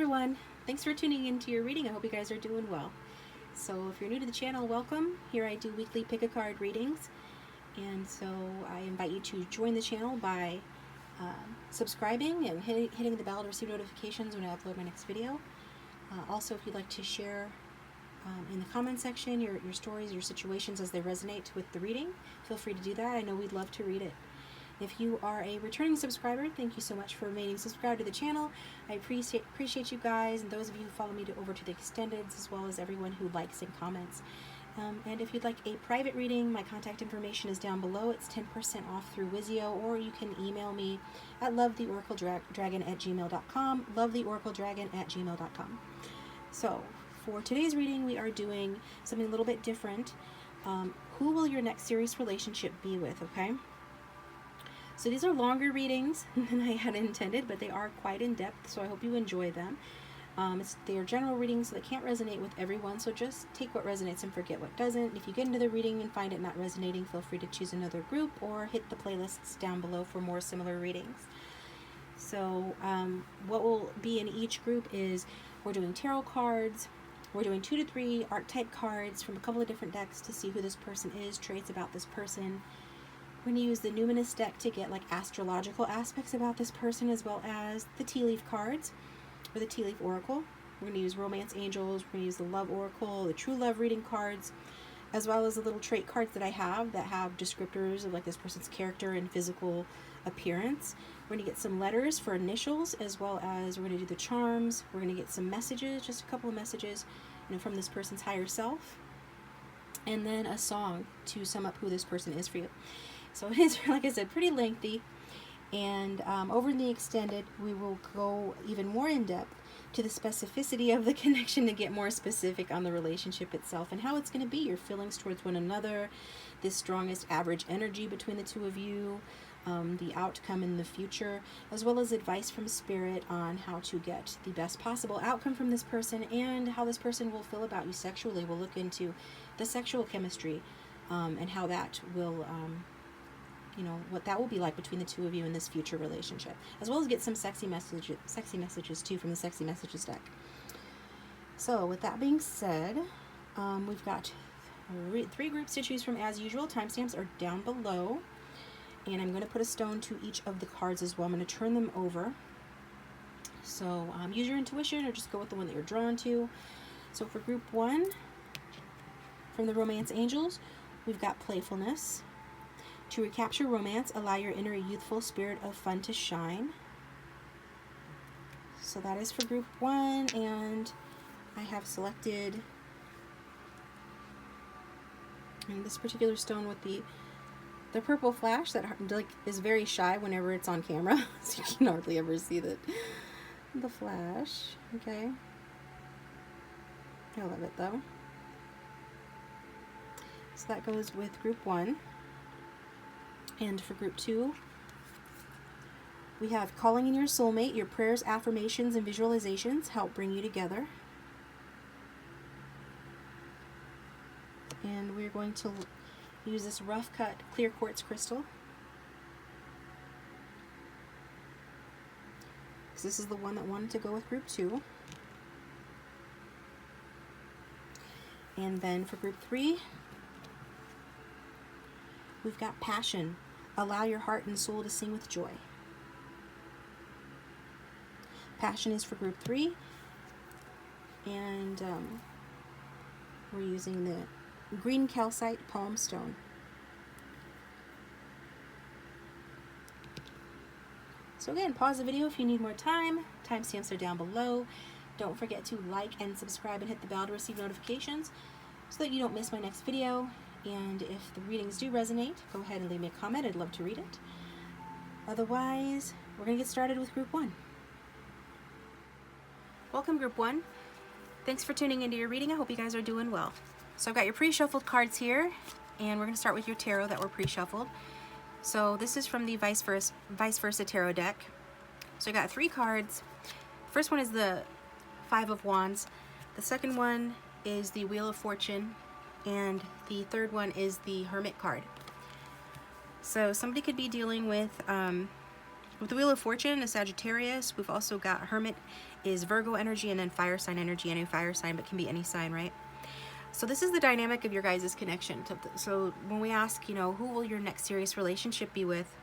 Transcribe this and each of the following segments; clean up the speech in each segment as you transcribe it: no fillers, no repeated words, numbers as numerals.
everyone, thanks for tuning into your reading. I hope you guys are doing well. So if you're new to the channel, welcome. Here I do weekly pick-a-card readings, and so I invite you to join the channel by subscribing and hitting the bell to receive notifications when I upload my next video. Also, if you'd like to share in the comment section your stories, your situations as they resonate with the reading, feel free to do that. I know we'd love to read it. If you are a returning subscriber, thank you so much for remaining subscribed to the channel. I appreciate you guys, and those of you who follow me over to the extendeds, as well as everyone who likes and comments. And if you'd like a private reading, my contact information is down below. It's 10% off through Wizio, or you can email me at lovetheoracledragon@gmail.com, lovetheoracledragon@gmail.com. So, for today's reading, we are doing something a little bit different. Who will your next serious relationship be with, okay? So these are longer readings than I had intended, but they are quite in-depth, so I hope you enjoy them. They are general readings, so they can't resonate with everyone, so just take what resonates and forget what doesn't. If you get into the reading and find it not resonating, feel free to choose another group or hit the playlists down below for more similar readings. So what will be in each group is we're doing tarot cards, we're doing 2 to 3 archetype cards from a couple of different decks to see who this person is, traits about this person. We're going to use the Numinous deck to get like astrological aspects about this person, as well as the tea leaf cards, or the tea leaf oracle. We're going to use romance angels, we're going to use the love oracle, the true love reading cards, as well as the little trait cards that I have that have descriptors of like this person's character and physical appearance. We're going to get some letters for initials, as well as we're going to do the charms. We're going to get some messages, just a couple of messages, from this person's higher self, and then a song to sum up who this person is for you. So it is, like I said, pretty lengthy, and over in the extended, we will go even more in depth to the specificity of the connection to get more specific on the relationship itself and how it's going to be, your feelings towards one another, the strongest average energy between the two of you, the outcome in the future, as well as advice from Spirit on how to get the best possible outcome from this person and how this person will feel about you sexually. We'll look into the sexual chemistry and how that will... what that will be like between the two of you in this future relationship, as well as get some sexy messages too from the Sexy Messages deck. So with that being said, we've got 3 groups to choose from as usual. Timestamps are down below, and I'm going to put a stone to each of the cards as well. I'm going to turn them over. So use your intuition or just go with the one that you're drawn to. So for group 1, from the Romance Angels, we've got playfulness. To recapture romance, allow your inner youthful spirit of fun to shine. So that is for group 1, and I have selected this particular stone with the purple flash that is very shy whenever it's on camera, so you can hardly ever see the flash. Okay, I love it though. So that goes with group 1. And for group 2, we have calling in your soulmate. Your prayers, affirmations, and visualizations help bring you together. And we're going to use this rough cut clear quartz crystal. So this is the one that wanted to go with group 2. And then for group 3, we've got passion. Allow your heart and soul to sing with joy. Passion is for group 3. And we're using the green calcite palm stone. So again, pause the video if you need more time. Timestamps are down below. Don't forget to like and subscribe and hit the bell to receive notifications so that you don't miss my next video. And if the readings do resonate, go ahead and leave me a comment. I'd love to read it. Otherwise, we're going to get started with group 1. Welcome, group 1. Thanks for tuning into your reading. I hope you guys are doing well. So I've got your pre-shuffled cards here, and we're going to start with your tarot that were pre-shuffled. So this is from the Vice Versa Tarot deck. So I got 3 cards. First one is the 5 of Wands. The second one is the Wheel of Fortune. And the third one is the Hermit card. So somebody could be dealing with With the Wheel of Fortune, a Sagittarius, we've also got Hermit is Virgo energy, and then fire sign energy, and a fire sign, but can be any sign, right? So this is the dynamic of your guys' connection. So when we ask, you know, who will your next serious relationship be with?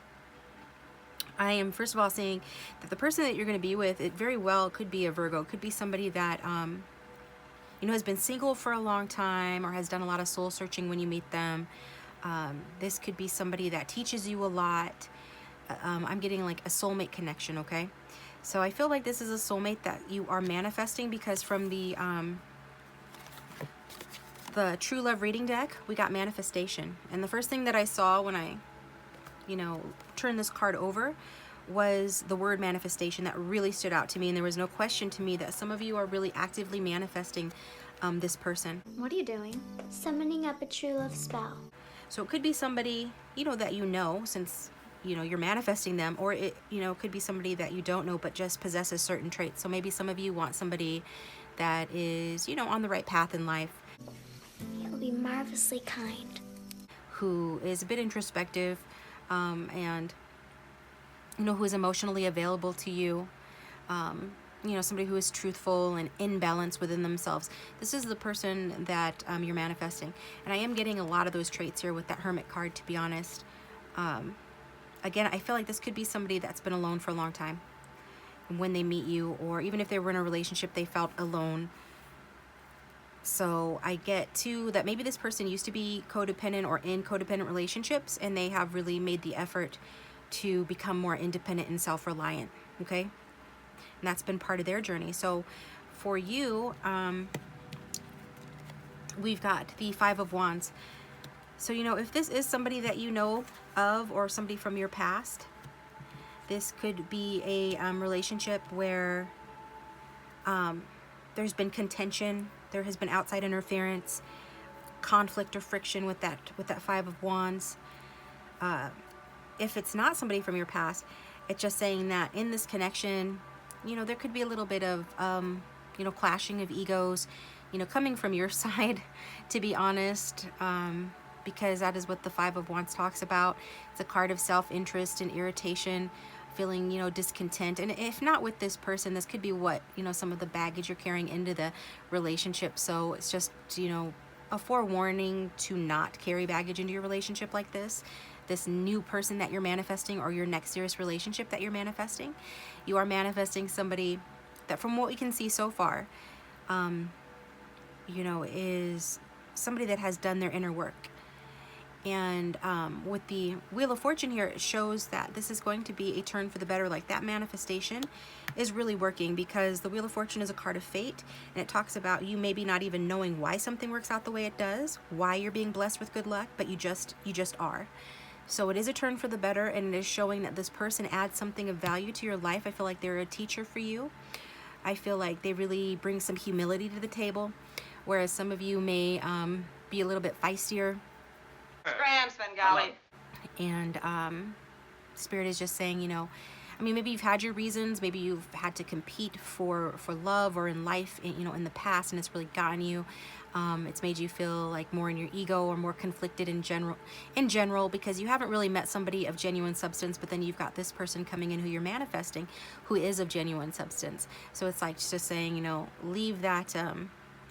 I am first of all saying that the person that you're going to be with, it very well could be a Virgo, could be somebody that, you know, has been single for a long time or has done a lot of soul searching when you meet them. This could be somebody that teaches you a lot. I'm getting like a soulmate connection, okay? So I feel like this is a soulmate that you are manifesting, because from the True Love reading deck, we got manifestation. And the first thing that I saw when I, you know, turned this card over was the word manifestation. That really stood out to me, and there was no question to me that some of you are really actively manifesting this person. What are you doing? Summoning up a true love spell. So it could be somebody, you know, that you know, since, you know, you're manifesting them, or it, you know, could be somebody that you don't know but just possesses certain traits. So maybe some of you want somebody that is, you know, on the right path in life. He'll be marvelously kind. Who is a bit introspective, and, you know, who is emotionally available to you. You know, somebody who is truthful and in balance within themselves. This is the person that you're manifesting. And I am getting a lot of those traits here with that Hermit card, to be honest. Again, I feel like this could be somebody that's been alone for a long time. And when they meet you, or even if they were in a relationship, they felt alone. So I get too that maybe this person used to be codependent or in codependent relationships, and they have really made the effort to become more independent and self-reliant, okay? And that's been part of their journey. So for you, we've got the Five of Wands. So, you know, if this is somebody that you know of or somebody from your past, this could be a relationship where there's been contention, there has been outside interference, conflict or friction with that Five of Wands. If it's not somebody from your past, it's just saying that in this connection, you know, there could be a little bit of, you know, clashing of egos, you know, coming from your side, to be honest, because that is what the Five of Wands talks about. It's a card of self-interest and irritation, feeling, you know, discontent. And if not with this person, this could be what, you know, some of the baggage you're carrying into the relationship. So it's just, you know, a forewarning to not carry baggage into your relationship like this. This new person that you're manifesting, or your next serious relationship that you're manifesting, you are manifesting somebody that, from what we can see so far, you know, is somebody that has done their inner work. And with the Wheel of Fortune here, it shows that this is going to be a turn for the better. Like, that manifestation is really working, because the Wheel of Fortune is a card of fate, and it talks about you maybe not even knowing why something works out the way it does, why you're being blessed with good luck, but you just are. So it is a turn for the better, and it is showing that this person adds something of value to your life. I feel like they're a teacher for you. I feel like they really bring some humility to the table, whereas some of you may be a little bit feistier. Scram, Svengali. And Spirit is just saying, you know, I mean, maybe you've had your reasons, maybe you've had to compete for love or in life, you know, in the past, and it's really gotten you. It's made you feel like more in your ego, or more conflicted in general, because you haven't really met somebody of genuine substance, but then you've got this person coming in who you're manifesting, who is of genuine substance. So it's like just saying, you know, leave that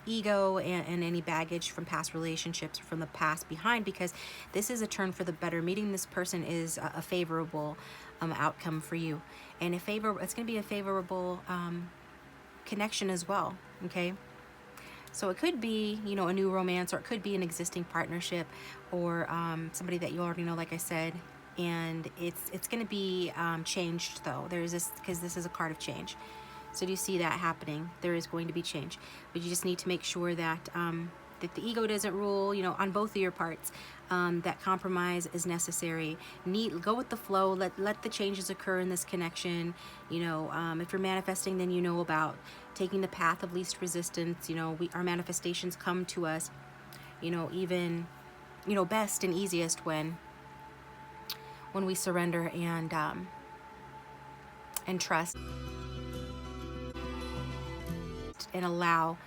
ego and any baggage from past relationships or from the past behind, because this is a turn for the better. Meeting this person is a favorable outcome for you, and it's going to be a favorable connection as well, okay? So it could be, you know, a new romance, or it could be an existing partnership, or somebody that you already know, like I said. And it's going to be changed, though. There's this, because this is a card of change. So do you see that happening? There is going to be change, but you just need to make sure that that the ego doesn't rule, you know, on both of your parts. That compromise is necessary. Go with the flow. Let the changes occur in this connection. You know, if you're manifesting, then you know about taking the path of least resistance. You know, our manifestations come to us, you know, even, you know, best and easiest when we surrender and trust and allow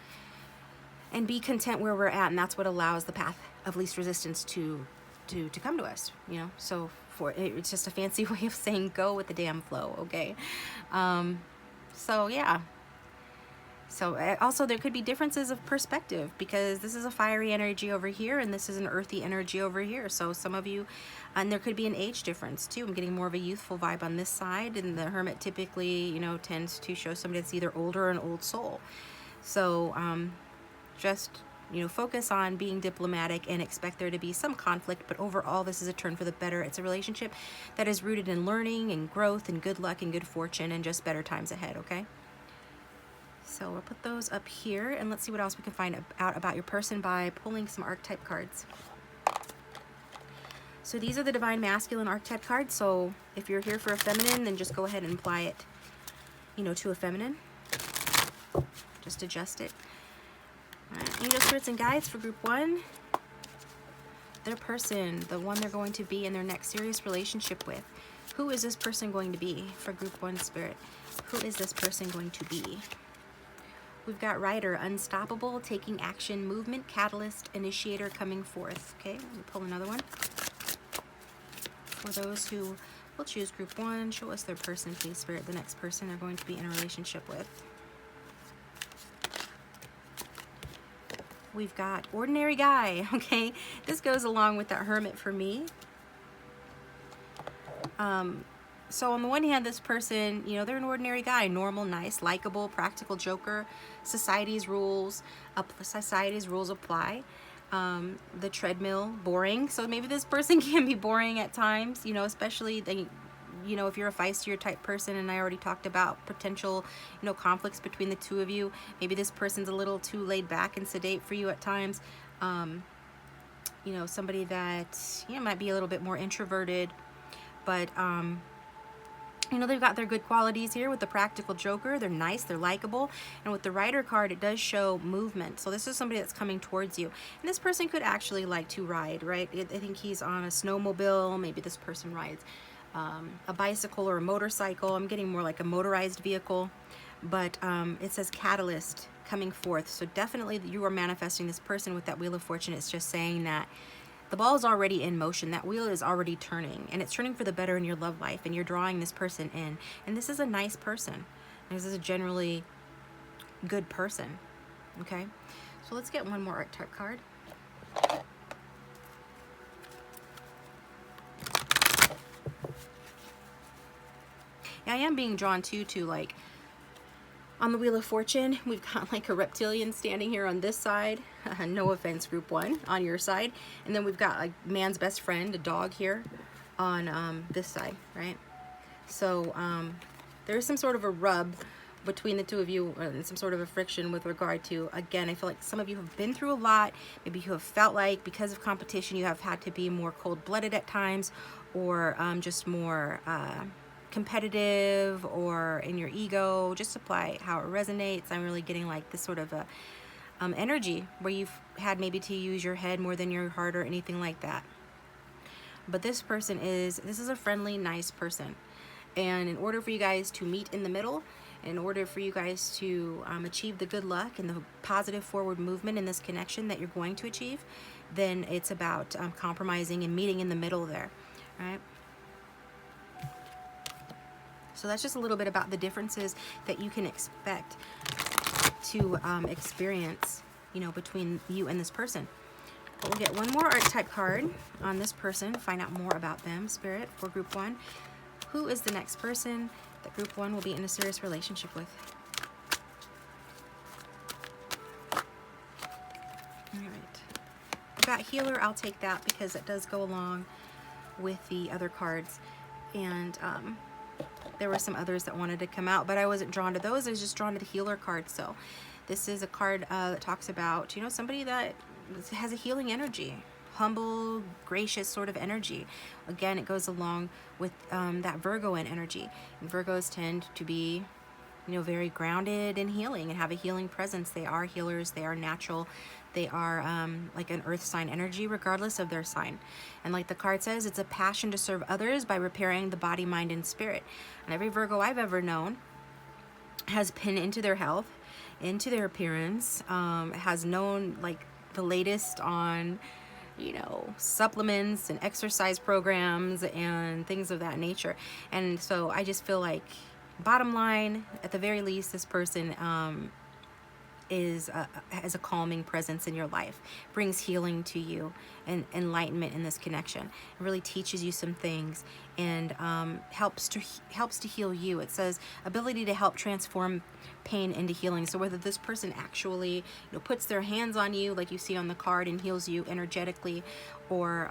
and be content where we're at. And that's what allows the path of least resistance to to come to us, you know. So it's just a fancy way of saying go with the damn flow, okay? So yeah. So also there could be differences of perspective, because this is a fiery energy over here and this is an earthy energy over here. So some of you, and there could be an age difference too. I'm getting more of a youthful vibe on this side, and the Hermit typically, you know, tends to show somebody that's either older or an old soul. So just, you know, focus on being diplomatic and expect there to be some conflict, but overall this is a turn for the better. It's a relationship that is rooted in learning and growth and good luck and good fortune and just better times ahead, okay? So we'll put those up here, and let's see what else we can find out about your person by pulling some archetype cards. So these are the Divine Masculine archetype cards. So if you're here for a feminine, then just go ahead and apply it, you know, to a feminine. Just adjust it. All right. Angel Spirits and Guides for group 1. Their person, the one they're going to be in their next serious relationship with. Who is this person going to be for group 1 Spirit? Who is this person going to be? We've got Rider, Unstoppable, Taking Action, Movement, Catalyst, Initiator, Coming Forth. Okay, let me pull another one. For those who will choose group 1, show us their person, please, Spirit, the next person they're going to be in a relationship with. We've got Ordinary Guy, okay? This goes along with that Hermit for me. So on the one hand, this person, you know, they're an ordinary guy, normal, nice, likable, practical joker. Society's rules apply. The treadmill, boring. So maybe this person can be boring at times, you know, especially they, you know, if you're a feistier type person, and I already talked about potential, you know, conflicts between the two of you. Maybe this person's a little too laid back and sedate for you at times. You know, somebody that, you know, might be a little bit more introverted, but, you know, they've got their good qualities here with the practical joker. They're nice, they're likable. And with the Rider card, it does show movement. So this is somebody that's coming towards you. And this person could actually like to ride, right? I think he's on a snowmobile. Maybe this person rides a bicycle or a motorcycle. I'm getting more like a motorized vehicle. But it says Catalyst, Coming Forth. So definitely you are manifesting this person with that Wheel of Fortune. It's just saying that the ball is already in motion. That wheel is already turning, and it's turning for the better in your love life, and you're drawing this person in. And this is a nice person. This is a generally good person. Okay, so let's get one more archetype card. Yeah, I am being drawn to like, on the Wheel of Fortune, we've got like a reptilian standing here on this side. No offense, group 1, on your side. And then we've got like man's best friend, a dog here on this side, right? So there's some sort of a rub between the two of you, and some sort of a friction with regard to, again, I feel like some of you have been through a lot. Maybe you have felt like because of competition you have had to be more cold-blooded at times, or just more competitive, or in your ego. Just apply how it resonates. I'm really getting like this sort of a energy where you've had maybe to use your head more than your heart or anything like that. But this person is a friendly, nice person. And in order for you guys to meet in the middle, in order for you guys to achieve the good luck and the positive forward movement in this connection that you're going to achieve, then it's about compromising and meeting in the middle there, right? So that's just a little bit about the differences that you can expect to experience, you know, between you and this person. But we'll get one more archetype card on this person, find out more about them, Spirit, for group 1. Who is the next person that group 1 will be in a serious relationship with? All right. I've got Healer. I'll take that because it does go along with the other cards. And there were some others that wanted to come out, but I wasn't drawn to those. I was just drawn to the Healer card. So this is a card that talks about, you know, somebody that has a healing energy, humble, gracious sort of energy. Again, it goes along with that Virgoan energy. And Virgos tend to be, you know, very grounded in healing and have a healing presence. They are healers. They are natural. They are like an earth sign energy regardless of their sign. And like the card says, it's a passion to serve others by repairing the body, mind, and spirit. And every Virgo I've ever known has been into their health, into their appearance, has known like the latest on you know, supplements and exercise programs and things of that nature. And so I just feel like, bottom line, at the very least, this person has a calming presence in your life, brings healing to you and enlightenment in this connection. It really teaches you some things and helps to heal you. It says ability to help transform pain into healing. So whether this person actually, you know, puts their hands on you like you see on the card and heals you energetically, or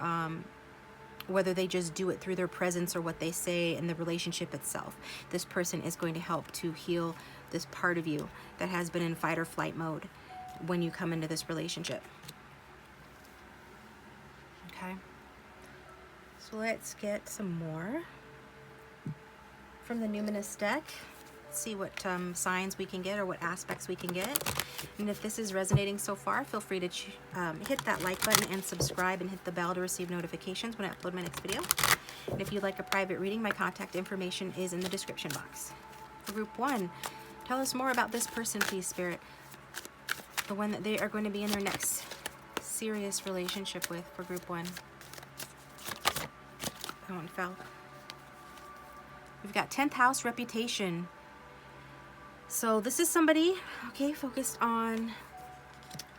whether they just do it through their presence or what they say in the relationship itself, this person is going to help to heal this part of you that has been in fight or flight mode when you come into this relationship. Okay, so let's get some more from the Numinous deck. See what signs we can get or what aspects we can get. And if this is resonating so far, feel free to hit that like button and subscribe and hit the bell to receive notifications when I upload my next video. And if you'd like a private reading, my contact information is in the description box. For group 1, tell us more about this person, please, Spirit. The one that they are going to be in their next serious relationship with for group 1. That one fell. We've got 10th house, reputation. So this is somebody, okay, focused on,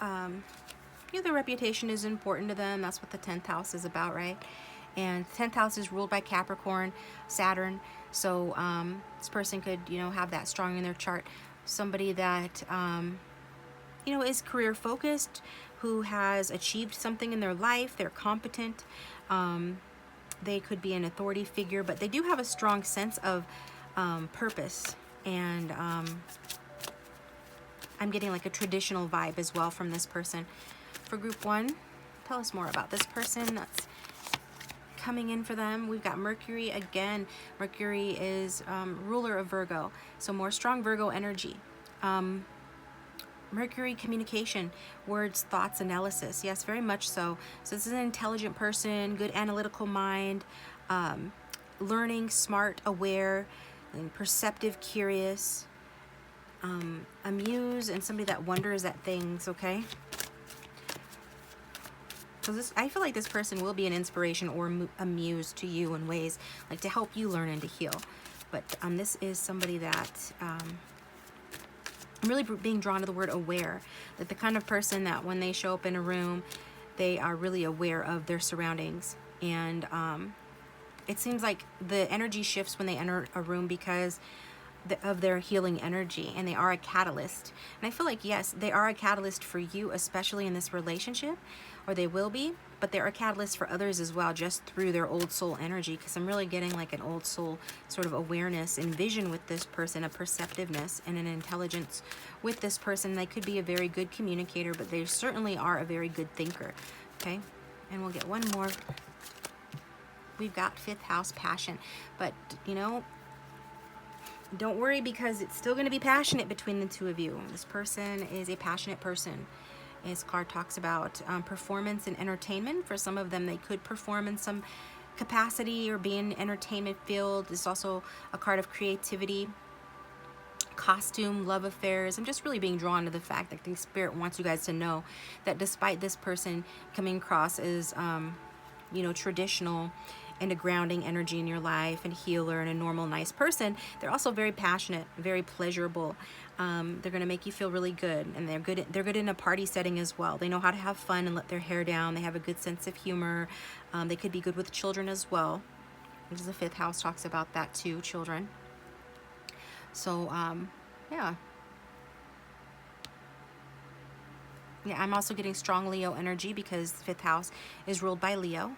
their reputation is important to them. That's what the 10th house is about, right? And 10th house is ruled by Capricorn, Saturn. So this person could, you know, have that strong in their chart. Somebody that, you know, is career focused, who has achieved something in their life. They're competent. They could be an authority figure, but they do have a strong sense of purpose. And I'm getting like a traditional vibe as well from this person. For group 1, tell us more about this person that's coming in for them. We've got Mercury again. Mercury is ruler of Virgo, so more strong Virgo energy. Mercury, communication, words, thoughts, analysis. Yes, very much so. So this is an intelligent person, good analytical mind, learning, smart, aware, and perceptive, curious, amuse, and somebody that wonders at things, okay? So this, I feel like this person will be an inspiration or a muse to you in ways like to help you learn and to heal. But this is somebody that I'm really being drawn to the word aware. That the kind of person that when they show up in a room, they are really aware of their surroundings. And it seems like the energy shifts when they enter a room because of their healing energy, and they are a catalyst. And I feel like, yes, they are a catalyst for you, especially in this relationship, or they will be, but they're a catalyst for others as well, just through their old soul energy, because I'm really getting like an old soul sort of awareness and vision with this person, a perceptiveness and an intelligence with this person. They could be a very good communicator, but they certainly are a very good thinker, okay? And we'll get one more. We've got 5th house, passion, but you know, don't worry, because it's still going to be passionate between the two of you. This person is a passionate person. This card talks about performance and entertainment. For some of them, they could perform in some capacity or be in the entertainment field. It's also a card of creativity, costume, love affairs. I'm just really being drawn to the fact that the Spirit wants you guys to know that despite this person coming across as, you know, traditional and a grounding energy in your life and healer and a normal, nice person, they're also very passionate, very pleasurable. They're going to make you feel really good, and they're good in a party setting as well. They know how to have fun and let their hair down. They have a good sense of humor. They could be good with children as well. This is the 5th house, talks about that too, children. So yeah, I'm also getting strong Leo energy because 5th house is ruled by Leo.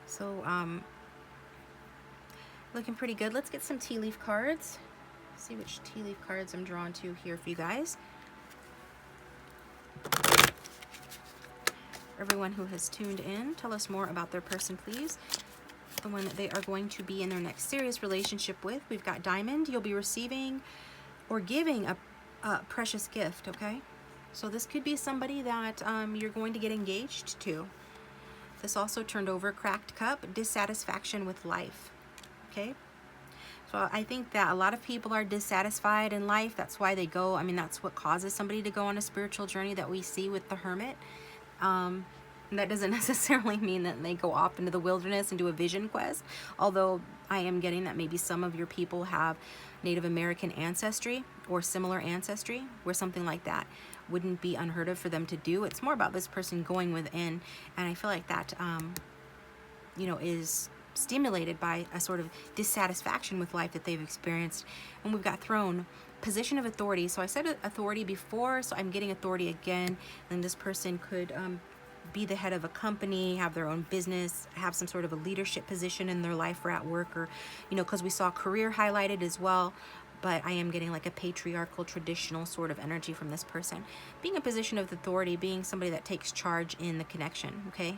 So, looking pretty good. Let's get some tea leaf cards. See which tea leaf cards I'm drawn to here for you guys. Everyone who has tuned in, tell us more about their person, please. The one that they are going to be in their next serious relationship with. We've got Diamond. You'll be receiving or giving a precious gift, okay? So this could be somebody that you're going to get engaged to. This also turned over cracked cup, dissatisfaction with life, okay? So I think that a lot of people are dissatisfied in life. That's why they go, I mean, that's what causes somebody to go on a spiritual journey that we see with the Hermit. And that doesn't necessarily mean that they go off into the wilderness and do a vision quest, although I am getting that maybe some of your people have Native American ancestry or similar ancestry, where something like that wouldn't be unheard of for them to do. It's more about this person going within, and I feel like that, you know, is stimulated by a sort of dissatisfaction with life that they've experienced. And we've got Throne, position of authority. So I said authority before, so I'm getting authority again. And this person could be the head of a company, have their own business, have some sort of a leadership position in their life or at work, or, you know, because we saw career highlighted as well. But I am getting like a patriarchal, traditional sort of energy from this person. Being a position of authority, being somebody that takes charge in the connection, okay?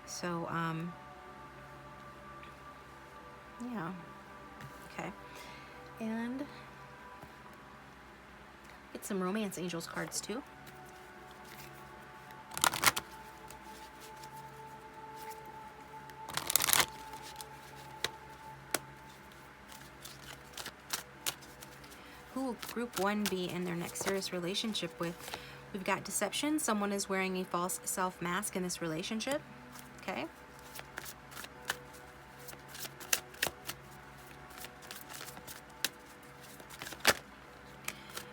So, yeah, okay. And get some romance angels cards too. Who will group 1 be in their next serious relationship with? We've got deception. Someone is wearing a false self mask in this relationship. Okay.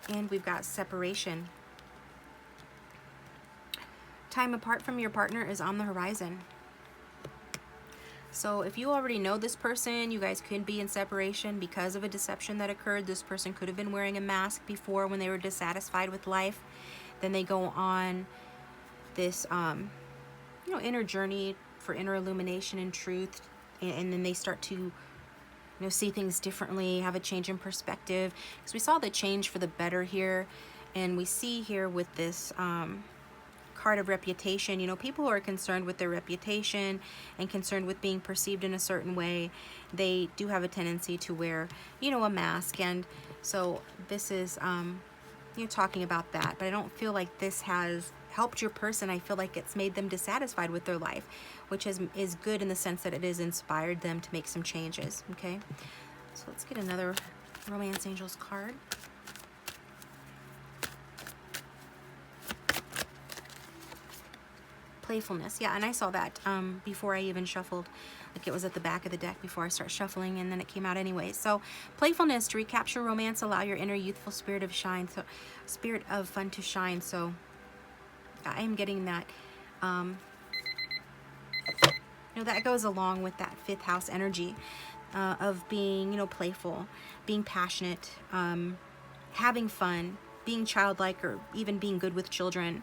And we've got separation. Time apart from your partner is on the horizon. So if you already know this person, you guys could be in separation because of a deception that occurred. This person could have been wearing a mask before when they were dissatisfied with life. Then they go on this, you know, inner journey for inner illumination and truth. And then they start to, you know, see things differently, have a change in perspective. Because we saw the change for the better here. And we see here with this, card of reputation, you know, people who are concerned with their reputation and concerned with being perceived in a certain way, they do have a tendency to wear, you know, a mask. And so this is, you know, talking about that. But I don't feel like this has helped your person. I feel like it's made them dissatisfied with their life, which is good in the sense that it has inspired them to make some changes. Okay, so let's get another romance angels card. Playfulness. Yeah, and I saw that before I even shuffled. Like it was at the back of the deck before I start shuffling, and then it came out anyway. So playfulness, to recapture romance, allow your inner youthful spirit of shine, so spirit of fun to shine. So I am getting that. You know, that goes along with that 5th house energy of being, you know, playful, being passionate, having fun, being childlike, or even being good with children,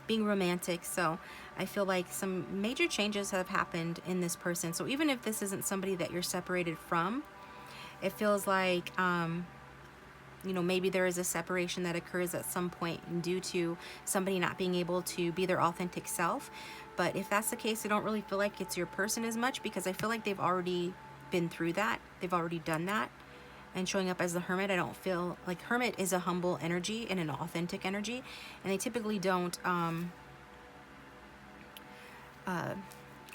being romantic. So I feel like some major changes have happened in this person. So even if this isn't somebody that you're separated from, it feels like, you know, maybe there is a separation that occurs at some point due to somebody not being able to be their authentic self. But if that's the case, I don't really feel like it's your person as much, because I feel like they've already been through that. They've already done that. And showing up as the Hermit, I don't feel like Hermit is a humble energy and an authentic energy, and they typically don't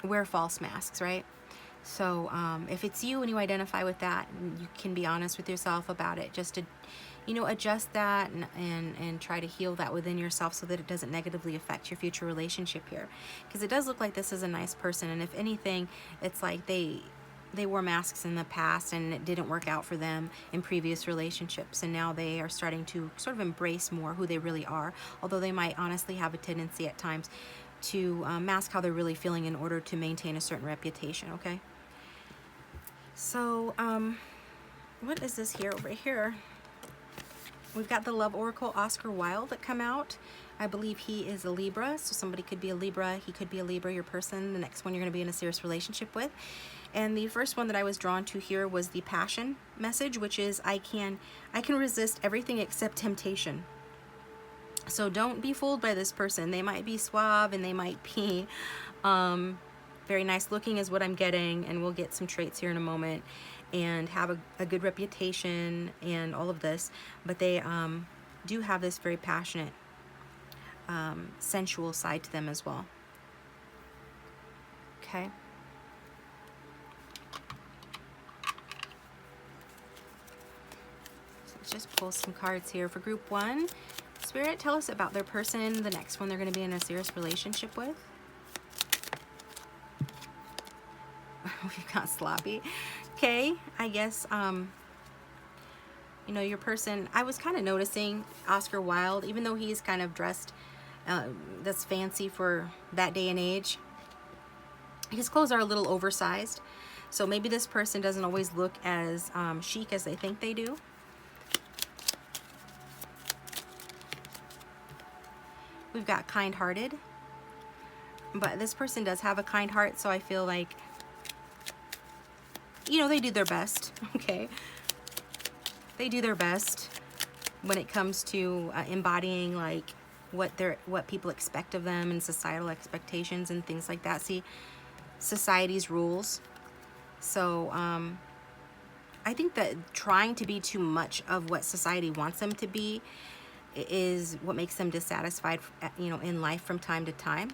wear false masks, right? So if it's you and you identify with that, you can be honest with yourself about it, just to, you know, adjust that and try to heal that within yourself so that it doesn't negatively affect your future relationship here. Because it does look like this is a nice person, and if anything, it's like they wore masks in the past and it didn't work out for them in previous relationships, and now they are starting to sort of embrace more who they really are, although they might honestly have a tendency at times to mask how they're really feeling in order to maintain a certain reputation. Okay, so what is this here? Over here we've got the Love Oracle Oscar Wilde that come out. I believe he is a Libra, so somebody could be a Libra, he could be a Libra, your person, the next one you're going to be in a serious relationship with. And the first one that I was drawn to here was the passion message, which is I can resist everything except temptation. So don't be fooled by this person. They might be suave and they might be very nice looking is what I'm getting, and we'll get some traits here in a moment, and have a good reputation and all of this, but they do have this very passionate sensual side to them as well. Okay. So let's just pull some cards here for group 1. This Spirit, tell us about their person, the next one they're going to be in a serious relationship with. We've got sloppy. Okay, I guess, you know, your person, I was kind of noticing Oscar Wilde, even though he's kind of dressed that's fancy for that day and age, his clothes are a little oversized. So maybe this person doesn't always look as chic as they think they do. We've got kind-hearted. But this person does have a kind heart, so I feel like, you know, they do their best, okay? They do their best when it comes to embodying like what people expect of them and societal expectations and things like that. See, society's rules. So I think that trying to be too much of what society wants them to be is what makes them dissatisfied, you know, in life from time to time.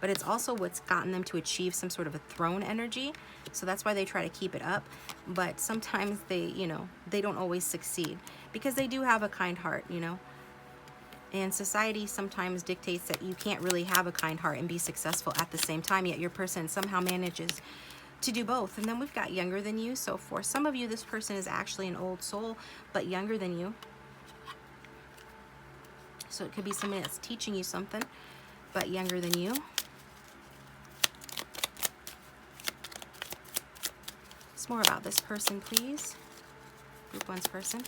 But it's also what's gotten them to achieve some sort of a throne energy. So that's why they try to keep it up. But sometimes they, you know, they don't always succeed because they do have a kind heart, you know. And society sometimes dictates that you can't really have a kind heart and be successful at the same time, yet your person somehow manages to do both. And then we've got younger than you. So for some of you, this person is actually an old soul, but younger than you. So it could be somebody that's teaching you something, but younger than you. More about this person, please. Group 1's person.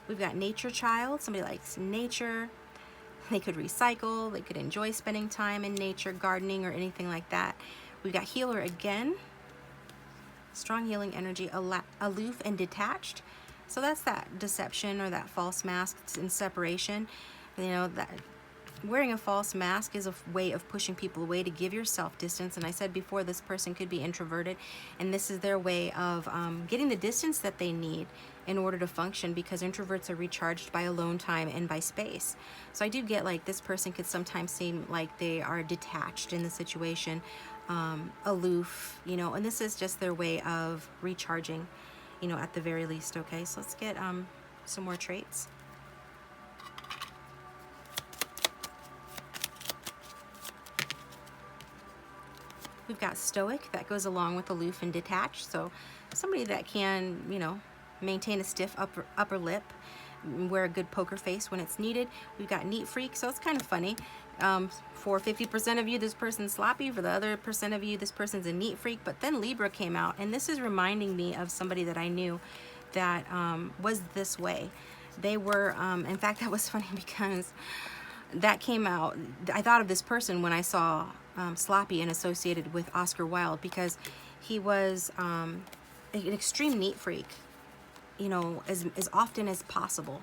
We've got nature child. Somebody likes nature. They could recycle. They could enjoy spending time in nature, gardening, or anything like that. We've got healer again. Strong healing energy, aloof and detached. So that's that deception or that false mask and separation. You know, that wearing a false mask is a way of pushing people away to give yourself distance. And I said before, this person could be introverted, and this is their way of getting the distance that they need in order to function, because introverts are recharged by alone time and by space. So I do get like this person could sometimes seem like they are detached in the situation, aloof, you know, and this is just their way of recharging, you know, at the very least. Okay, so let's get some more traits. We've got stoic, that goes along with aloof and detached. So somebody that can, you know, maintain a stiff upper lip, wear a good poker face when it's needed. We've got neat freak, so it's kind of funny. For 50% of you, this person's sloppy. For the other percent of you, this person's a neat freak. But then Libra came out, and this is reminding me of somebody that I knew that was this way. They were, in fact, that was funny because that came out. I thought of this person when I saw sloppy and associated with Oscar Wilde, because he was an extreme neat freak, you know, as often as possible.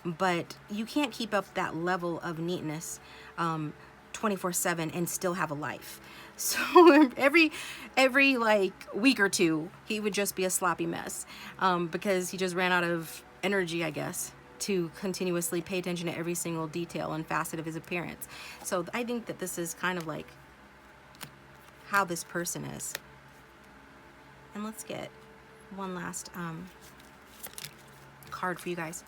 But you can't keep up that level of neatness 24/7 and still have a life. So every like week or two, he would just be a sloppy mess because he just ran out of energy, I guess, to continuously pay attention to every single detail and facet of his appearance. So I think that this is kind of like how this person is. And let's get one last card for you guys.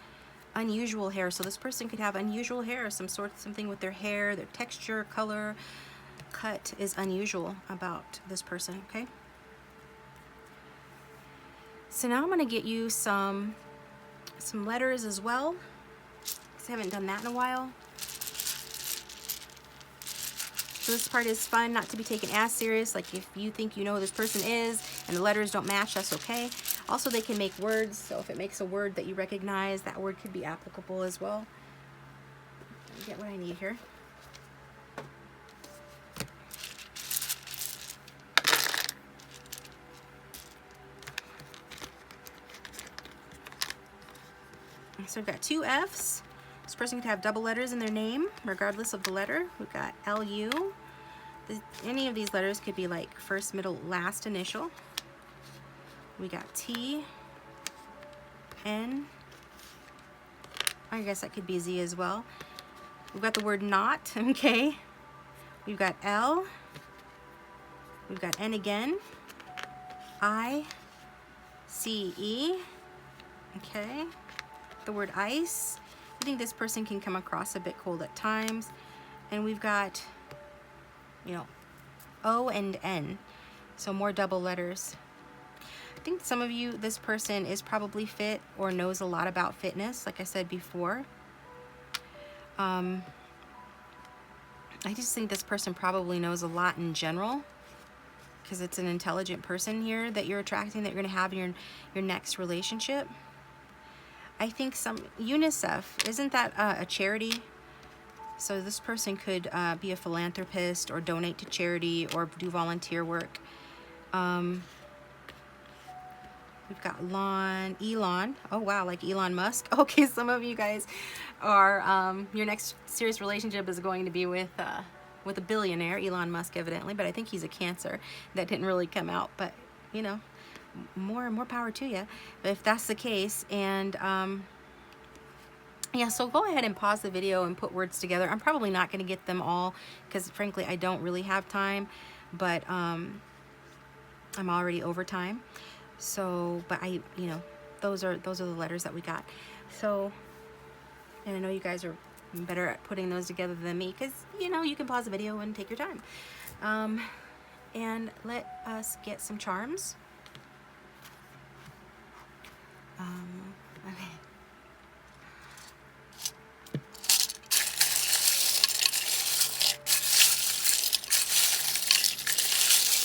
Unusual hair. So this person could have unusual hair, something with their hair, their texture, color, cut is unusual about this person, okay? So now I'm going to get you some letters as well, because I haven't done that in a while. So this part is fun, not to be taken as serious. Like if you think you know who this person is and the letters don't match, that's okay. Also, they can make words, so if it makes a word that you recognize, that word could be applicable as well. Let me get what I need here. So we've got two F's. This person could have double letters in their name, regardless of the letter. We've got L-U. Any of these letters could be like first, middle, last initial. We got T, N. I guess that could be Z as well. We've got the word not, okay. We've got L. We've got N again. I, C, E, okay. The word ice. I think this person can come across a bit cold at times. And we've got, you know, O and N, so more double letters. I think some of you, this person is probably fit or knows a lot about fitness, like I said before. I just think this person probably knows a lot in general, because it's an intelligent person here that you're attracting, that you're going to have in your next relationship. I think some UNICEF, isn't that a charity? So this person could be a philanthropist or donate to charity or do volunteer work. We've got Elon. Oh wow, like Elon Musk. Okay, some of you guys are, your next serious relationship is going to be with a billionaire, Elon Musk, evidently, but I think he's a Cancer. That didn't really come out, but you know, more power to you if that's the case. And yeah, so go ahead and pause the video and put words together. I'm probably not going to get them all because frankly I don't really have time, but I'm already over time. So, but you know, those are the letters that we got. So, and I know you guys are better at putting those together than me, because you know, you can pause the video and take your time. And let us get some charms. Okay.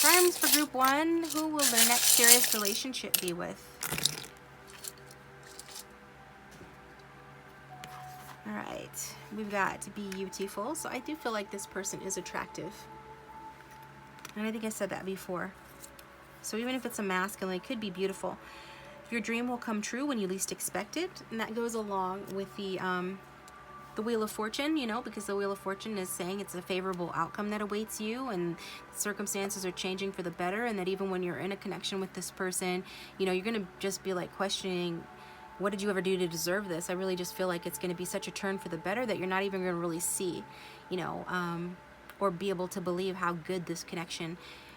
Charms for group 1. Who will their next serious relationship be with? All right, we've got to be beautiful. So I do feel like this person is attractive. And I think I said that before. So even if it's a masculine, it could be beautiful. Your dream will come true when you least expect it. And that goes along with the Wheel of Fortune, you know, because the Wheel of Fortune is saying it's a favorable outcome that awaits you, and circumstances are changing for the better, and that even when you're in a connection with this person, you know, you're going to just be like questioning, what did you ever do to deserve this? I really just feel like it's going to be such a turn for the better that you're not even going to really see, you know, or be able to believe how good this connection,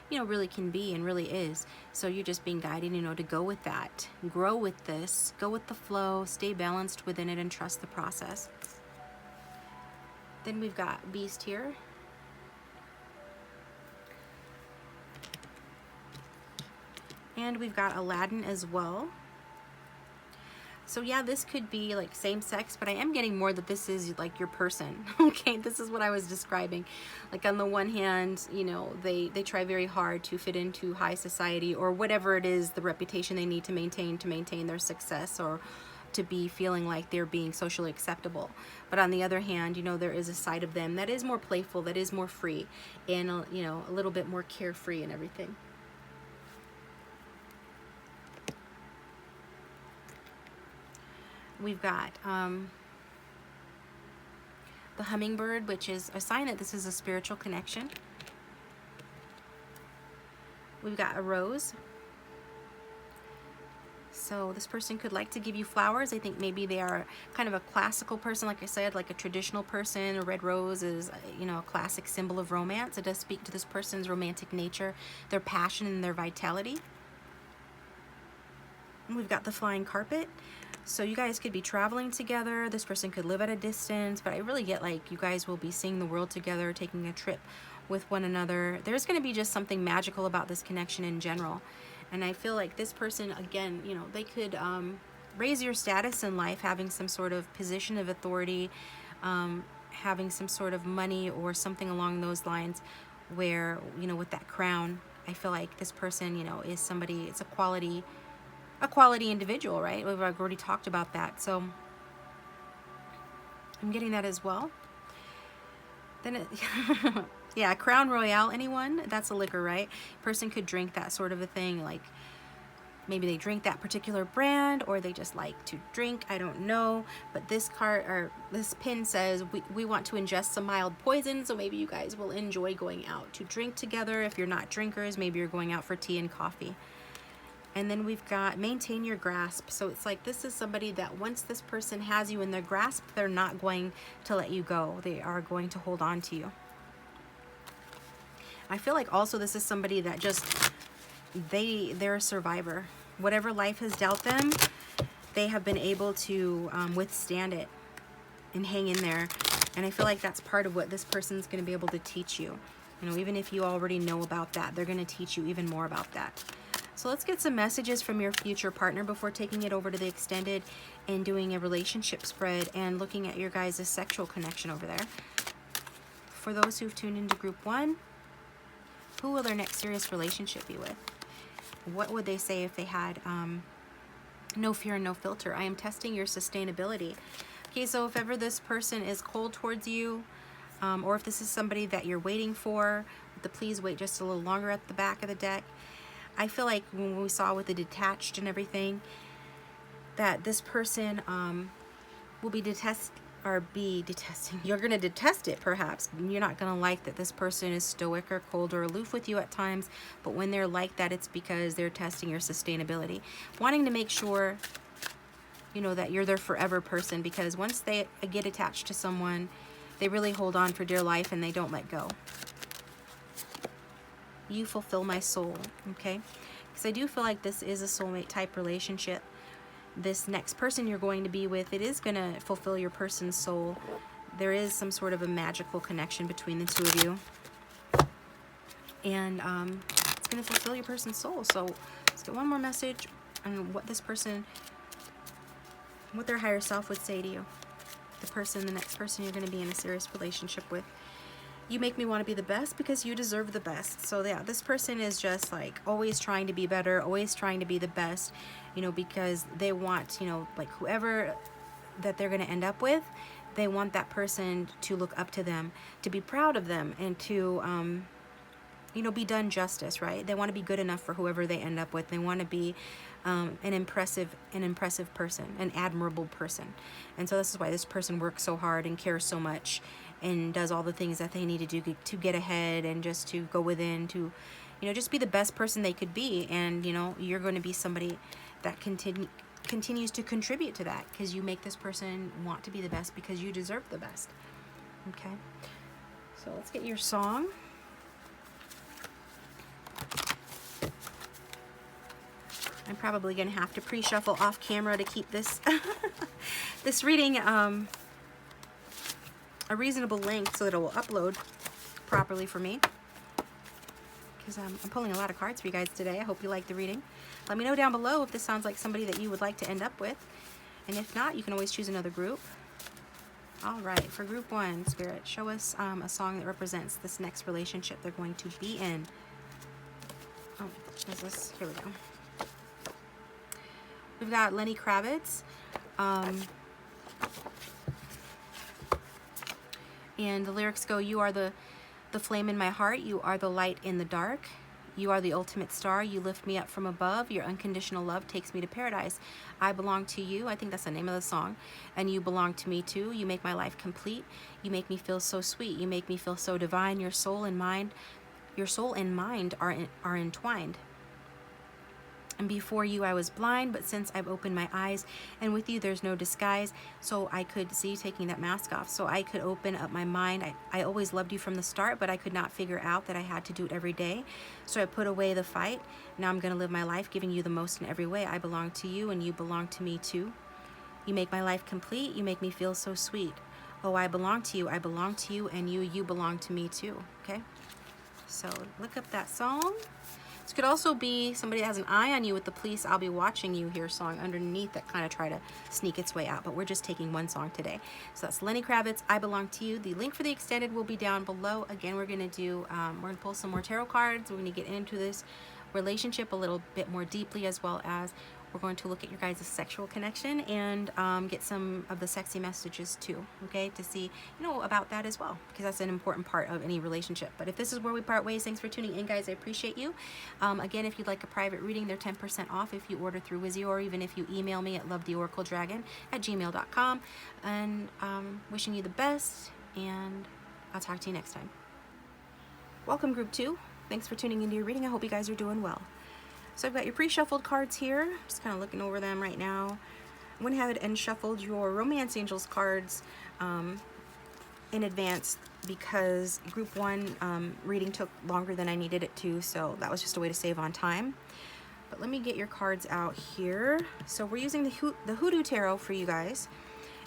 you know, really can be and really is. So you're just being guided, you know, to go with that, grow with this, go with the flow, stay balanced within it, and trust the process. Then we've got Beast here. And we've got Aladdin as well. So yeah, this could be like same sex, but I am getting more that this is like your person. Okay, this is what I was describing. Like on the one hand, you know, they try very hard to fit into high society or whatever it is, the reputation they need to maintain their success, or to be feeling like they're being socially acceptable. But on the other hand, you know, there is a side of them that is more playful, that is more free, and you know, a little bit more carefree and everything. We've got the hummingbird, which is a sign that this is a spiritual connection. We've got a rose. So this person could like to give you flowers. I think maybe they are kind of a classical person, like I said, like a traditional person. A red rose is, you know, a classic symbol of romance. It does speak to this person's romantic nature, their passion, and their vitality. And we've got the flying carpet. So you guys could be traveling together. This person could live at a distance, but I really get like you guys will be seeing the world together, taking a trip with one another. There's going to be just something magical about this connection in general. And I feel like this person, again, you know, they could raise your status in life, having some sort of position of authority, having some sort of money or something along those lines, where, you know, with that crown, I feel like this person, you know, is somebody, it's a quality individual, right? We've already talked about that. So I'm getting that as well. Then yeah, Crown Royale, anyone? That's a liquor, right? Person could drink that sort of a thing, like maybe they drink that particular brand, or they just like to drink, I don't know. But this card, or this pin says we want to ingest some mild poison, so maybe you guys will enjoy going out to drink together. If you're not drinkers, maybe you're going out for tea and coffee. And then we've got maintain your grasp. So it's like this is somebody that once this person has you in their grasp, they're not going to let you go. They are going to hold on to you. I feel like also this is somebody that just, they're a survivor. Whatever life has dealt them, they have been able to withstand it. and hang in there. And I feel like that's part of what this person's going to be able to teach you. You know, even if you already know about that, they're going to teach you even more about that. So let's get some messages from your future partner before taking it over to the extended and doing a relationship spread and looking at your guys' sexual connection over there. For those who've tuned into group 1, who will their next serious relationship be with? What would they say if they had no fear and no filter? I am testing your sustainability. Okay, so if ever this person is cold towards you, or if this is somebody that you're waiting for, please wait just a little longer at the back of the deck. I feel like when we saw with the detached and everything, that this person will be detesting. You're going to detest it, perhaps. You're not going to like that this person is stoic or cold or aloof with you at times, but when they're like that, it's because they're testing your sustainability, wanting to make sure, you know, that you're their forever person, because once they get attached to someone, they really hold on for dear life and they don't let go. You fulfill my soul, okay? Because I do feel like this is a soulmate type relationship. This next person you're going to be with, it is going to fulfill your person's soul. There is some sort of a magical connection between the two of you. And it's going to fulfill your person's soul. So let's get one more message on what this person, what their higher self would say to you. The next person you're going to be in a serious relationship with. You make me want to be the best because you deserve the best. So yeah, this person is just like always trying to be better, always trying to be the best, you know, because they want, you know, like whoever that they're going to end up with, they want that person to look up to them, to be proud of them, and to, you know, be done justice, right? They want to be good enough for whoever they end up with. They want to be an impressive person, an admirable person. And so this is why this person works so hard and cares so much and does all the things that they need to do to get ahead and just to go within, to, you know, just be the best person they could be. And, you know, you're going to be somebody that continues to contribute to that, because you make this person want to be the best because you deserve the best. Okay, so let's get your song. I'm probably going to have to pre-shuffle off camera to keep this this reading a reasonable length so that it will upload properly for me, because I'm pulling a lot of cards for you guys today. I hope you like the reading. Let me know down below if this sounds like somebody that you would like to end up with, and if not, you can always choose another group. All right, for group 1, Spirit, show us a song that represents this next relationship they're going to be in. Oh, is this? Here we go. We've got Lenny Kravitz. And the lyrics go, you are the flame in my heart. You are the light in the dark. You are the ultimate star. You lift me up from above. Your unconditional love takes me to paradise. I belong to you. I think that's the name of the song. And you belong to me too. You make my life complete. You make me feel so sweet. You make me feel so divine. Your soul and mind are entwined. And before you I was blind, but since I've opened my eyes, and with you there's no disguise, so I could see, taking that mask off, so I could open up my mind. I always loved you from the start, but I could not figure out that I had to do it every day. So I put away the fight. Now I'm going to live my life giving you the most in every way. I belong to you and you belong to me too. You make my life complete. You make me feel so sweet. Oh, I belong to you, and you belong to me too. Okay? So look up that song. This could also be somebody that has an eye on you with the police, I'll be watching you here song underneath that kind of try to sneak its way out, but we're just taking one song today. So that's Lenny Kravitz, I Belong to You. The link for the extended will be down below. Again, we're going to pull some more tarot cards. We're going to get into this relationship a little bit more deeply, as well as we're going to look at your guys' sexual connection and get some of the sexy messages too, okay, to see, you know, about that as well, because that's an important part of any relationship. But if this is where we part ways, thanks for tuning in, guys. I appreciate you. Again, if you'd like a private reading, they're 10% off if you order through Wizzy, or even if you email me at TheOracleDragon@gmail.com. And wishing you the best, and I'll talk to you next time. Welcome, group 2. Thanks for tuning into your reading. I hope you guys are doing well. So I've got your pre-shuffled cards here. Just kind of looking over them right now. I went ahead and shuffled your Romance Angels cards in advance, because group 1 reading took longer than I needed it to, so that was just a way to save on time. But let me get your cards out here. So we're using the Hoodoo Tarot for you guys.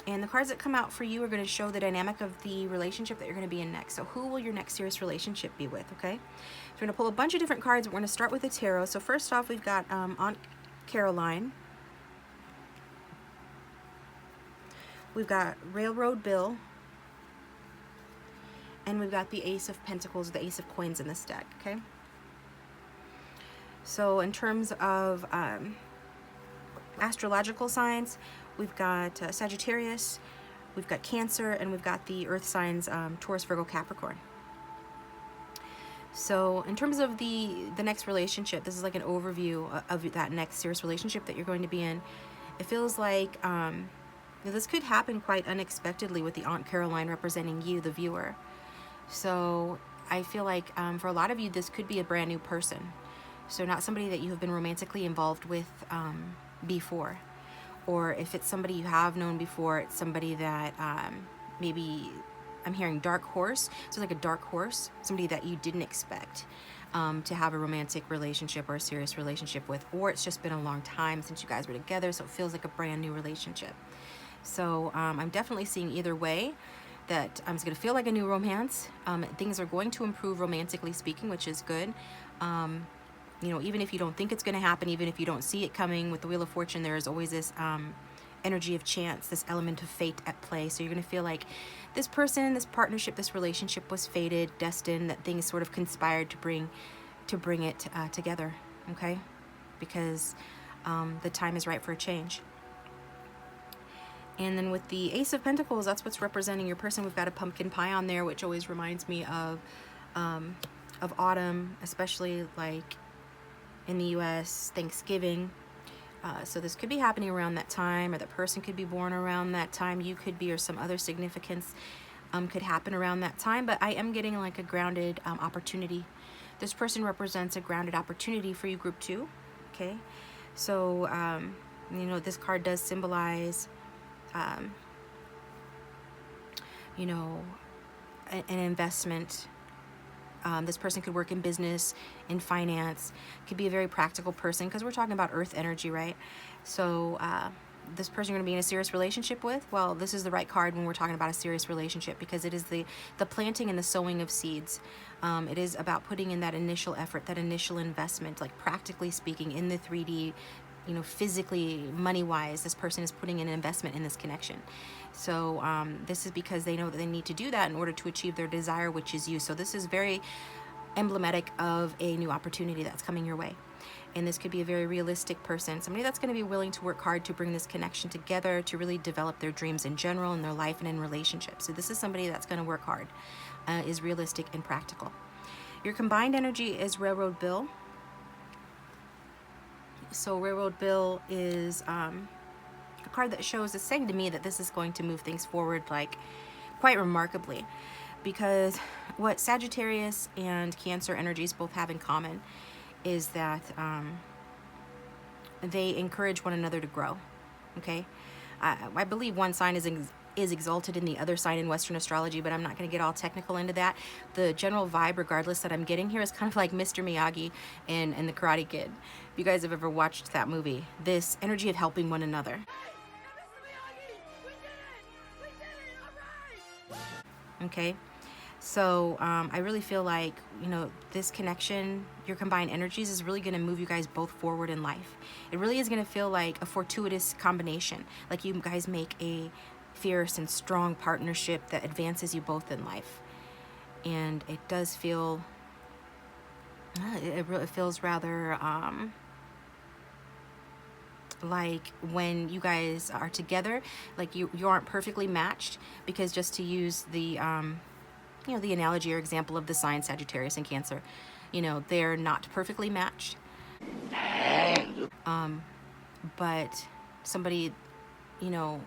And the cards that come out for you are going to show the dynamic of the relationship that you're going to be in next. So who will your next serious relationship be with, okay? So we're going to pull a bunch of different cards. We're going to start with the tarot. So first off, we've got Aunt Caroline. We've got Railroad Bill. And we've got the Ace of Pentacles, the Ace of Coins in this deck, okay? So in terms of astrological signs, we've got Sagittarius, we've got Cancer, and we've got the earth signs Taurus, Virgo, Capricorn. So in terms of the next relationship, this is like an overview of that next serious relationship that you're going to be in. It feels like this could happen quite unexpectedly with the Aunt Caroline representing you, the viewer. So I feel like for a lot of you, this could be a brand new person. So not somebody that you have been romantically involved with before. Or if it's somebody you have known before, it's somebody that maybe, I'm hearing dark horse. So like a dark horse, somebody that you didn't expect to have a romantic relationship or a serious relationship with. Or it's just been a long time since you guys were together, so it feels like a brand new relationship. So I'm definitely seeing either way that it's going to feel like a new romance. Things are going to improve romantically speaking, which is good. You know, even if you don't think it's going to happen, even if you don't see it coming, with the Wheel of Fortune, there is always this energy of chance, this element of fate at play. So you're going to feel like this person, this partnership, this relationship was fated, destined, that things sort of conspired to bring it together, okay? Because the time is right for a change. And then with the Ace of Pentacles, that's what's representing your person. We've got a pumpkin pie on there, which always reminds me of autumn, especially like in the U.S., Thanksgiving. So this could be happening around that time, or that person could be born around that time. You could be, or some other significance could happen around that time. But I am getting like a grounded opportunity. This person represents a grounded opportunity for you, group 2. Okay, so you know, this card does symbolize you know, an investment. This person could work in business, in finance, could be a very practical person, because we're talking about earth energy, right? So this person you're going to be in a serious relationship with, well, this is the right card when we're talking about a serious relationship, because it is the planting and the sowing of seeds. It is about putting in that initial effort, that initial investment, like practically speaking, in the 3D, you know, physically, money-wise, this person is putting in an investment in this connection. So this is because they know that they need to do that in order to achieve their desire, which is you. So this is very emblematic of a new opportunity that's coming your way. And this could be a very realistic person, somebody that's going to be willing to work hard to bring this connection together, to really develop their dreams in general, in their life, and in relationships. So this is somebody that's going to work hard, is realistic and practical. Your combined energy is Railroad Bill. So Railroad Bill is a card that shows, is saying to me that this is going to move things forward like quite remarkably, because what Sagittarius and Cancer energies both have in common is that they encourage one another to grow. Okay, I believe one sign is exalted in the other sign in Western astrology, but I'm not going to get all technical into that. The general vibe, regardless, that I'm getting here is kind of like Mr. Miyagi and the Karate Kid. If you guys have ever watched that movie, this energy of helping one another. Okay, so I really feel like, you know, this connection, your combined energies, is really going to move you guys both forward in life. It really is going to feel like a fortuitous combination, like you guys make a fierce and strong partnership that advances you both in life. And it does feel, it feels rather like when you guys are together, like you aren't perfectly matched, because just to use the you know, the analogy or example of the sign Sagittarius and Cancer, you know, they're not perfectly matched. But somebody, you know,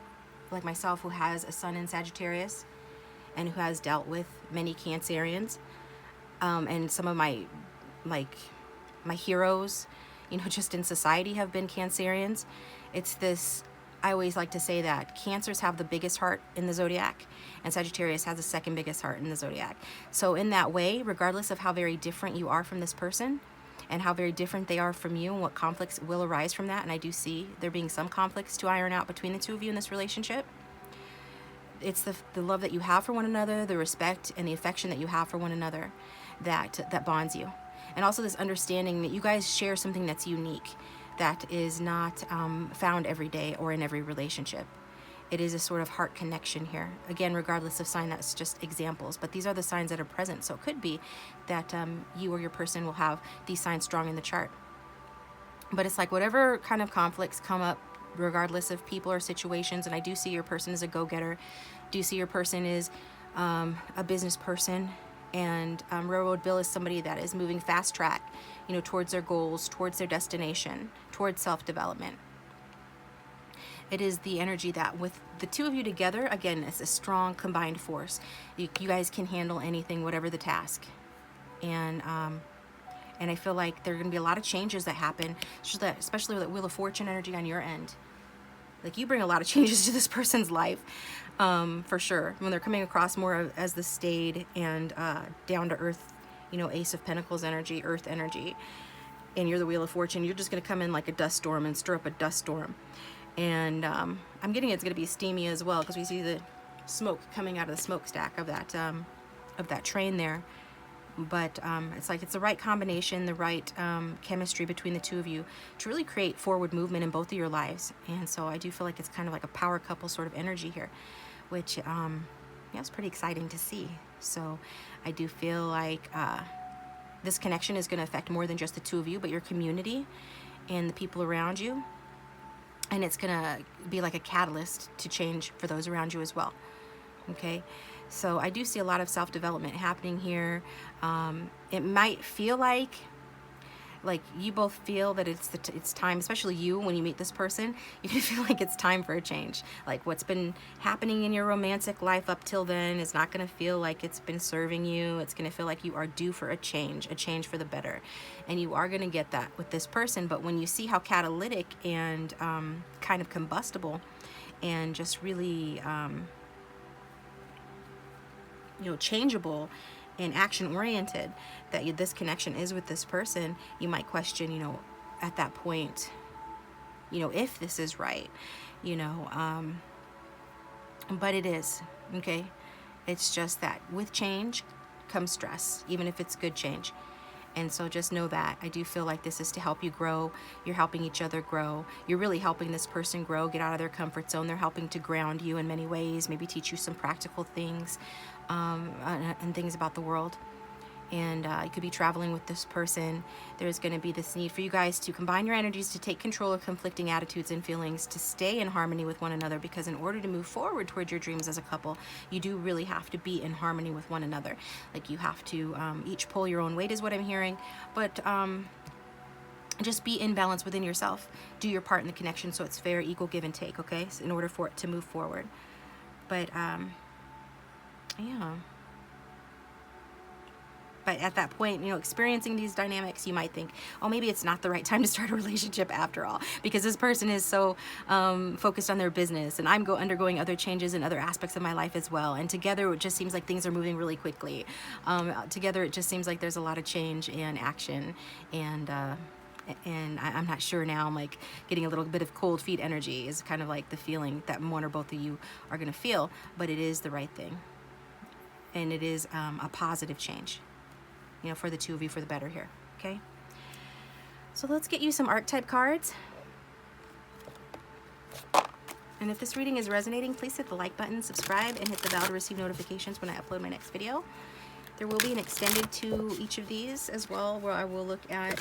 like myself, who has a sun in Sagittarius and who has dealt with many Cancerians, and some of my heroes, you know, just in society have been Cancerians. It's this, I always like to say that Cancers have the biggest heart in the zodiac, and Sagittarius has the second biggest heart in the zodiac. So in that way, regardless of how very different you are from this person, and how very different they are from you, and what conflicts will arise from that, and I do see there being some conflicts to iron out between the two of you in this relationship, it's the love that you have for one another, the respect and the affection that you have for one another that bonds you. And also this understanding that you guys share something that's unique, that is not found every day or in every relationship. It is a sort of heart connection here. Again, regardless of sign, that's just examples, but these are the signs that are present. So it could be that you or your person will have these signs strong in the chart. But it's like whatever kind of conflicts come up, regardless of people or situations, and I do see your person is a go-getter, do see your person is a business person, and Railroad Bill is somebody that is moving fast track, you know, towards their goals, towards their destination, towards self-development. It is the energy that with the two of you together, again, it's a strong combined force. You guys can handle anything, whatever the task. And I feel like there are going to be a lot of changes that happen, especially with that Wheel of Fortune energy on your end. Like, you bring a lot of changes to this person's life, for sure. When they're coming across more as the staid and down to earth, you know, Ace of Pentacles energy, earth energy, and you're the Wheel of Fortune, you're just going to come in like a dust storm and stir up a dust storm. And I'm getting it's going to be steamy as well, because we see the smoke coming out of the smokestack of that train there. But it's like it's the right combination, the right chemistry between the two of you to really create forward movement in both of your lives. And so I do feel like it's kind of like a power couple sort of energy here, which yeah, it's pretty exciting to see. So I do feel like this connection is going to affect more than just the two of you, but your community and the people around you. And it's going to be like a catalyst to change for those around you as well. Okay? So I do see a lot of self-development happening here. It might feel like you both feel that it's time, especially you, when you meet this person, you can feel like it's time for a change. Like, what's been happening in your romantic life up till then is not going to feel like it's been serving you. It's going to feel like you are due for a change for the better. And you are going to get that with this person. But when you see how catalytic and kind of combustible and just really you know, changeable and action-oriented that this connection is with this person, you might question, you know, at that point, you know, if this is right, you know, but it is, okay? It's just that with change comes stress, even if it's good change. And so just know that I do feel like this is to help you grow. You're helping each other grow. You're really helping this person grow, get out of their comfort zone. They're helping to ground you in many ways, maybe teach you some practical things and things about the world. And you could be traveling with this person. There's going to be this need for you guys to combine your energies, to take control of conflicting attitudes and feelings, to stay in harmony with one another, because in order to move forward towards your dreams as a couple, you do really have to be in harmony with one another. Like, you have to each pull your own weight is what I'm hearing, but just be in balance within yourself. Do your part in the connection so it's fair, equal give and take, okay? So in order for it to move forward. But yeah. But at that point, you know, experiencing these dynamics, you might think, oh, maybe it's not the right time to start a relationship after all, because this person is so focused on their business, and I'm undergoing other changes in other aspects of my life as well. And together, it just seems like things are moving really quickly. Together, it just seems like there's a lot of change and action, and I'm not sure now. I'm like getting a little bit of cold feet energy is kind of like the feeling that one or both of you are going to feel, but it is the right thing, and it is a positive change. You know, for the two of you, for the better here, okay? So let's get you some archetype cards. And if this reading is resonating, please hit the like button, subscribe, and hit the bell to receive notifications when I upload my next video. There will be an extended to each of these as well, where I will look at,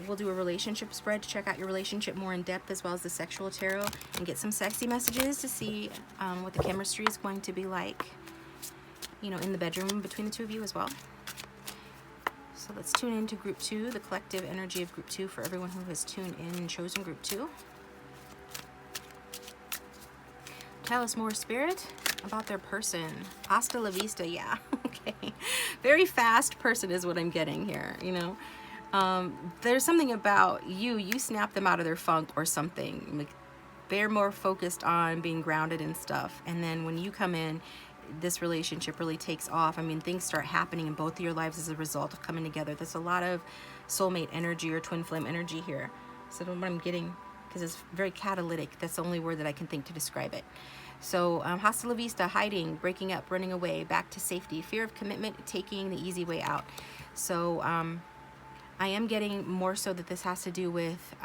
we'll do a relationship spread to check out your relationship more in depth, as well as the sexual tarot, and get some sexy messages to see what the chemistry is going to be like, you know, in the bedroom between the two of you as well. So let's tune into group 2, the collective energy of group 2 for everyone who has tuned in and chosen group 2. Tell us more, Spirit, about their person. Hasta la vista, yeah, okay. Very fast person is what I'm getting here, you know. There's something about you snap them out of their funk or something. Like, they're more focused on being grounded and stuff. And then when you come in, this relationship really takes off. I mean, things start happening in both of your lives as a result of coming together. There's a lot of soulmate energy or twin flame energy here. So what I'm getting, because it's very catalytic, that's the only word that I can think to describe it. So hasta la vista, hiding, breaking up, running away, back to safety, fear of commitment, taking the easy way out. So I am getting more so that this has to do with,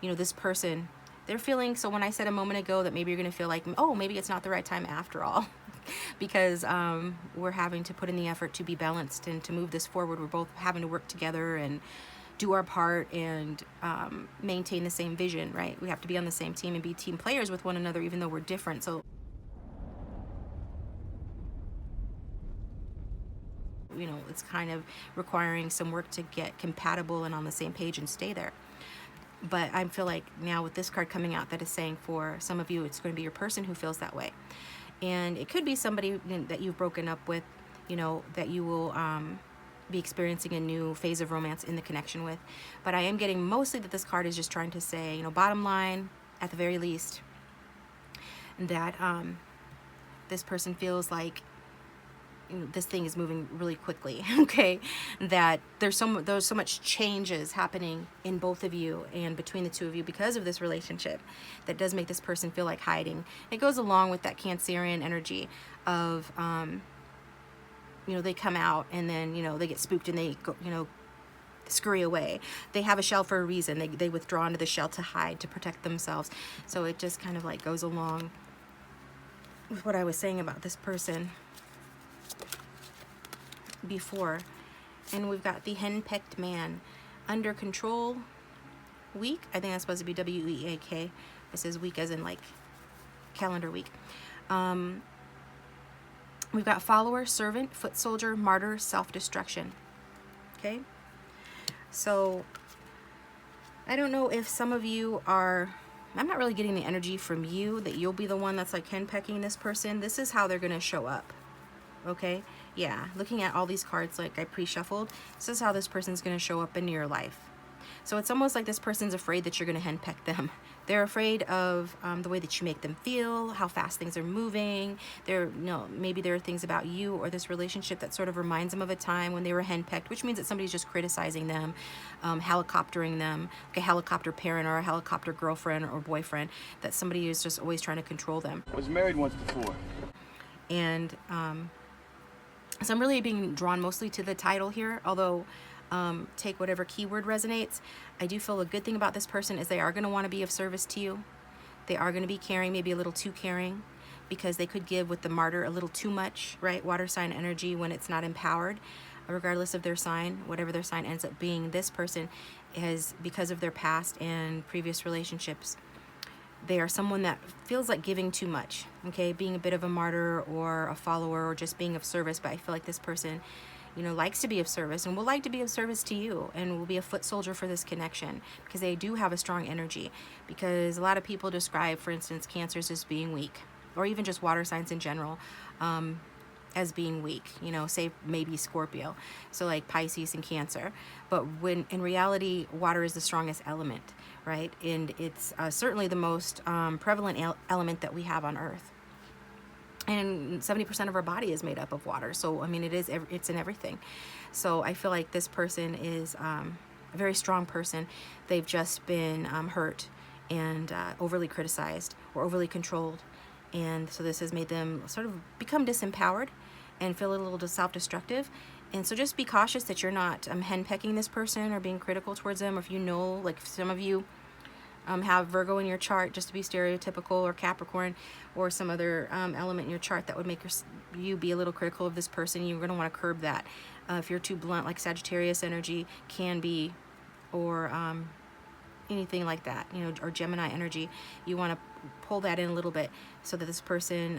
you know, this person, they're feeling, so when I said a moment ago that maybe you're going to feel like, oh, maybe it's not the right time after all, because we're having to put in the effort to be balanced and to move this forward. We're both having to work together and do our part and maintain the same vision, right? We have to be on the same team and be team players with one another, even though we're different. So, you know, it's kind of requiring some work to get compatible and on the same page and stay there. But I feel like now with this card coming out that is saying for some of you, it's going to be your person who feels that way. And it could be somebody that you've broken up with, you know, that you will be experiencing a new phase of romance in the connection with. But I am getting mostly that this card is just trying to say, you know, bottom line, at the very least, that this person feels like this thing is moving really quickly, okay? That there's so much changes happening in both of you and between the two of you because of this relationship that does make this person feel like hiding. It goes along with that Cancerian energy of, you know, they come out and then, you know, they get spooked and they go, you know, scurry away. They have a shell for a reason. They withdraw into the shell to hide, to protect themselves. So it just kind of like goes along with what I was saying about this person before. And we've got the henpecked man, under control, weak. I think that's supposed to be W-E-A-K. This is weak as in like calendar week. We've got follower, servant, foot soldier, martyr, self-destruction. Okay, so I don't know if some of you are, I'm not really getting the energy from you that you'll be the one that's like henpecking this person. This is how they're going to show up. Okay, yeah, looking at all these cards like I pre-shuffled, this is how this person's going to show up in your life. So it's almost like this person's afraid that you're going to henpeck them. They're afraid of the way that you make them feel, how fast things are moving. Maybe there are things about you or this relationship that sort of reminds them of a time when they were henpecked, which means that somebody's just criticizing them, helicoptering them, like a helicopter parent or a helicopter girlfriend or boyfriend, that somebody is just always trying to control them. I was married once before. And so I'm really being drawn mostly to the title here, although take whatever keyword resonates. I do feel a good thing about this person is they are going to want to be of service to you. They are going to be caring, maybe a little too caring, because they could give with the martyr a little too much, right? Water sign energy when it's not empowered, regardless of their sign, whatever their sign ends up being. This person is, because of their past and previous relationships, they are someone that feels like giving too much, okay? Being a bit of a martyr or a follower or just being of service. But I feel like this person, you know, likes to be of service and will like to be of service to you and will be a foot soldier for this connection because they do have a strong energy. Because a lot of people describe, for instance, Cancers as being weak, or even just water signs in general as being weak, you know, say maybe Scorpio. So like Pisces and Cancer. But when in reality, water is the strongest element, right? And it's certainly the most prevalent element that we have on Earth. And 70% of our body is made up of water. So, I mean, it's in everything. So I feel like this person is a very strong person. They've just been hurt and overly criticized or overly controlled. And so this has made them sort of become disempowered and feel a little self-destructive. And so just be cautious that you're not henpecking this person or being critical towards them. Or if you know, like some of you have Virgo in your chart, just to be stereotypical, or Capricorn, or some other element in your chart that would make you be a little critical of this person, you're going to want to curb that. If you're too blunt, like Sagittarius energy can be, or anything like that, you know, or Gemini energy, you want to pull that in a little bit so that this person,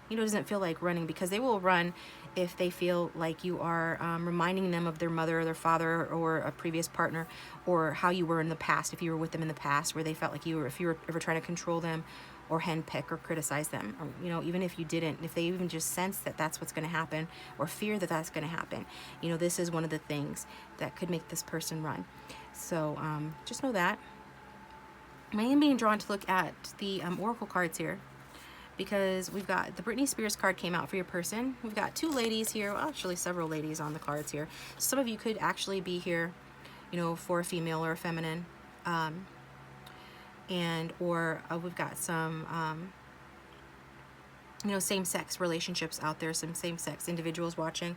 you know, doesn't feel like running, because they will run if they feel like you are reminding them of their mother or their father or a previous partner, or how you were in the past, if you were with them in the past, where they felt like you were, if you were ever trying to control them or henpeck or criticize them, or, you know, even if you didn't, if they even just sense that that's what's going to happen or fear that that's going to happen, you know, this is one of the things that could make this person run. So just know that. I am being drawn to look at the oracle cards here, because we've got the Britney Spears card came out for your person. We've got two ladies here, well, actually several ladies on the cards here. Some of you could actually be here, you know, for a female or a feminine, or we've got some you know, same-sex relationships out there, some same-sex individuals watching.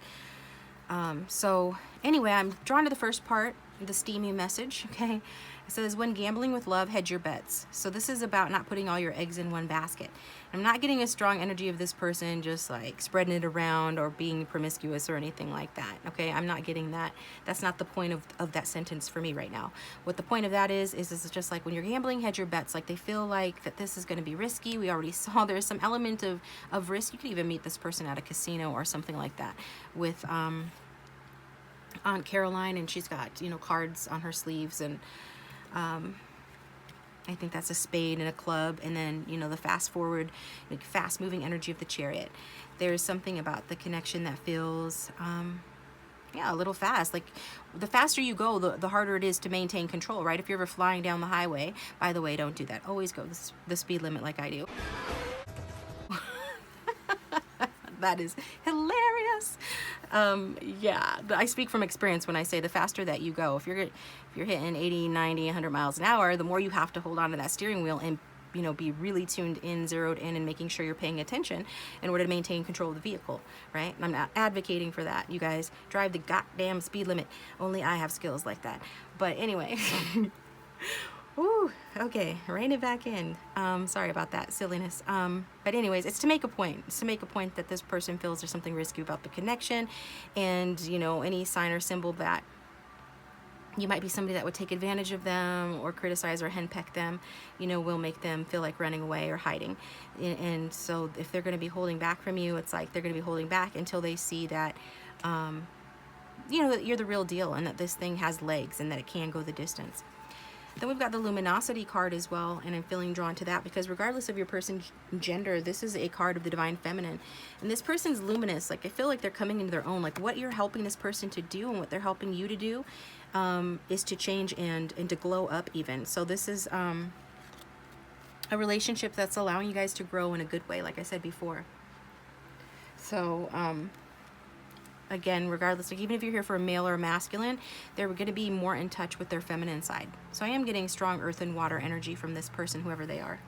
So anyway, I'm drawn to the first part, the steamy message, okay? It says, when gambling with love, hedge your bets. So this is about not putting all your eggs in one basket. I'm not getting a strong energy of this person just like spreading it around or being promiscuous or anything like that, okay? I'm not getting that. That's not the point of that sentence for me right now. What the point of that is it's just like when you're gambling, hedge your bets. Like they feel like that this is going to be risky. We already saw there's some element of risk. You could even meet this person at a casino or something like that with Aunt Caroline, and she's got, you know, cards on her sleeves, and I think that's a spade and a club, and then, you know, the fast forward, like, fast moving energy of the Chariot. There's something about the connection that feels yeah, a little fast. Like the faster you go, the harder it is to maintain control, right? If you're ever flying down the highway, by the way, don't do that. Always go the speed limit like I do. That is hilarious. Yeah, I speak from experience when I say the faster that you go, if you're hitting 80, 90, 100 miles an hour, the more you have to hold on to that steering wheel and, you know, be really tuned in, zeroed in, and making sure you're paying attention in order to maintain control of the vehicle, right? I'm not advocating for that. You guys drive the goddamn speed limit. Only I have skills like that. But anyway. Ooh, okay, rein it back in. Sorry about that silliness. But anyways, it's to make a point. It's to make a point that this person feels there's something risky about the connection, and, you know, any sign or symbol that you might be somebody that would take advantage of them or criticize or henpeck them, you know, will make them feel like running away or hiding. And so if they're going to be holding back from you, it's like they're going to be holding back until they see that, you know, that you're the real deal and that this thing has legs and that it can go the distance. Then we've got the luminosity card as well, and I'm feeling drawn to that because regardless of your person's gender, this is a card of the divine feminine. And this person's luminous. Like, I feel like they're coming into their own. Like, what you're helping this person to do and what they're helping you to do is to change and to glow up even. So this is a relationship that's allowing you guys to grow in a good way, like I said before. So, again, regardless, like even if you're here for a male or a masculine, they're going to be more in touch with their feminine side. So I am getting strong earth and water energy from this person, whoever they are.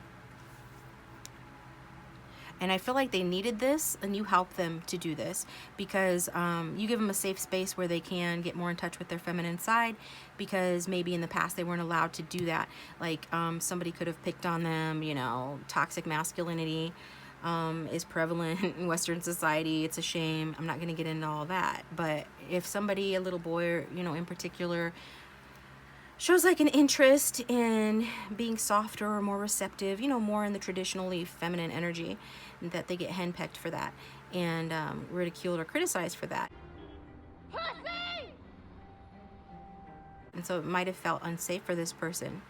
And I feel like they needed this, and you help them to do this because you give them a safe space where they can get more in touch with their feminine side, because maybe in the past they weren't allowed to do that. Like somebody could have picked on them, you know, toxic masculinity is prevalent in Western society. It's a shame. I'm not going to get into all that. But if somebody, a little boy, or, you know, in particular, shows like an interest in being softer or more receptive, you know, more in the traditionally feminine energy, that they get henpecked for that and ridiculed or criticized for that. Pussy! And so it might have felt unsafe for this person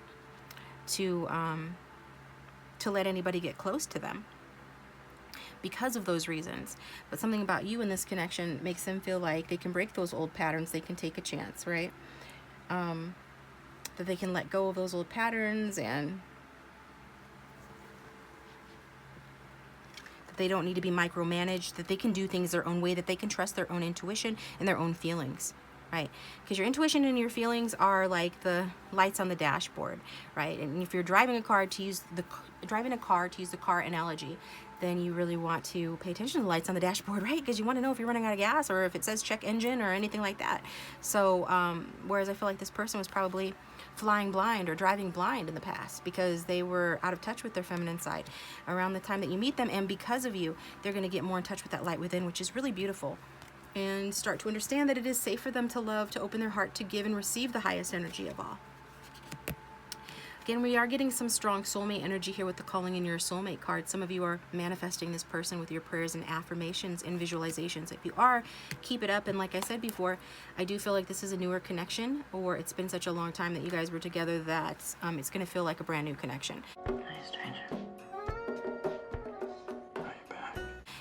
to let anybody get close to them because of those reasons. But something about you in this connection makes them feel like they can break those old patterns. They can take a chance, right? That they can let go of those old patterns, and that they don't need to be micromanaged, that they can do things their own way, that they can trust their own intuition and their own feelings, right? Because your intuition and your feelings are like the lights on the dashboard, right? And if you're driving a car, to use the car analogy, then you really want to pay attention to the lights on the dashboard, right? Because you want to know if you're running out of gas or if it says check engine or anything like that. So whereas I feel like this person was probably flying blind or driving blind in the past because they were out of touch with their feminine side around the time that you meet them, and because of you, they're going to get more in touch with that light within, which is really beautiful, and start to understand that it is safe for them to love, to open their heart, to give and receive the highest energy of all. Again, we are getting some strong soulmate energy here with the calling in your soulmate card. Some of you are manifesting this person with your prayers and affirmations and visualizations. If you are, keep it up. And like I said before, I do feel like this is a newer connection, or it's been such a long time that you guys were together that it's going to feel like a brand new connection. Hi, stranger. Are you back?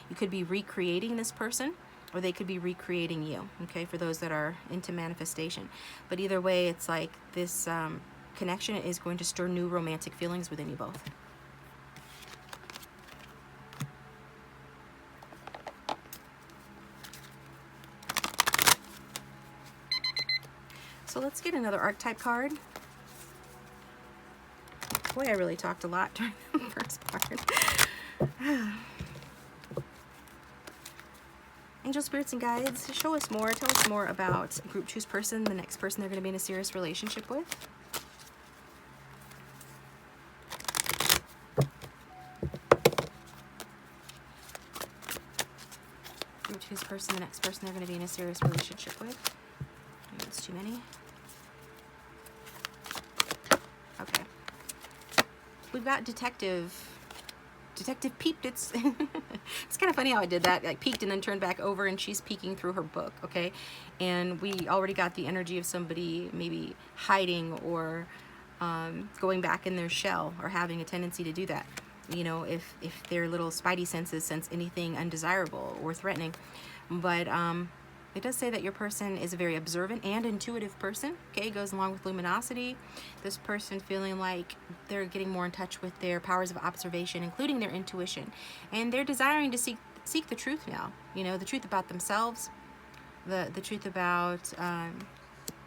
You could be recreating this person, or they could be recreating you, okay, for those that are into manifestation. But either way, it's like this connection is going to stir new romantic feelings within you both. So let's get another archetype card. Boy, I really talked a lot during the first part. Angel spirits and guides, show us more. Tell us more about group 2's person, the next person they're going to be in a serious relationship with. Group 2's person, the next person they're going to be in a serious relationship with. Maybe it's too many. Okay. We've got Detective peeked. It's it's kind of funny how I did that, like peeked and then turned back over, and she's peeking through her book, okay? And we already got the energy of somebody maybe hiding or going back in their shell, or having a tendency to do that, you know, if their little spidey senses sense anything undesirable or threatening. But it does say that your person is a very observant and intuitive person, okay? It goes along with luminosity. This person feeling like they're getting more in touch with their powers of observation, including their intuition. And they're desiring to seek the truth now, you know, the truth about themselves, the truth about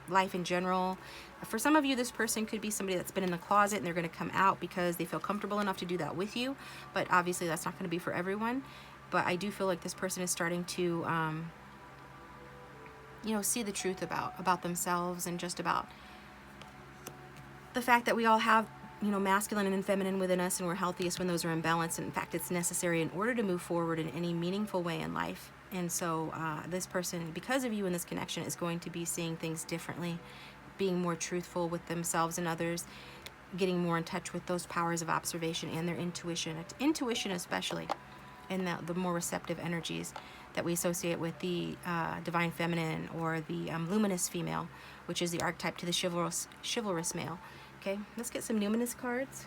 life in general. For some of you, this person could be somebody that's been in the closet and they're going to come out because they feel comfortable enough to do that with you. But obviously that's not going to be for everyone. But I do feel like this person is starting to you know, see the truth about themselves, and just about the fact that we all have, you know, masculine and feminine within us, and we're healthiest when those are in balance. And in fact, it's necessary in order to move forward in any meaningful way in life. And so this person, because of you in this connection, is going to be seeing things differently, being more truthful with themselves and others, getting more in touch with those powers of observation and their intuition especially, and the more receptive energies that we associate with the divine feminine, or the luminous female, which is the archetype to the chivalrous male. Okay, let's get some numinous cards.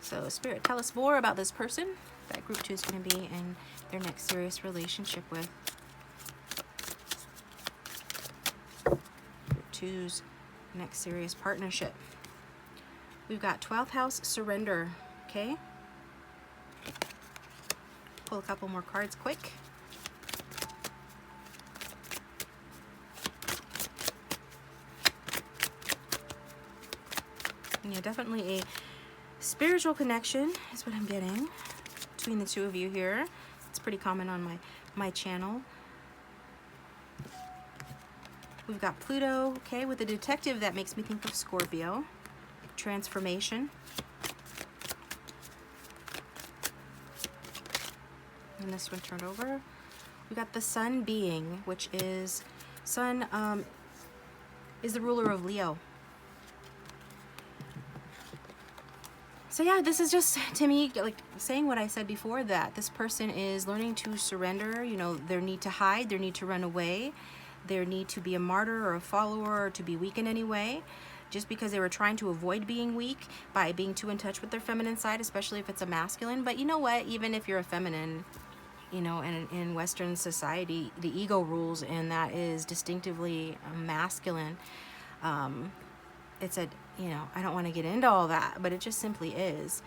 So Spirit, tell us more about this person that group 2 is going to be in their next serious relationship with. Group 2's next serious partnership. We've got 12th house, surrender. Okay. Pull a couple more cards quick. Yeah, definitely a spiritual connection is what I'm getting between the two of you here. It's pretty common on my channel. We've got Pluto, okay, with the detective. That makes me think of Scorpio. Transformation. And this one turned over. We got the Sun being, which is Sun is the ruler of Leo. So yeah, this is just, to me, like saying what I said before, that this person is learning to surrender, you know, their need to hide, their need to run away, their need to be a martyr or a follower, or to be weak in any way, just because they were trying to avoid being weak by being too in touch with their feminine side, especially if it's a masculine. But you know what, even if you're a feminine, you know, and in Western society, the ego rules, and that is distinctively masculine. It's a, you know, I don't want to get into all that, but it just simply is.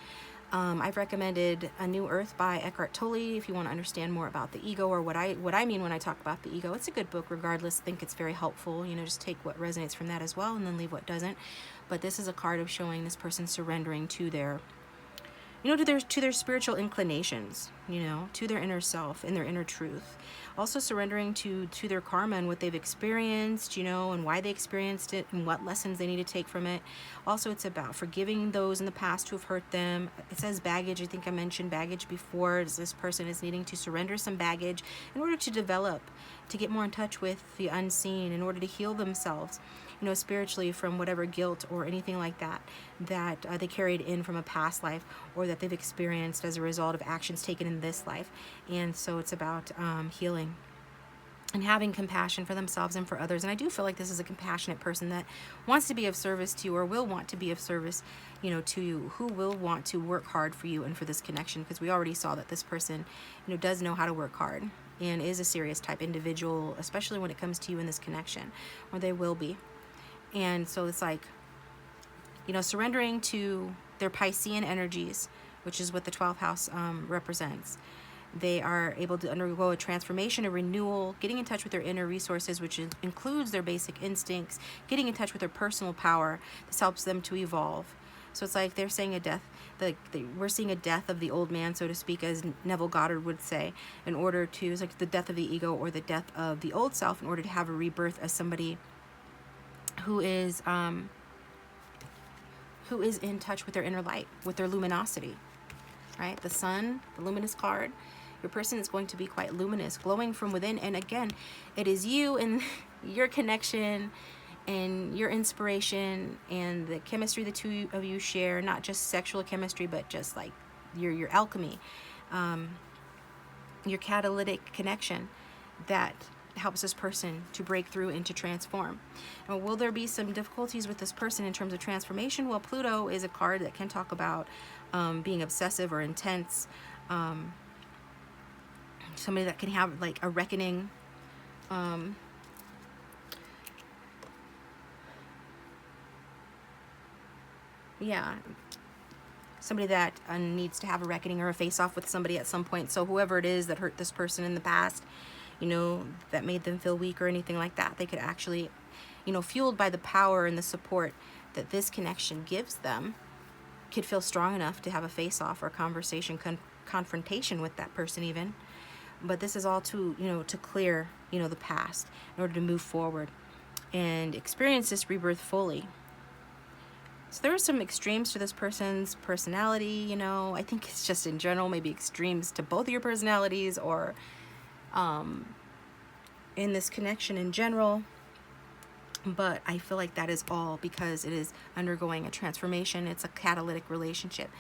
I've recommended A New Earth by Eckhart Tolle if you want to understand more about the ego, or what I mean when I talk about the ego. It's a good book regardless. I think it's very helpful. You know, just take what resonates from that as well, and then leave what doesn't. But this is a card of showing this person surrendering to their, you know, to their spiritual inclinations, you know, to their inner self and their inner truth. Also surrendering to their karma and what they've experienced, you know, and why they experienced it, and what lessons they need to take from it. Also, it's about forgiving those in the past who have hurt them. It says baggage. I think I mentioned baggage before. This person is needing to surrender some baggage in order to develop, to get more in touch with the unseen, in order to heal themselves, you know, spiritually, from whatever guilt or anything like that they carried in from a past life, or that they've experienced as a result of actions taken in this life. And so it's about healing and having compassion for themselves and for others. And I do feel like this is a compassionate person that wants to be of service to you, or will want to be of service, you know, to you, who will want to work hard for you and for this connection, because we already saw that this person, you know, does know how to work hard and is a serious type individual, especially when it comes to you in this connection, or they will be. And so it's like, you know, surrendering to their Piscean energies, which is what the 12th house represents. They are able to undergo a transformation, a renewal, getting in touch with their inner resources, which includes their basic instincts, getting in touch with their personal power. This helps them to evolve. So it's like they're saying a death, we're seeing a death of the old man, so to speak, as Neville Goddard would say, in order to, it's like the death of the ego or the death of the old self, in order to have a rebirth as somebody who is in touch with their inner light, with their luminosity, right? The sun, the luminous card. Your person is going to be quite luminous, glowing from within. And again, it is you and your connection and your inspiration and the chemistry the two of you share, not just sexual chemistry, but just like your alchemy, your catalytic connection that helps this person to break through and to transform. Now, will there be some difficulties with this person in terms of transformation? Well, Pluto is a card that can talk about being obsessive or intense, somebody that can have like a reckoning, somebody that needs to have a reckoning or a face-off with somebody at some point. So whoever it is that hurt this person in the past, you know, that made them feel weak or anything like that, they could actually, you know, fueled by the power and the support that this connection gives them, could feel strong enough to have a face-off or conversation, confrontation with that person even. But this is all to, you know, to clear, you know, the past in order to move forward and experience this rebirth fully. So there are some extremes to this person's personality, you know. I think it's just in general maybe extremes to both of your personalities, or in this connection in general. But I feel like that is all because it is undergoing a transformation. It's a catalytic relationship.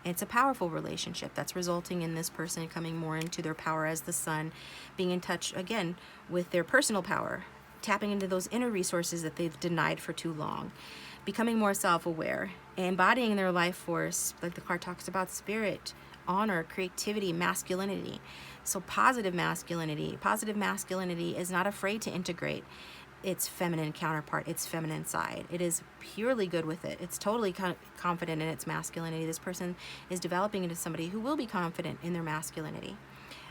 It's a powerful relationship that's resulting in this person coming more into their power as the sun, being in touch again with their personal power, tapping into those inner resources that they've denied for too long, becoming more self-aware, embodying their life force, like the card talks about: spirit, honor, creativity, masculinity. So positive masculinity is not afraid to integrate its feminine counterpart, its feminine side. It is purely good with it. It's totally confident in its masculinity. This person is developing into somebody who will be confident in their masculinity.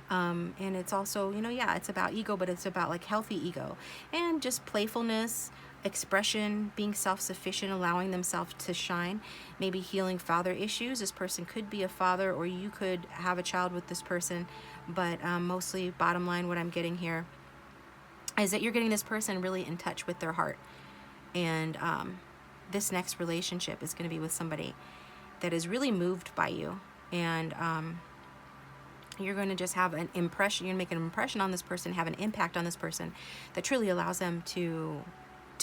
And it's also, you know, it's about ego, but it's about like healthy ego and just playfulness, expression, being self-sufficient, allowing themselves to shine, maybe healing father issues. This person could be a father, or you could have a child with this person, but mostly, bottom line, what I'm getting here is that you're getting this person really in touch with their heart. And this next relationship is going to be with somebody that is really moved by you. And you're going to just have an impression, you're going to make an impression on this person, have an impact on this person that truly allows them to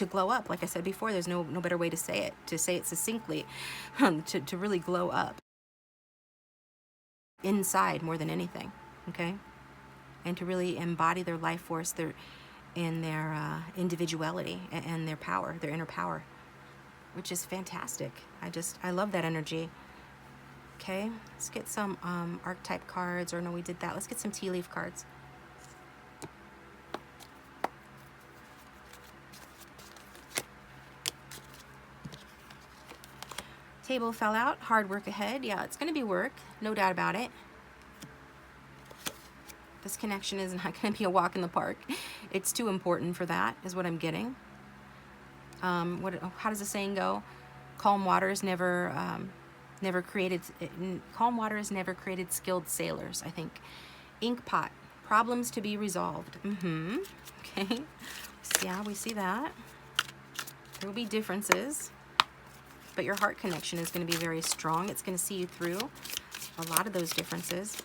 glow up. Like I said before, there's no better way to say it succinctly, to really glow up inside more than anything, okay? And to really embody their life force, their individuality and their power, their inner power, which is fantastic. I love that energy. Okay, let's get some archetype cards, or no, we did that. Let's get some tea leaf cards. Table fell out, hard work ahead. Yeah, it's gonna be work, no doubt about it. This connection is not going to be a walk in the park. It's too important for that, is what I'm getting. How does the saying go? Calm waters never created skilled sailors, I think. Ink pot, problems to be resolved. Okay. Yeah, we see that. There will be differences, but your heart connection is going to be very strong. It's going to see you through a lot of those differences.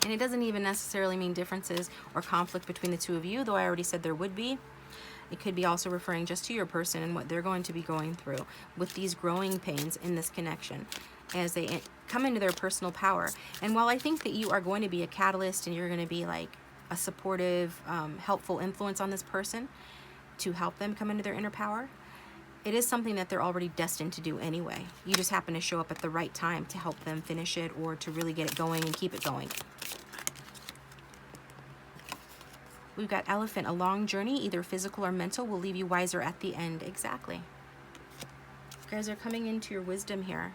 And it doesn't even necessarily mean differences or conflict between the two of you, though I already said there would be. It could be also referring just to your person and what they're going to be going through with these growing pains in this connection as they come into their personal power. And while I think that you are going to be a catalyst and you're going to be like a supportive, helpful influence on this person to help them come into their inner power, it is something that they're already destined to do anyway. You just happen to show up at the right time to help them finish it or to really get it going and keep it going. We've got elephant. A long journey, either physical or mental, will leave you wiser at the end. Exactly. You guys are coming into your wisdom here.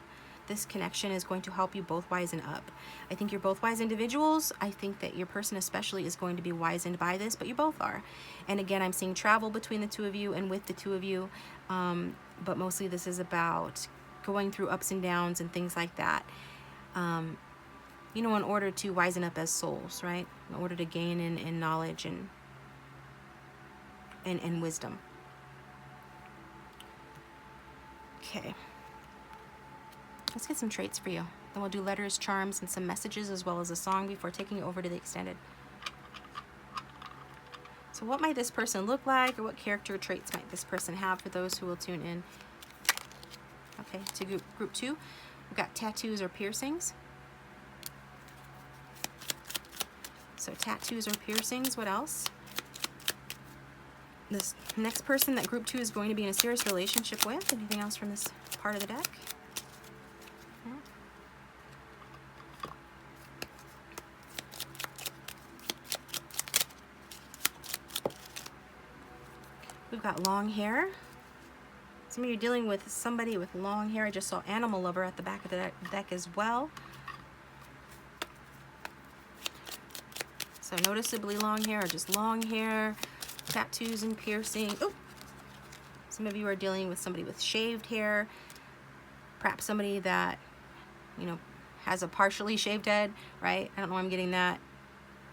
this connection is going to help you both wisen up. I think you're both wise individuals. I think that your person especially is going to be wizened by this, but you both are. And again, I'm seeing travel between the two of you and with the two of you, but mostly this is about going through ups and downs and things like that, you know, in order to wisen up as souls, right? In order to gain in knowledge and wisdom. Okay. Let's get some traits for you. Then we'll do letters, charms, and some messages as well as a song before taking you over to the extended. So what might this person look like, or what character traits might this person have for those who will tune in? Okay, to group 2, we've got tattoos or piercings. So tattoos or piercings, what else? This next person that group 2 is going to be in a serious relationship with. Anything else from this part of the deck? We've got long hair. Some of you are dealing with somebody with long hair. I just saw animal lover at the back of the deck as well. So noticeably long hair, or just long hair, tattoos and piercing. Oh, some of you are dealing with somebody with shaved hair, perhaps somebody that, you know, has a partially shaved head, right? I don't know why I'm getting that.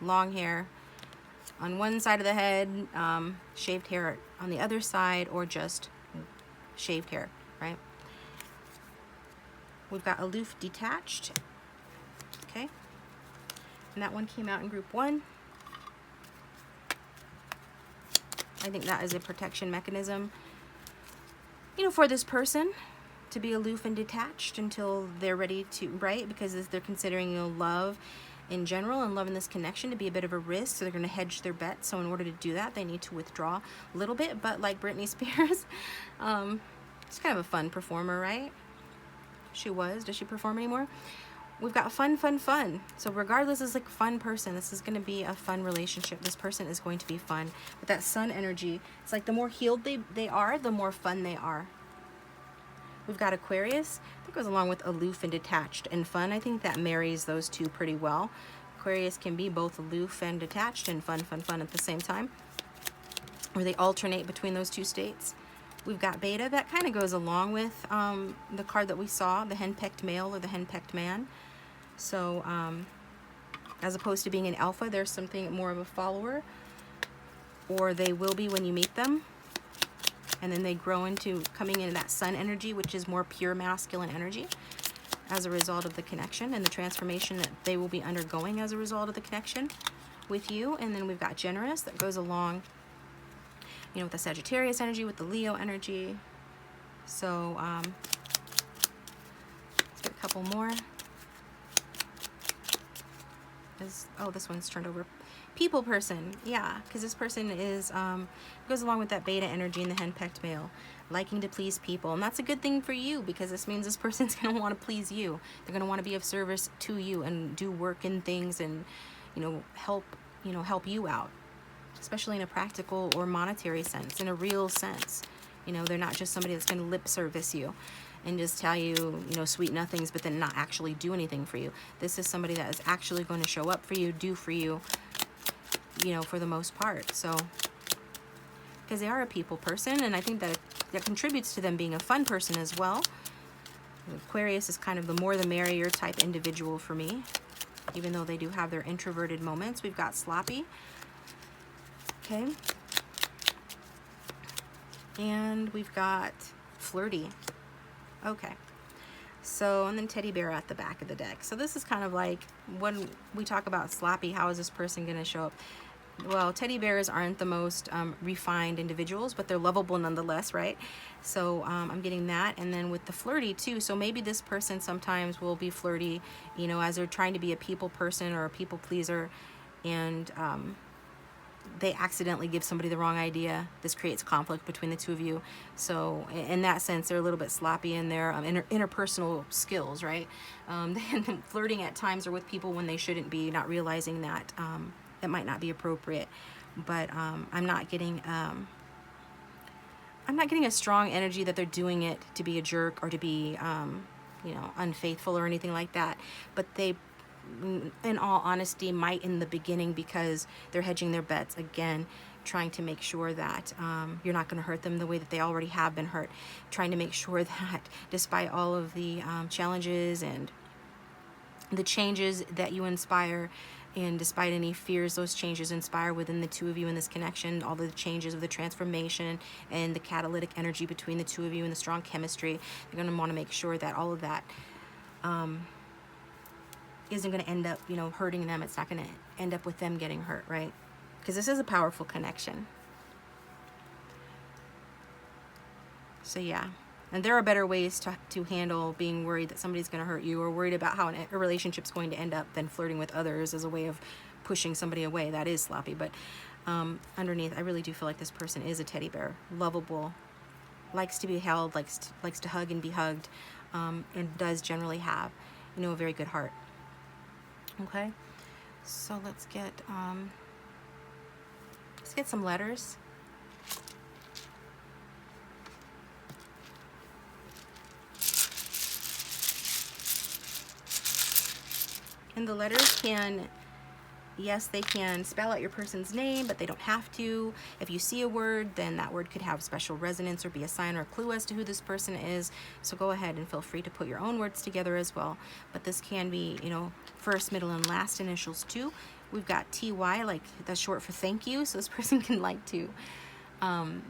Long hair on one side of the head, shaved hair on the other side, or just shaved hair, right? We've got aloof, detached. Okay. And that one came out in group 1. I think that is a protection mechanism, you know, for this person to be aloof and detached until they're ready to, right? Because they're considering, you know, love in general and love in this connection to be a bit of a risk, so they're going to hedge their bets. So in order to do that, they need to withdraw a little bit. But like Britney Spears, she's kind of a fun performer, right? She was. Does she perform anymore? We've got fun, fun, fun. So regardless, it's like a fun person. This is going to be a fun relationship. This person is going to be fun. With that sun energy, it's like the more healed they are, the more fun they are. We've got Aquarius. That goes along with aloof and detached and fun. I think that marries those two pretty well. Aquarius can be both aloof and detached and fun, fun, fun at the same time, or they alternate between those two states. We've got Beta. That kind of goes along with the card that we saw, the henpecked male or the henpecked man. So as opposed to being an alpha, there's something more of a follower, or they will be when you meet them. And then they grow into coming into that sun energy, which is more pure masculine energy as a result of the connection and the transformation that they will be undergoing as a result of the connection with you. And then we've got generous that goes along, you know, with the Sagittarius energy, with the Leo energy. So let's get a couple more. Oh, this one's turned over. People person, yeah, because this person is goes along with that Beta energy and the henpecked male, liking to please people, and that's a good thing for you, because this means this person's going to want to please you. They're going to want to be of service to you and do work and things, and help you out, especially in a practical or monetary sense, in a real sense. They're not just somebody that's going to lip service you and just tell you, sweet nothings, but then not actually do anything for you. This is somebody that is actually going to show up for you, do for you, for the most part. So, because they are a people person, and I think that contributes to them being a fun person as well. Aquarius is kind of the more the merrier type individual for me, even though they do have their introverted moments. We've got sloppy. Okay. And we've got flirty. Okay. So, and then teddy bear at the back of the deck. So this is kind of like when we talk about sloppy, how is this person going to show up? Well, teddy bears aren't the most refined individuals, but they're lovable nonetheless, right? So I'm getting that. And then with the flirty too. So maybe this person sometimes will be flirty, as they're trying to be a people person or a people pleaser, and they accidentally give somebody the wrong idea. This creates conflict between the two of you. So in that sense, they're a little bit sloppy in their interpersonal skills, right? Flirting at times or with people when they shouldn't be, not realizing that it might not be appropriate. But I'm not getting a strong energy that they're doing it to be a jerk or to be you know, unfaithful or anything like that, but they, in all honesty, might in the beginning, because they're hedging their bets, again, trying to make sure that you're not going to hurt them the way that they already have been hurt, trying to make sure that despite all of the challenges and the changes that you inspire, and despite any fears those changes inspire within the two of you in this connection, all the changes of the transformation and the catalytic energy between the two of you and the strong chemistry, you're going to want to make sure that all of that isn't going to end up, you know, hurting them. It's not going to end up with them getting hurt, right? Because this is a powerful connection. So yeah. And there are better ways to handle being worried that somebody's going to hurt you, or worried about how a relationship's going to end up, than flirting with others as a way of pushing somebody away. That is sloppy. But underneath, I really do feel like this person is a teddy bear, lovable, likes to be held, likes to hug and be hugged, and does generally have, you know, a very good heart. Okay, so let's get some letters. And the letters can, yes, they can spell out your person's name, but they don't have to. If you see a word, then that word could have special resonance or be a sign or a clue as to who this person is. So go ahead and feel free to put your own words together as well. But this can be, you know, first, middle, and last initials too. We've got TY, like that's short for thank you. So this person can like to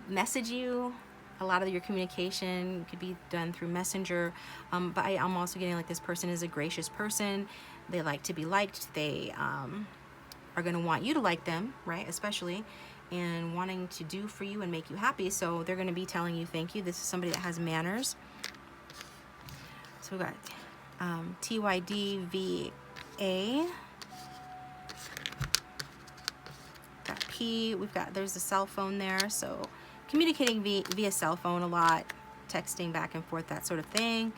message you. A lot of your communication could be done through Messenger, but I'm also getting like this person is a gracious person. They like to be liked. They are going to want you to like them, right? Especially, and wanting to do for you and make you happy. So they're going to be telling you thank you. This is somebody that has manners. So we've got TYDVA. Got P. There's a cell phone there. So communicating via cell phone a lot, texting back and forth, that sort of thing.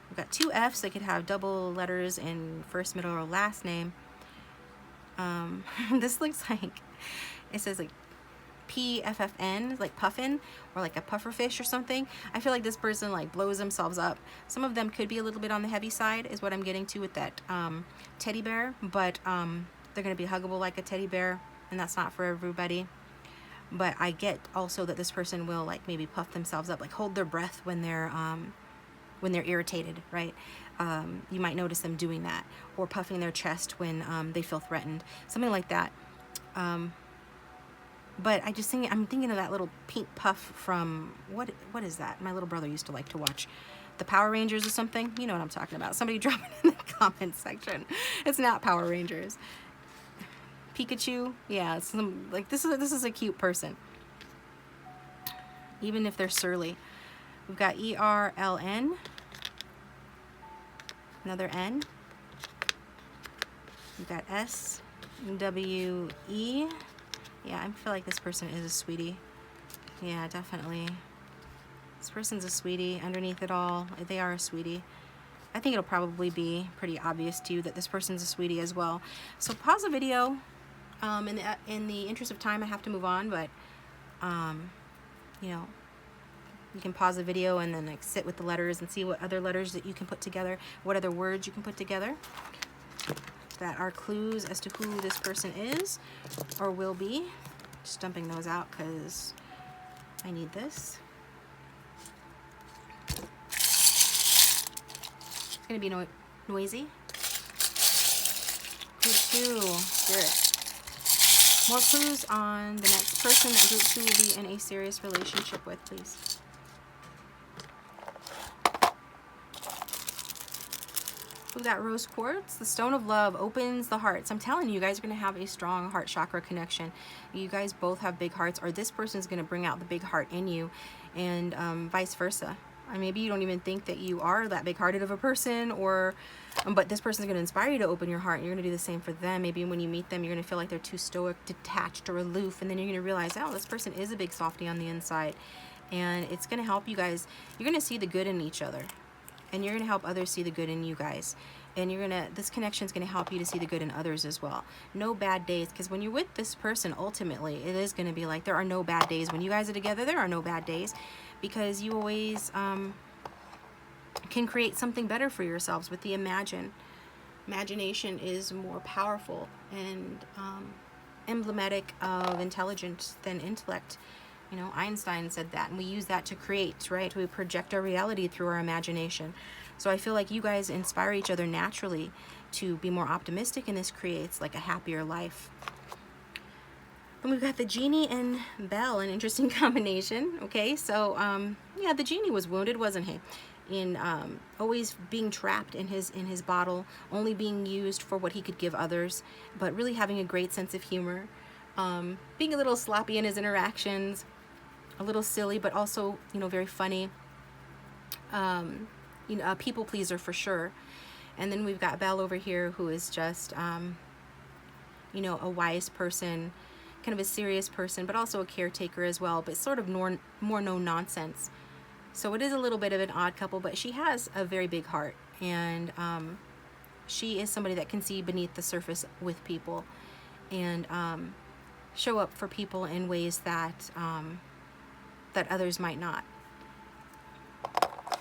We've got two F's. They could have double letters in first, middle, or last name. This looks like, it says like PFFN, like puffin, or like a puffer fish or something. I feel like this person like blows themselves up. Some of them could be a little bit on the heavy side, is what I'm getting to with that teddy bear, but they're going to be huggable like a teddy bear, and that's not for everybody. But I get also that this person will like maybe puff themselves up, like hold their breath when they're irritated, right? You might notice them doing that, or puffing their chest when they feel threatened, something like that. But I'm thinking of that little pink puff from, what is that? My little brother used to like to watch the Power Rangers or something. You know what I'm talking about. Somebody drop it in the comments section. It's not Power Rangers. Pikachu, yeah, it's like this is a cute person, even if they're surly. We've got ERLN, another N. We've got SWE. Yeah, I feel like this person is a sweetie. Yeah, definitely. This person's a sweetie. Underneath it all, they are a sweetie. I think it'll probably be pretty obvious to you that this person's a sweetie as well. So pause the video. In the interest of time, I have to move on, but you know, you can pause the video and then like sit with the letters and see what other letters that you can put together, what other words you can put together that are clues as to who this person is or will be. Just dumping those out because I need this. It's gonna be noisy. Group 2, Spirit. More clues on the next person that group 2 will be in a serious relationship with, please. We've got rose quartz. The stone of love opens the hearts. I'm telling you, you guys are going to have a strong heart chakra connection. You guys both have big hearts, or this person is going to bring out the big heart in you, and vice versa. Maybe you don't even think that you are that big-hearted of a person, or but this person is going to inspire you to open your heart, and you're going to do the same for them. Maybe when you meet them, you're going to feel like they're too stoic, detached, or aloof, and then you're going to realize, oh, this person is a big softie on the inside, and it's going to help you guys. You're going to see the good in each other, and you're going to help others see the good in you guys, and this connection is going to help you to see the good in others as well. No bad days, because when you're with this person, ultimately, it is going to be like there are no bad days. When you guys are together, there are no bad days, because you always can create something better for yourselves with the imagination is more powerful and emblematic of intelligence than intellect. You know, Einstein said that, and we use that to create, right? We project our reality through our imagination. So I feel like you guys inspire each other naturally to be more optimistic, and this creates like a happier life. And we've got the genie and Belle, an interesting combination. Okay, so yeah, the genie was wounded, wasn't he? In always being trapped in his bottle, only being used for what he could give others, but really having a great sense of humor, being a little sloppy in his interactions, a little silly, but also, you know, very funny. You know, a people pleaser for sure. And then we've got Belle over here, who is just, you know, a wise person, kind of a serious person, but also a caretaker as well, but sort of more no nonsense. So it is a little bit of an odd couple, but she has a very big heart, and she is somebody that can see beneath the surface with people, and show up for people in ways that that others might not.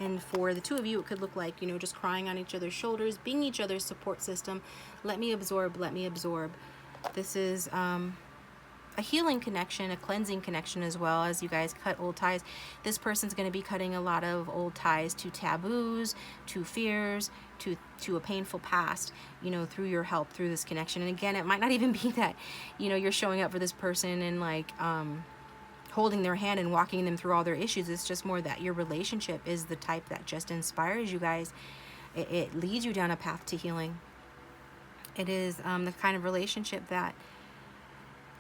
And for the two of you, it could look like, you know, just crying on each other's shoulders, being each other's support system. Let me absorb, let me absorb. This is a healing connection, a cleansing connection as well, as you guys cut old ties. This person's going to be cutting a lot of old ties to taboos, to fears, to a painful past, you know, through your help, through this connection. And again, it might not even be that, you know, you're showing up for this person and like holding their hand and walking them through all their issues. It's just more that your relationship is the type that just inspires you guys. It leads you down a path to healing. It is the kind of relationship that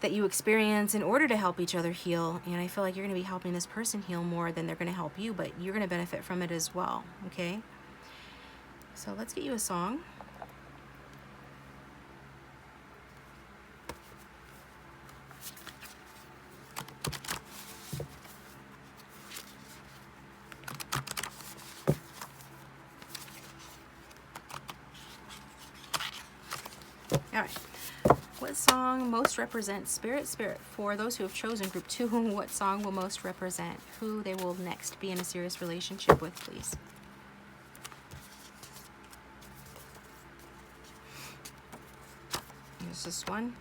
you experience in order to help each other heal. And I feel like you're going to be helping this person heal more than they're going to help you, but you're going to benefit from it as well. Okay, so let's get you a song. All right. What song most represents Spirit for those who have chosen group 2? What song will most represent who they will next be in a serious relationship with, please? Here's this one.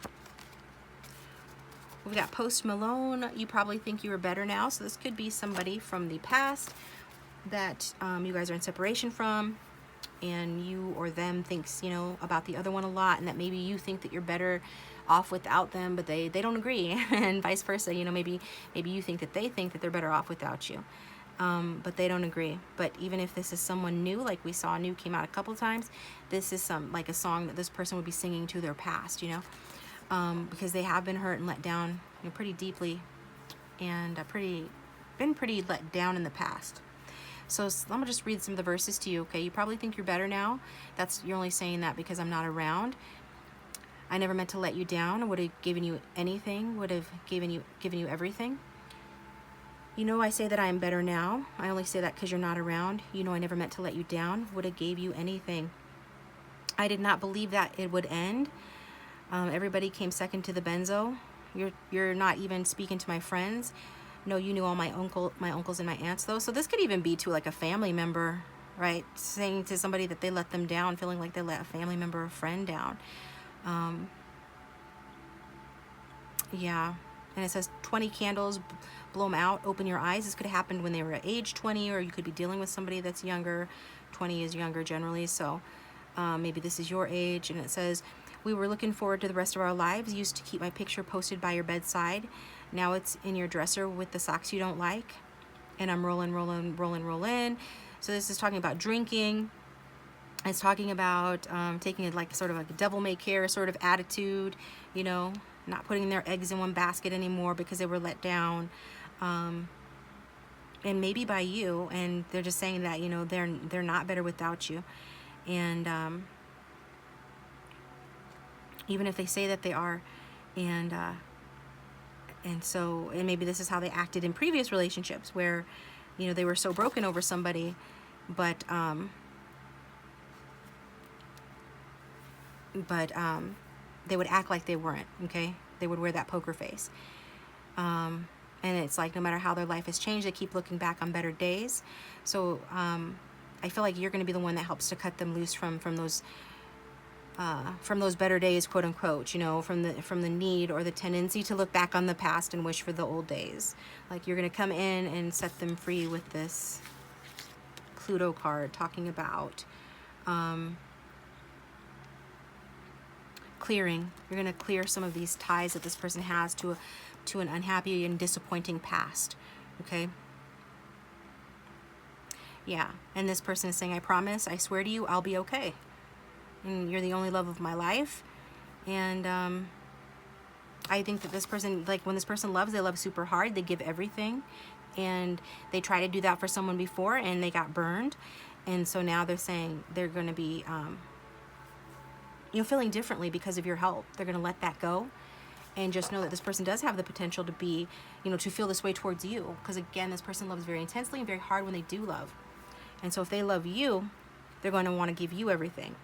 We've got Post Malone. You probably think you are better now. So this could be somebody from the past that you guys are in separation from, and you or them thinks, you know, about the other one a lot, and that maybe you think that you're better off without them, but they don't agree, and vice versa. You know, maybe you think that they think that they're better off without you, but they don't agree. But even if this is someone new, like we saw new came out a couple times, this is like a song that this person would be singing to their past, you know, because they have been hurt and let down, you know, pretty deeply, and been pretty let down in the past. So I'm gonna just read some of the verses to you, okay? You probably think you're better now. You're only saying that because I'm not around. I never meant to let you down. I would have given you anything, would have given you everything. You know, I say that I am better now. I only say that because you're not around. You know, I never meant to let you down, would have gave you anything. I did not believe that it would end. Everybody came second to the benzo. You're not even speaking to my friends. No, you knew all my uncles and my aunts though. So this could even be to like a family member, right? Saying to somebody that they let them down, feeling like they let a family member or friend down. Yeah. And it says 20 candles, blow them out, open your eyes. This could have happened when they were at age 20, or you could be dealing with somebody that's younger. 20 is younger generally. So maybe this is your age. And it says, we were looking forward to the rest of our lives. Used to keep my picture posted by your bedside. Now it's in your dresser with the socks you don't like. And I'm rolling. So this is talking about drinking. It's talking about taking it like sort of like a devil-may-care sort of attitude, you know, not putting their eggs in one basket anymore because they were let down. And maybe by you, and they're just saying that, you know, they're not better without you. And even if they say that they are, and maybe this is how they acted in previous relationships where, you know, they were so broken over somebody, but they would act like they weren't, okay? They would wear that poker face. And it's like no matter how their life has changed, they keep looking back on better days. So I feel like you're going to be the one that helps to cut them loose from those better days, quote unquote, you know, from the need or the tendency to look back on the past and wish for the old days. Like you're going to come in and set them free with this Pluto card, talking about clearing. You're going to clear some of these ties that this person has to an unhappy and disappointing past. Okay. Yeah. And this person is saying, I promise, I swear to you, I'll be okay. And you're the only love of my life. And I think that this person, like when this person loves, they love super hard. They give everything. And they try to do that for someone before and they got burned. And so now they're saying they're going to be, you know, feeling differently because of your help. They're going to let that go. And just know that this person does have the potential to be, you know, to feel this way towards you. Because again, this person loves very intensely and very hard when they do love. And so if they love you, they're going to want to give you everything.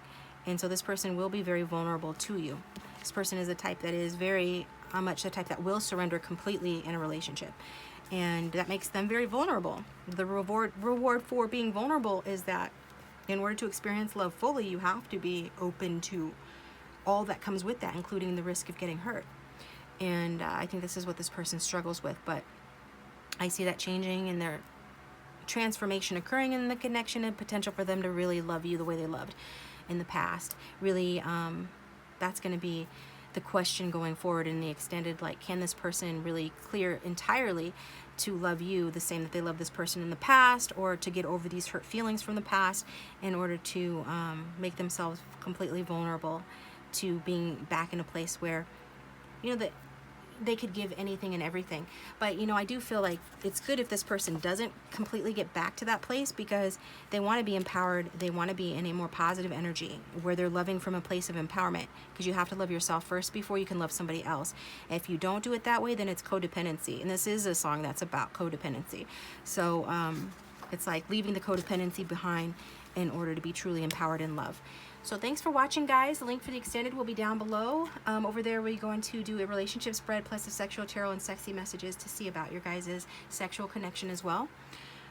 And so this person will be very vulnerable to you. This person is a type that is very much the type that will surrender completely in a relationship. And that makes them very vulnerable. The reward for being vulnerable is that in order to experience love fully, you have to be open to all that comes with that, including the risk of getting hurt. And I think this is what this person struggles with. But I see that changing and their transformation occurring in the connection and potential for them to really love you the way they loved in the past. Really, that's going to be the question going forward in the extended, like, can this person really clear entirely to love you the same that they love this person in the past, or to get over these hurt feelings from the past in order to make themselves completely vulnerable to being back in a place where, you know, that they could give anything and everything. But, you know, I do feel like it's good if this person doesn't completely get back to that place, because they want to be empowered. They want to be in a more positive energy where they're loving from a place of empowerment, because you have to love yourself first before you can love somebody else. If you don't do it that way, then it's codependency. And this is a song that's about codependency. So it's like leaving the codependency behind in order to be truly empowered in love. So thanks for watching, guys. The link for the extended will be down below. Over there, we're going to do a relationship spread plus a sexual tarot and sexy messages to see about your guys' sexual connection as well.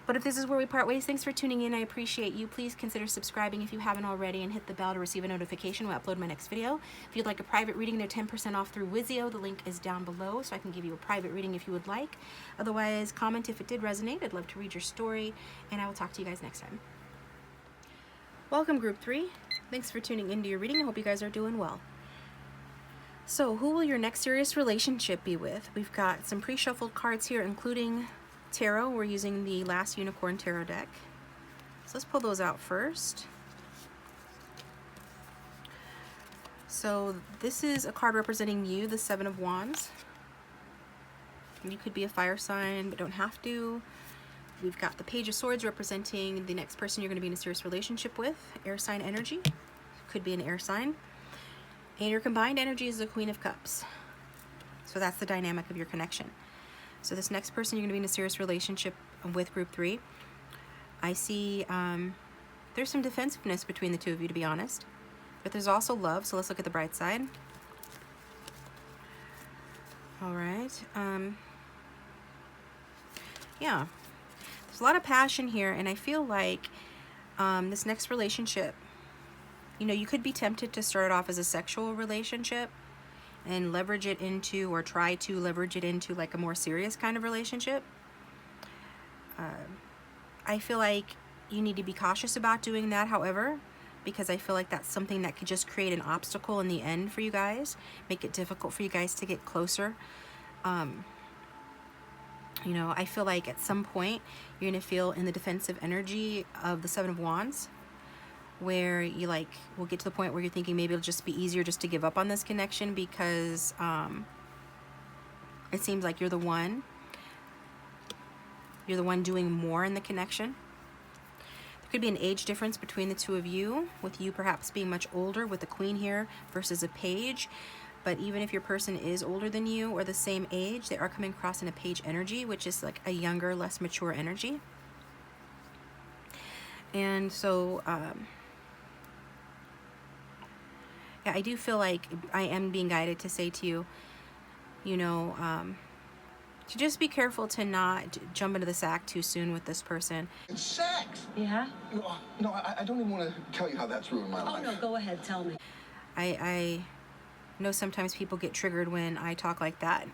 But if this is where we part ways, thanks for tuning in. I appreciate you. Please consider subscribing if you haven't already, and hit the bell to receive a notification when I upload my next video. If you'd like a private reading, they're 10% off through Wizio. The link is down below, so I can give you a private reading if you would like. Otherwise, comment if it did resonate. I'd love to read your story, and I will talk to you guys next time. Welcome, Group 3. Thanks for tuning into your reading. I hope you guys are doing well. So, who will your next serious relationship be with? We've got some pre-shuffled cards here, including tarot. We're using the Last Unicorn Tarot deck. So let's pull those out first. So this is a card representing you, the Seven of Wands. You could be a fire sign, but don't have to. We've got the Page of Swords representing the next person you're going to be in a serious relationship with, air sign energy. Could be an air sign. And your combined energy is the Queen of Cups. So that's the dynamic of your connection. So this next person you're going to be in a serious relationship with, Group 3, I see there's some defensiveness between the two of you, to be honest. But there's also love, so let's look at the bright side. All right. Yeah. There's a lot of passion here, and I feel like this next relationship, you know, you could be tempted to start off as a sexual relationship and leverage it into, or try to leverage it into, like a more serious kind of relationship. I feel like you need to be cautious about doing that, however, because I feel like that's something that could just create an obstacle in the end for you guys, make it difficult for you guys to get closer. You know, I feel like at some point you're going to feel in the defensive energy of the Seven of Wands, where you like will get to the point where you're thinking maybe it'll just be easier just to give up on this connection, because it seems like you're the one doing more in the connection. There could be an age difference between the two of you, with you perhaps being much older with the Queen here versus a Page. But even if your person is older than you or the same age, they are coming across in a Page energy, which is like a younger, less mature energy. And so, yeah, I do feel like I am being guided to say to you, you know, So just be careful to not jump into the sack too soon with this person. It's sex. Yeah? No, I don't even want to tell you how that's ruined my life. Oh, no, go ahead, tell me. I know sometimes people get triggered when I talk like that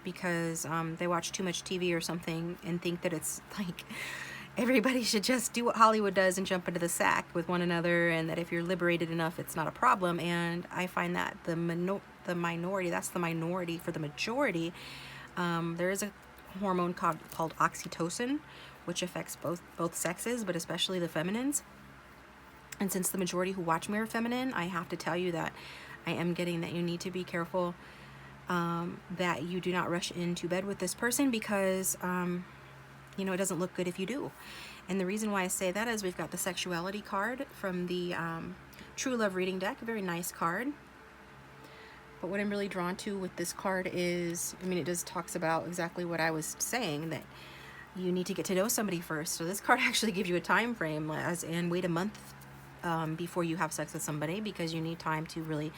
because they watch too much TV or something and think that it's like everybody should just do what Hollywood does and jump into the sack with one another, and that if you're liberated enough, it's not a problem. And I find that the minority, that's the minority. For the majority, there is a hormone called oxytocin, which affects both sexes, but especially the feminines. And since the majority who watch me are feminine, I have to tell you that I am getting that you need to be careful that you do not rush into bed with this person, because you know, it doesn't look good if you do. And the reason why I say that is we've got the sexuality card from the True Love reading deck, a very nice card. But what I'm really drawn to with this card is, I mean, it just talks about exactly what I was saying, that you need to get to know somebody first. So this card actually gives you a time frame, as in wait a month before you have sex with somebody, because you need time to really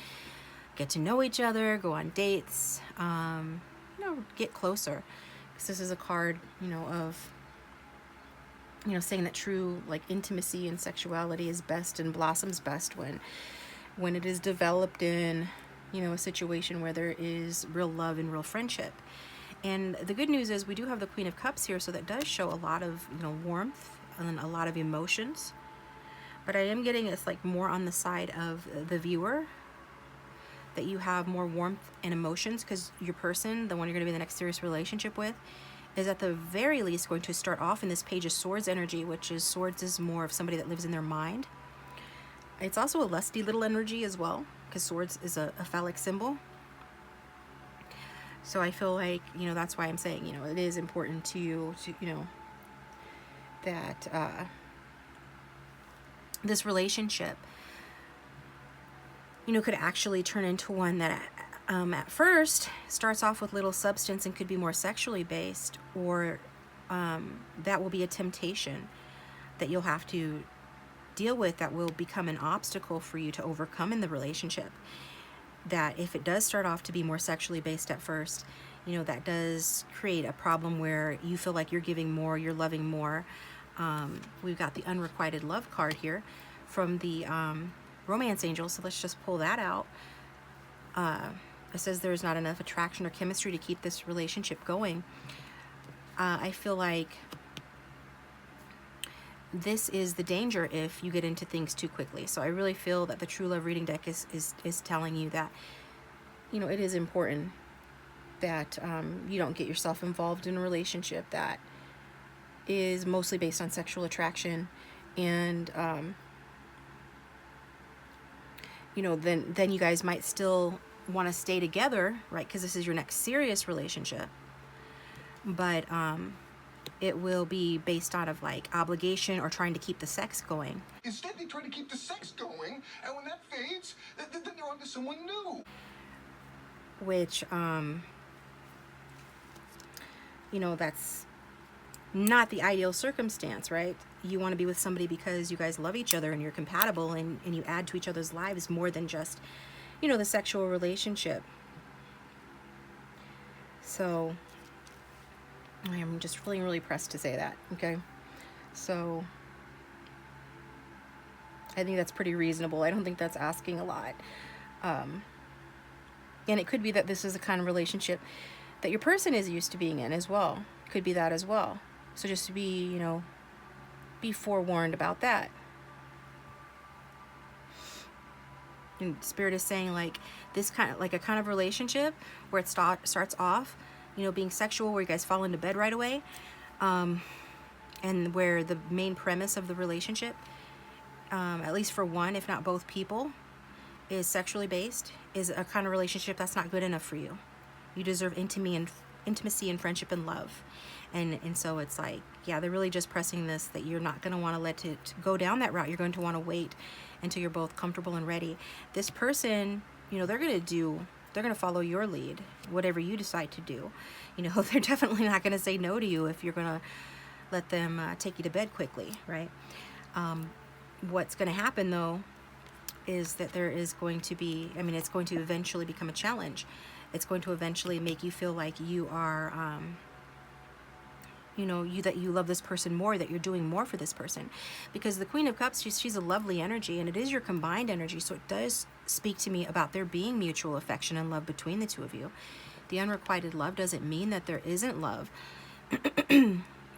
get to know each other, go on dates, you know, get closer. Because this is a card, you know, of, you know, saying that true, like, intimacy and sexuality is best and blossoms best when it is developed in, you know, a situation where there is real love and real friendship. And the good news is we do have the Queen of Cups here, so that does show a lot of, you know, warmth and a lot of emotions. But I am getting it's like more on the side of the viewer, that you have more warmth and emotions, because your person, the one you're going to be in the next serious relationship with, is at the very least going to start off in this Page of Swords energy, which is swords is more of somebody that lives in their mind. It's also a lusty little energy as well, because swords is a phallic symbol. So I feel like, you know, that's why I'm saying, you know, it is important to you to, you know, that this relationship, you know, could actually turn into one that at first starts off with little substance and could be more sexually based, or that will be a temptation that you'll have to deal with, that will become an obstacle for you to overcome in the relationship. That if it does start off to be more sexually based at first, you know, that does create a problem where you feel like you're giving more, you're loving more. We've got the Unrequited Love card here from the Romance Angel, so let's just pull that out. It says there's not enough attraction or chemistry to keep this relationship going. I feel like this is the danger if you get into things too quickly. So I really feel that the True Love reading deck is telling you that, you know, it is important that you don't get yourself involved in a relationship that is mostly based on sexual attraction, and you know, then you guys might still want to stay together, right? Because this is your next serious relationship, but it will be based out of like obligation or trying to keep the sex going. Instead, they try to keep the sex going, and when that fades, then they're on to someone new. Which, you know, that's not the ideal circumstance, right? You want to be with somebody because you guys love each other and you're compatible, and you add to each other's lives more than just, you know, the sexual relationship. So I am just feeling really pressed to say that, okay? So I think that's pretty reasonable. I don't think that's asking a lot. And it could be that this is the kind of relationship that your person is used to being in as well. Could be that as well. So just to be, you know, be forewarned about that. And Spirit is saying like this kind of, like a kind of relationship where it starts off, you know, being sexual, where you guys fall into bed right away, and where the main premise of the relationship, at least for one, if not both people, is sexually based, is a kind of relationship that's not good enough for you. You deserve intimacy and friendship and love. And so it's like, yeah, they're really just pressing this, that you're not going to want to let it go down that route. You're going to want to wait until you're both comfortable and ready. This person, you know, they're going to follow your lead, whatever you decide to do. You know, they're definitely not going to say no to you if you're going to let them take you to bed quickly, right? What's going to happen, though, is that there is going to be, I mean, it's going to eventually become a challenge. It's going to eventually make you feel like you are, you know, that you love this person more, that you're doing more for this person. Because the Queen of Cups, she's a lovely energy, and it is your combined energy, so it does speak to me about there being mutual affection and love between the two of you. The unrequited love doesn't mean that there isn't love,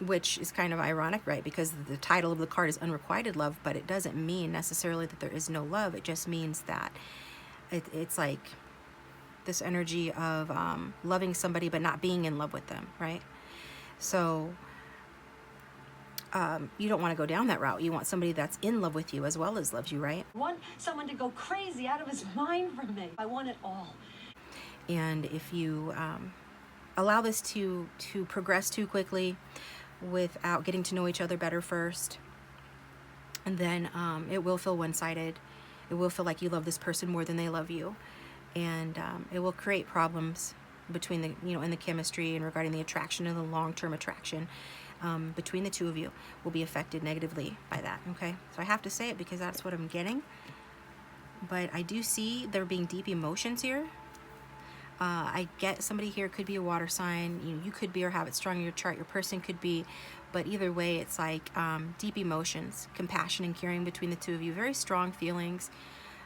which is kind of ironic, right? Because the title of the card is unrequited love, but it doesn't mean necessarily that there is no love. It just means that it's like this energy of loving somebody but not being in love with them, right? So you don't want to go down that route. You want somebody that's in love with you as well as loves you, right? I want someone to go crazy out of his mind for me. I want it all. And if you allow this to progress too quickly without getting to know each other better first, and then it will feel one-sided. It will feel like you love this person more than they love you, and it will create problems between the, you know, in the chemistry and regarding the attraction and the long-term attraction between the two of you will be affected negatively by that. Okay, so I have to say it because that's what I'm getting. But I do see there being deep emotions here. I get somebody here could be a water sign. You could be or have it strong in your chart. Your person could be, but either way, it's like deep emotions, compassion and caring between the two of you. Very strong feelings,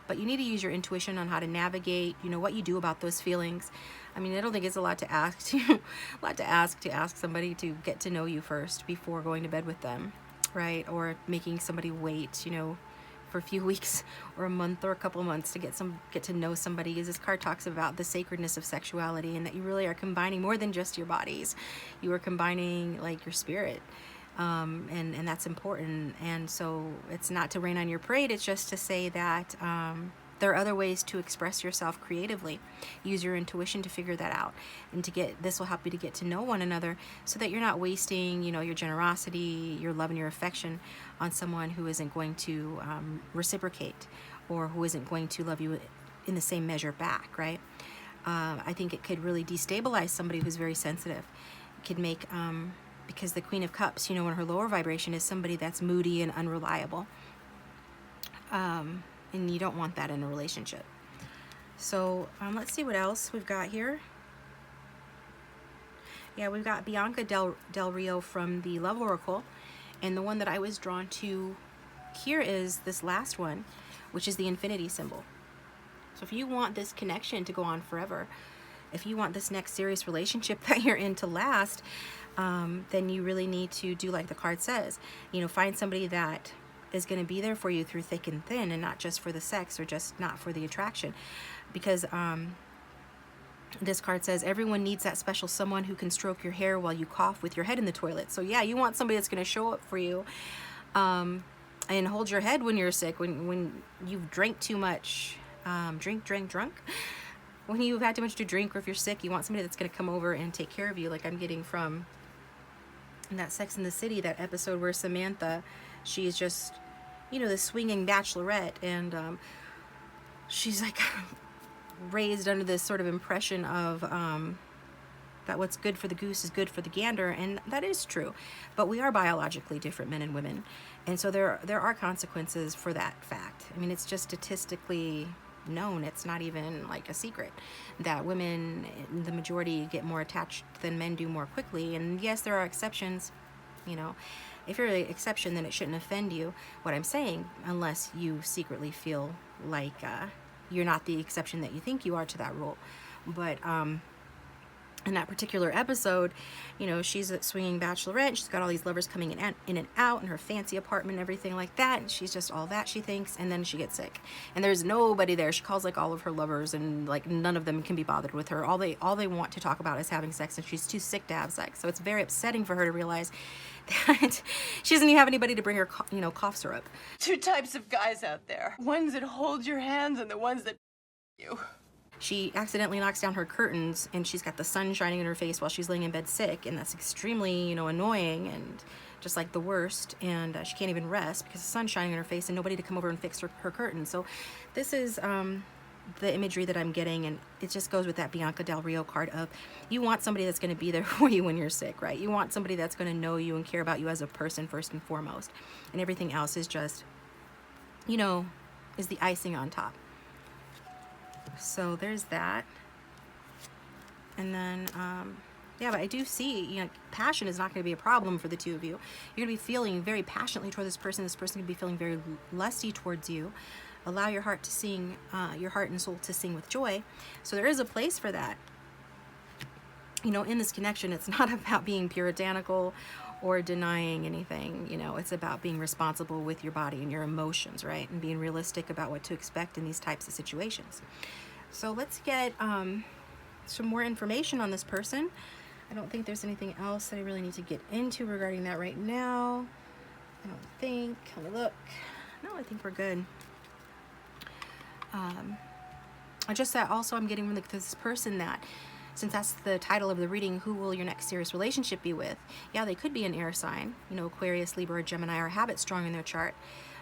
but you need to use your intuition on how to navigate. You know what you do about those feelings. I mean, I don't think it's a lot to ask to ask somebody to get to know you first before going to bed with them, right? Or making somebody wait, you know, for a few weeks or a month or a couple of months to get to know somebody. As this card talks about the sacredness of sexuality, and that you really are combining more than just your bodies. You are combining like your spirit, and that's important. And so it's not to rain on your parade. It's just to say that there are other ways to express yourself creatively. Use your intuition to figure that out, and this will help you to get to know one another, so that you're not wasting, you know, your generosity, your love, and your affection on someone who isn't going to reciprocate, or who isn't going to love you in the same measure back, right? I think it could really destabilize somebody who's very sensitive. It could make, because the Queen of Cups, you know, in her lower vibration is somebody that's moody and unreliable. And you don't want that in a relationship. So let's see what else we've got here. Yeah, we've got Bianca Del Rio from the Love Oracle. And the one that I was drawn to here is this last one, which is the infinity symbol. So if you want this connection to go on forever, if you want this next serious relationship that you're in to last, then you really need to do like the card says. You know, find somebody that is going to be there for you through thick and thin, and not just for the sex or just not for the attraction. Because this card says everyone needs that special someone who can stroke your hair while you cough with your head in the toilet. So yeah, you want somebody that's going to show up for you and hold your head when you're sick, when you've drank too much, drunk. When you've had too much to drink, or if you're sick, you want somebody that's going to come over and take care of you, like I'm getting from that Sex in the City, that episode where Samantha, she's just, you know, this swinging bachelorette, and she's like raised under this sort of impression of that what's good for the goose is good for the gander, and that is true. But we are biologically different, men and women, and so there are consequences for that fact. I mean, it's just statistically known. It's not even like a secret that women, the majority, get more attached than men do more quickly. And yes, there are exceptions. You know, if you're the exception, then it shouldn't offend you, what I'm saying, unless you secretly feel like you're not the exception that you think you are to that rule. But in that particular episode, you know, she's a swinging bachelorette. She's got all these lovers coming in and out in her fancy apartment and everything like that. And she's just all that, she thinks. And then she gets sick. And there's nobody there. She calls like all of her lovers, and like none of them can be bothered with her. All they want to talk about is having sex, and she's too sick to have sex. So it's very upsetting for her to realize that she doesn't even have anybody to bring her, you know, cough syrup. Two types of guys out there. Ones that hold your hands and the ones that you. She accidentally knocks down her curtains, and she's got the sun shining in her face while she's laying in bed sick, and that's extremely, you know, annoying and just like the worst. And she can't even rest because the sun's shining in her face and nobody to come over and fix her curtains. So this is the imagery that I'm getting, and it just goes with that Bianca Del Rio card of you want somebody that's going to be there for you when you're sick, right? You want somebody that's going to know you and care about you as a person first and foremost, and everything else is just, you know, is the icing on top. So there's that. And then, yeah, but I do see, you know, passion is not going to be a problem for the two of you. You're going to be feeling very passionately toward this person. This person could be feeling very lusty towards you. Allow your heart to sing, your heart and soul to sing with joy. So there is a place for that. You know, in this connection, it's not about being puritanical or denying anything. You know, it's about being responsible with your body and your emotions, right? And being realistic about what to expect in these types of situations. So let's get some more information on this person. I don't think there's anything else that I really need to get into regarding that right now. I don't think. Let me look. No, I think we're good. I just that also I'm getting from this person that, since that's the title of the reading, who will your next serious relationship be with? Yeah, they could be an air sign, you know, Aquarius, Libra, or Gemini, or have it strong in their chart.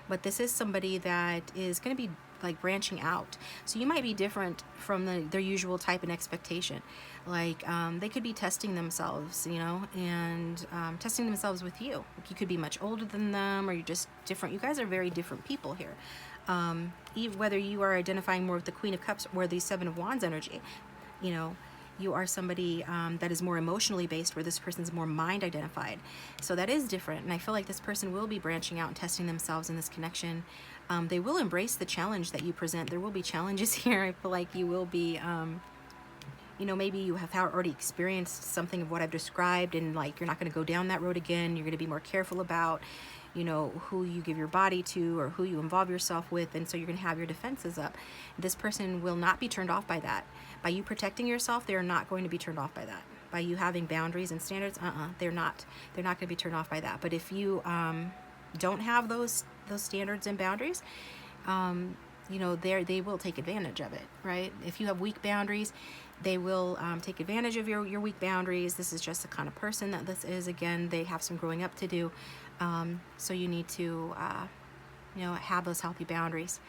But this is somebody that is going to be like branching out. So you might be different from their usual type and expectation. Like they could be testing themselves, you know, and testing themselves with you. Like you could be much older than them, or you're just different. You guys are very different people here. Whether you are identifying more with the Queen of Cups or the Seven of Wands energy, you know, you are somebody that is more emotionally based, where this person's more mind identified. So that is different. And I feel like this person will be branching out and testing themselves in this connection. They will embrace the challenge that you present. There will be challenges here. I feel like you will be, you know, maybe you have already experienced something of what I've described, and like you're not going to go down that road again. You're going to be more careful about, you know, who you give your body to or who you involve yourself with. And so you're going to have your defenses up. This person will not be turned off by that. By you protecting yourself, they're not going to be turned off by that. By you having boundaries and standards, they're not going to be turned off by that. But if you don't have those standards and boundaries, you know, they will take advantage of it, right? If you have weak boundaries, they will take advantage of your weak boundaries. This is just the kind of person that this is. Again, they have some growing up to do. So you need to, you know, have those healthy boundaries,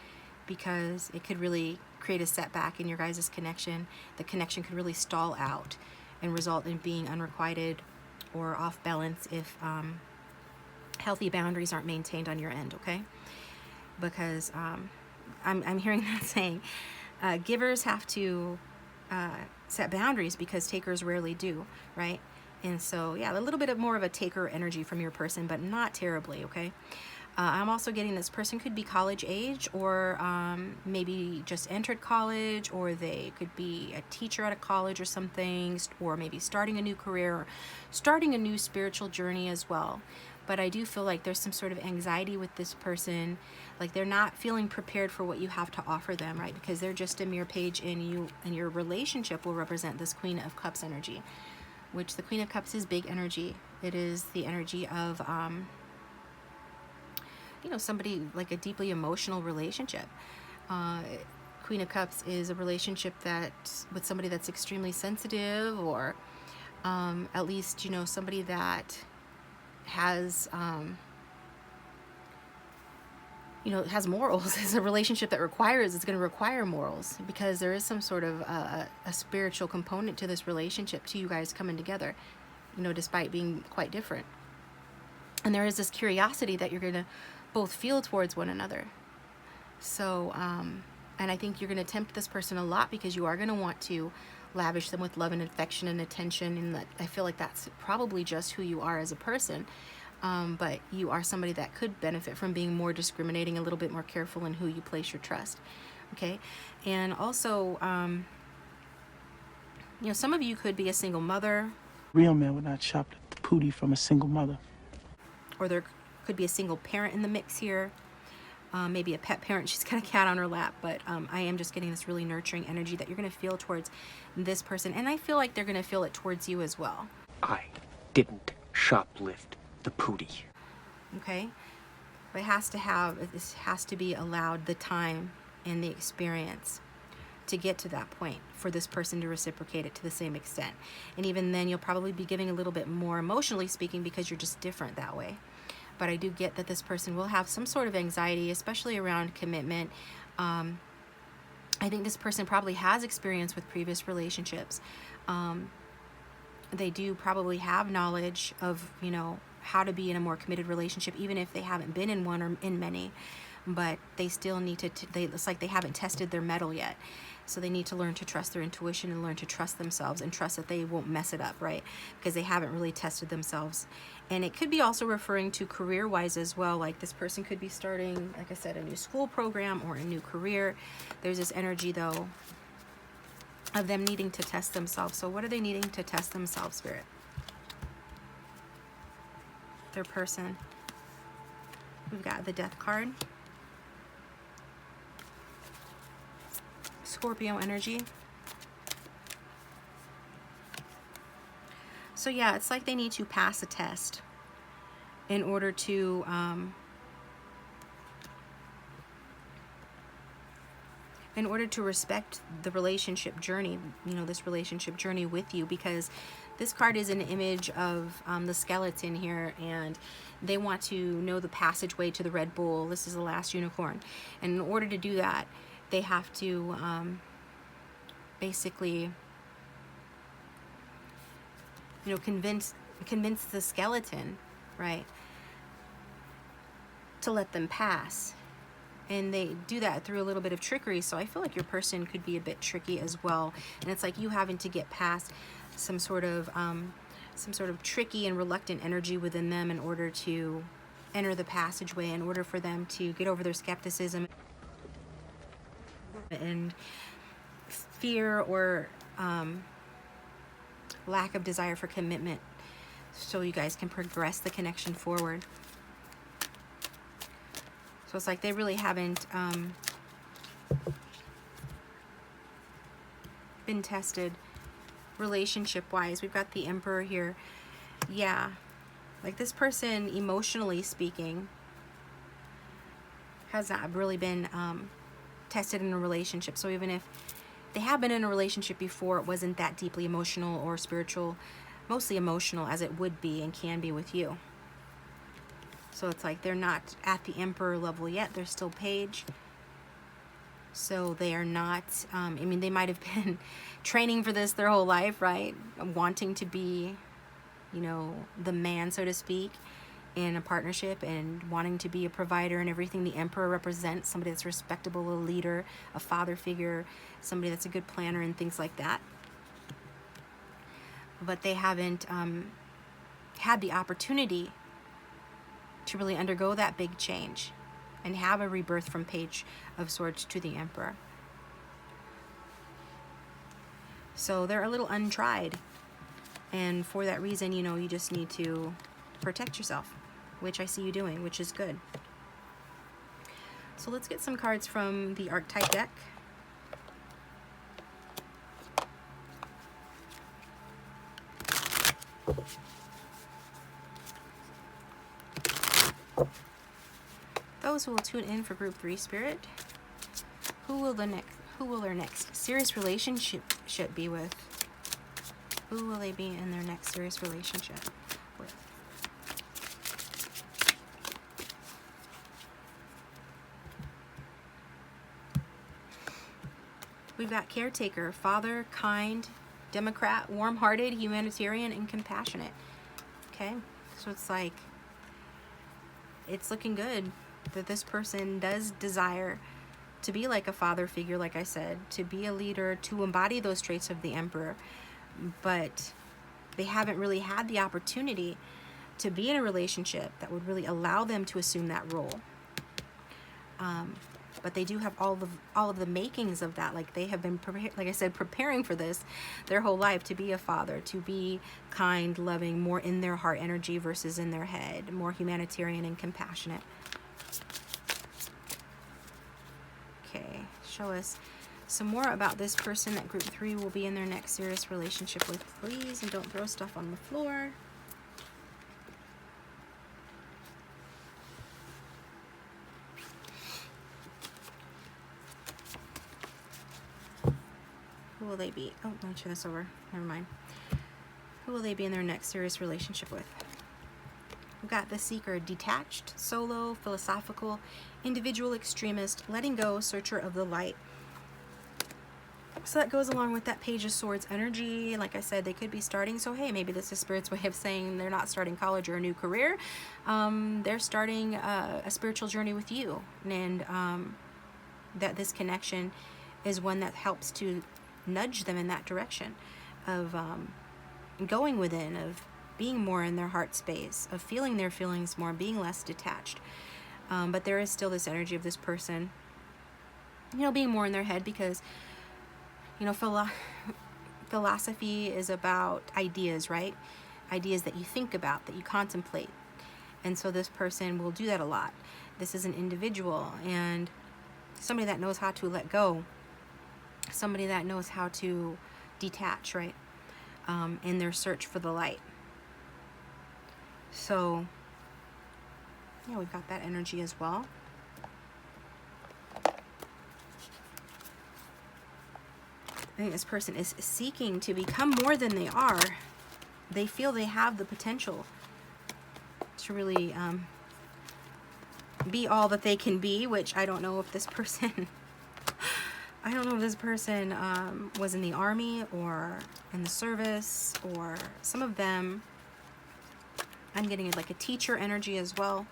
because it could really create a setback in your guys' connection. The connection could really stall out and result in being unrequited or off balance if healthy boundaries aren't maintained on your end, okay? Because I'm hearing that saying, givers have to set boundaries because takers rarely do, right? And so, yeah, a little bit of more of a taker energy from your person, but not terribly, okay? I'm also getting this person could be college age, or maybe just entered college, or they could be a teacher at a college or something, or maybe starting a new career, or starting a new spiritual journey as well. But I do feel like there's some sort of anxiety with this person, like they're not feeling prepared for what you have to offer them, right? Because they're just a mere page, and your relationship will represent this Queen of Cups energy, which the Queen of Cups is big energy. It is the energy of you know, somebody like a deeply emotional relationship. Queen of Cups is a relationship that with somebody that's extremely sensitive, or at least, you know, somebody that has you know, has morals. It's a relationship that it's going to require morals, because there is some sort of a spiritual component to this relationship, to you guys coming together, you know, despite being quite different. And there is this curiosity that you're going to both feel towards one another. So, and I think you're going to tempt this person a lot, because you are going to want to lavish them with love and affection and attention. And that, I feel like that's probably just who you are as a person. But you are somebody that could benefit from being more discriminating, a little bit more careful in who you place your trust. Okay. And also, you know, some of you could be a single mother. Real man would not shop the pootie from a single mother. Or there could be a single parent in the mix here. Maybe a pet parent. She's got a cat on her lap. But I am just getting this really nurturing energy that you're going to feel towards this person. And I feel like they're going to feel it towards you as well. I didn't shoplift the pootie. Okay? But this has to be allowed the time and the experience to get to that point for this person to reciprocate it to the same extent. And even then, you'll probably be giving a little bit more, emotionally speaking, because you're just different that way. But I do get that this person will have some sort of anxiety, especially around commitment. I think this person probably has experience with previous relationships. They do probably have knowledge of, you know, how to be in a more committed relationship, even if they haven't been in one or in many. but they still need to, it's like they haven't tested their mettle yet. So they need to learn to trust their intuition and learn to trust themselves and trust that they won't mess it up, right? Because they haven't really tested themselves. And it could be also referring to career-wise as well. Like this person could be starting, like I said, a new school program or a new career. There's this energy, though, of them needing to test themselves. So what are they needing to test themselves, Spirit? Their person. We've got the Death card. Scorpio energy. So yeah, it's like they need to pass a test in order to respect the relationship journey, you know, this relationship journey with you, because this card is an image of the skeleton here, and they want to know the passageway to the Red Bull. This is the last unicorn. And in order to do that, they have to basically, you know, convince the skeleton, right, to let them pass. And they do that through a little bit of trickery. So I feel like your person could be a bit tricky as well. And it's like you having to get past some sort of tricky and reluctant energy within them in order to enter the passageway, in order for them to get over their skepticism and fear or lack of desire for commitment, so you guys can progress the connection forward. So it's like they really haven't been tested relationship-wise. We've got the Emperor here. Yeah, like this person, emotionally speaking, has not really been tested in a relationship. So even if they have been in a relationship before, it wasn't that deeply emotional or spiritual, mostly emotional, as it would be and can be with you. So it's like they're not at the Emperor level yet. They're still Page. So they are not, I mean, they might have been training for this their whole life, right? Wanting to be, you know, the man, so to speak, in a partnership, and wanting to be a provider and everything the Emperor represents, somebody that's respectable, a leader, a father figure, somebody that's a good planner and things like that. But they haven't had the opportunity to really undergo that big change and have a rebirth from Page of Swords to the Emperor. So they're a little untried. And for that reason, you know, you just need to protect yourself, which I see you doing, which is good. So let's get some cards from the Archetype deck. Those who will tune in for Group 3 Spirit, who will their next serious relationship be with? Who will they be in their next serious relationship with? We've got Caretaker, Father, Kind, Democrat, Warm-hearted, Humanitarian, and Compassionate. Okay, so it's like, it's looking good that this person does desire to be like a father figure, like I said, to be a leader, to embody those traits of the Emperor, but they haven't really had the opportunity to be in a relationship that would really allow them to assume that role. But they do have all of the makings of that. Like they have been, like I said, preparing for this their whole life, to be a father, to be kind, loving, more in their heart energy versus in their head, more humanitarian and compassionate. Okay, show us some more about this person that Group 3 will be in their next serious relationship with, please. And don't throw stuff on the floor. Who will they be? Oh, let me turn this over. Never mind. Who will they be in their next serious relationship with? We've got the Seeker, detached, solo, philosophical, individual, extremist, letting go, searcher of the light. So that goes along with that Page of Swords energy. Like I said, they could be starting. So hey, maybe this is Spirit's way of saying they're not starting college or a new career. They're starting a spiritual journey with you. And that this connection is one that helps to nudge them in that direction of going within, of being more in their heart space, of feeling their feelings more, being less detached. But there is still this energy of this person, you know, being more in their head because, you know, philosophy is about ideas, right? Ideas that you think about, that you contemplate. And so this person will do that a lot. This is an individual and somebody that knows how to let go, somebody that knows how to detach, right? In their search for the light. So, yeah, we've got that energy as well. I think this person is seeking to become more than they are. They feel they have the potential to really be all that they can be, which I don't know if this person I don't know if this person was in the army or in the service, or some of them, I'm getting like a teacher energy as well.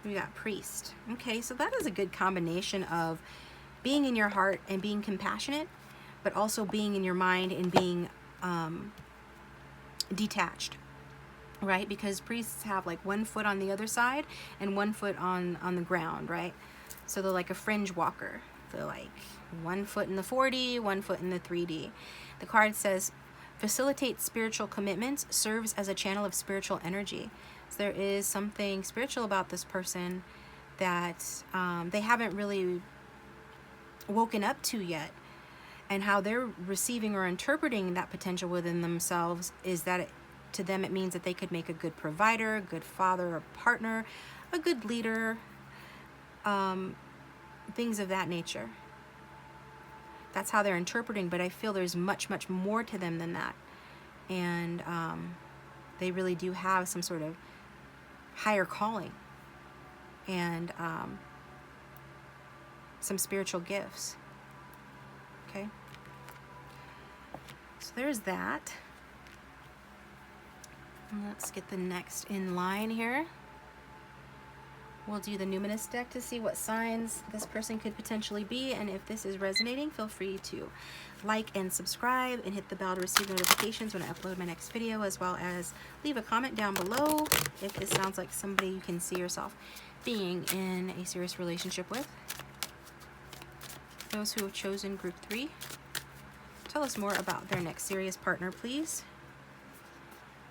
We got priest. Okay, so that is a good combination of being in your heart and being compassionate, but also being in your mind and being detached, right? Because priests have like one foot on the other side and one foot on the ground, right? So they're like a fringe walker. They're like 1 foot in the 4D, 1 foot in the 3D. The card says, facilitate spiritual commitments, serves as a channel of spiritual energy. There is something spiritual about this person that they haven't really woken up to yet, and how they're receiving or interpreting that potential within themselves is that to them it means that they could make a good provider, a good father or partner, a good leader, things of that nature. That's how they're interpreting, but I feel there's much, much more to them than that. And they really do have some sort of higher calling and some spiritual gifts. Okay, so there's that. And let's get the next in line here. We'll do the numinous deck to see what signs this person could potentially be, and if this is resonating, feel free to like and subscribe and hit the bell to receive notifications when I upload my next video, as well as leave a comment down below if this sounds like somebody you can see yourself being in a serious relationship with. Those who have chosen group 3, tell us more about their next serious partner, please.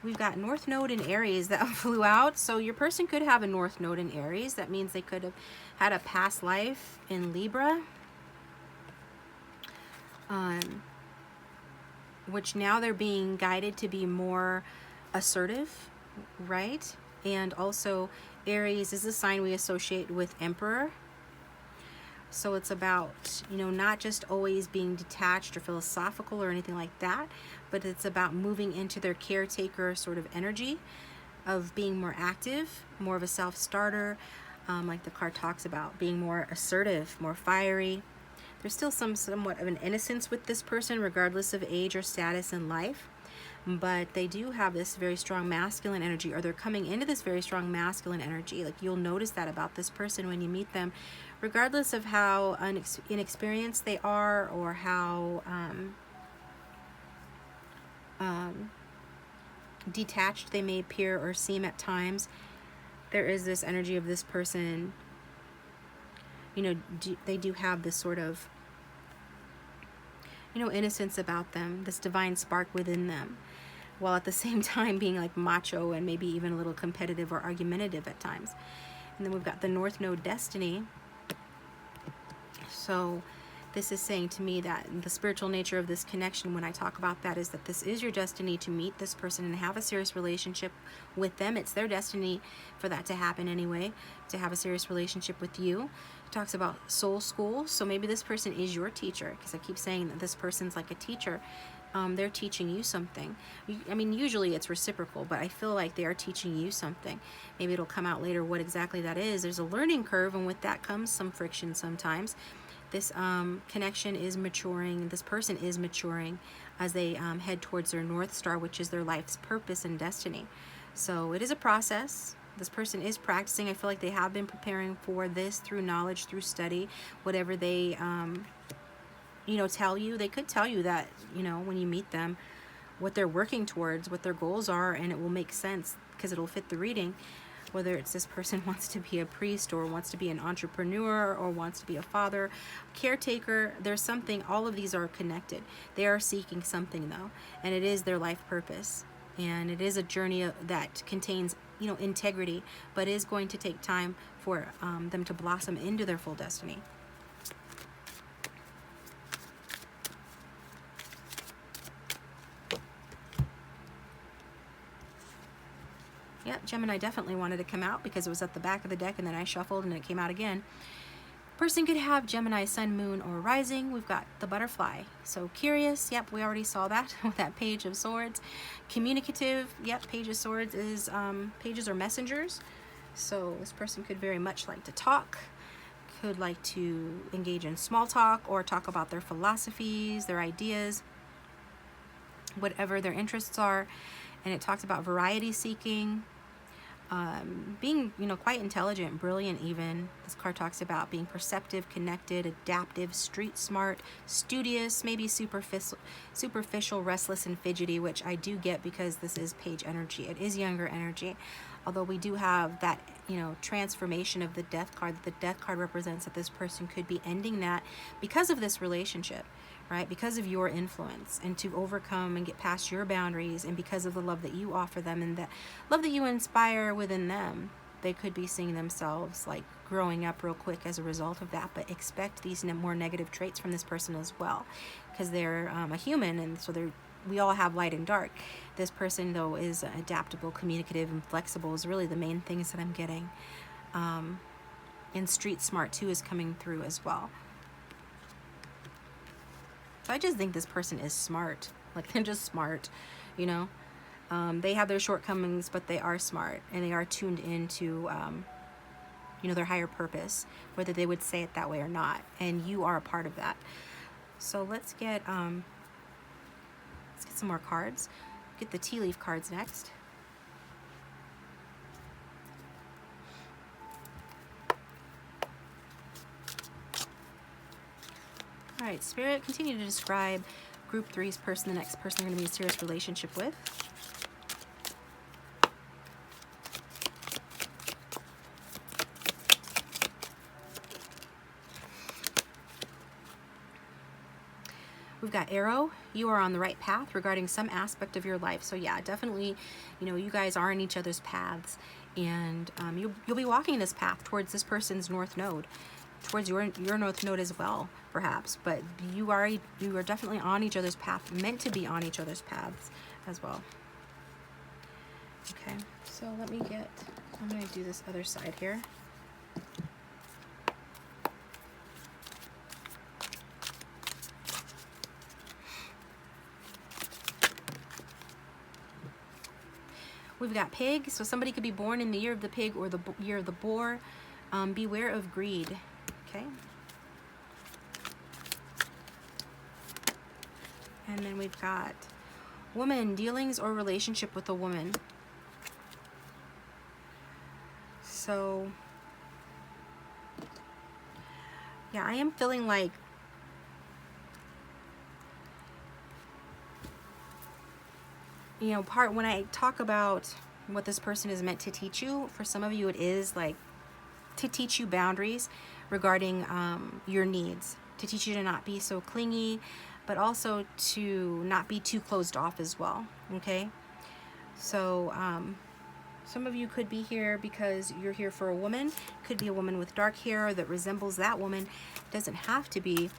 We've got North Node in Aries that flew out. So your person could have a North Node in Aries. That means they could have had a past life in Libra. Which now they're being guided to be more assertive, right? And also Aries is a sign we associate with Emperor. So it's about, you know, not just always being detached or philosophical or anything like that, but it's about moving into their caretaker sort of energy of being more active, more of a self-starter, like the card talks about, being more assertive, more fiery. There's still somewhat of an innocence with this person, regardless of age or status in life, but they do have this very strong masculine energy, or they're coming into this very strong masculine energy. Like, you'll notice that about this person when you meet them, regardless of how inexperienced they are or how detached they may appear or seem at times. There is this energy of this person, you know, they do have this sort of, you know, innocence about them, this divine spark within them, while at the same time being like macho and maybe even a little competitive or argumentative at times. And then we've got the North Node Destiny. So this is saying to me that the spiritual nature of this connection, when I talk about that, is that this is your destiny to meet this person and have a serious relationship with them. It's their destiny for that to happen anyway, to have a serious relationship with you. It talks about soul school. So maybe this person is your teacher, because I keep saying that this person's like a teacher they're teaching you something. I mean, usually it's reciprocal, but I feel like they are teaching you something. Maybe it'll come out later what exactly that is. There's a learning curve, and with that comes some friction sometimes. This connection is maturing. This person is maturing as they head towards their North Star, which is their life's purpose and destiny. So it is a process. This person is practicing. I feel like they have been preparing for this through knowledge, through study, whatever they tell you. They could tell you that, when you meet them, what they're working towards, what their goals are, and it will make sense because it'll fit the reading. Whether it's this person wants to be a priest or wants to be an entrepreneur or wants to be a father, caretaker, there's something. All of these are connected. They are seeking something, though, and it is their life purpose. And it is a journey that contains, integrity, but is going to take time for them to blossom into their full destiny. Yep, Gemini definitely wanted to come out because it was at the back of the deck and then I shuffled and it came out again. Person could have Gemini, Sun, Moon, or Rising. We've got the butterfly. So curious, yep, we already saw that with that Page of Swords. Communicative, yep, Page of Swords is pages or messengers. So this person could very much like to talk, could like to engage in small talk or talk about their philosophies, their ideas, whatever their interests are. And it talks about variety seeking, being, quite intelligent, brilliant even. This card talks about being perceptive, connected, adaptive, street smart, studious, maybe superficial, restless, and fidgety, which I do get because this is page energy. It is younger energy. Although we do have that, transformation of the death card. The death card represents that this person could be ending that because of this relationship, right? Because of your influence, and to overcome and get past your boundaries, and because of the love that you offer them and the love that you inspire within them, they could be seeing themselves like growing up real quick as a result of that. But expect these more negative traits from this person as well, because they're a human, and so we all have light and dark. This person, though, is adaptable, communicative, and flexible is really the main things that I'm getting. And street smart too is coming through as well. So I just think this person is smart. Like, they're just smart, They have their shortcomings, but they are smart, and they are tuned into, their higher purpose, whether they would say it that way or not. And you are a part of that. So let's get some more cards. Get the tea leaf cards next. All right, Spirit, continue to describe Group 3's person, the next person they're going to be in a serious relationship with. We've got Arrow. You are on the right path regarding some aspect of your life. So yeah, definitely, you guys are in each other's paths, and you'll be walking this path towards this person's North Node, towards your North Node as well, perhaps. But you are definitely on each other's path, meant to be on each other's paths as well. Okay, so I'm going to do this other side here. We've got pig, so somebody could be born in the year of the pig or the year of the boar. Beware of greed, okay? And then we've got woman, dealings or relationship with a woman. So, yeah, I am feeling like when I talk about what this person is meant to teach you, for some of you it is like to teach you boundaries regarding your needs, to teach you to not be so clingy, but also to not be too closed off as well, okay? So some of you could be here because you're here for a woman. Could be a woman with dark hair that resembles that woman. Doesn't have to be,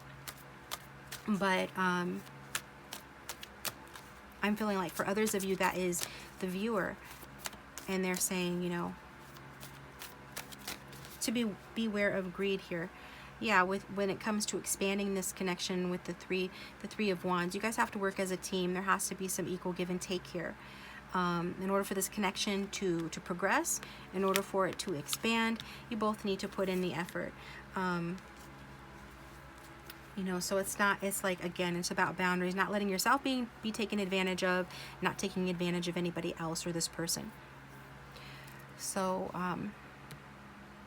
but I'm feeling like for others of you that is the viewer, and they're saying, to beware of greed here. yeah, when it comes to expanding this connection with the three of wands, you guys have to work as a team. There has to be some equal give and take here. In order for this connection to progress, in order for it to expand, you both need to put in the effort. You know, so it's like, again, it's about boundaries, not letting yourself be taken advantage of, not taking advantage of anybody else or this person. So,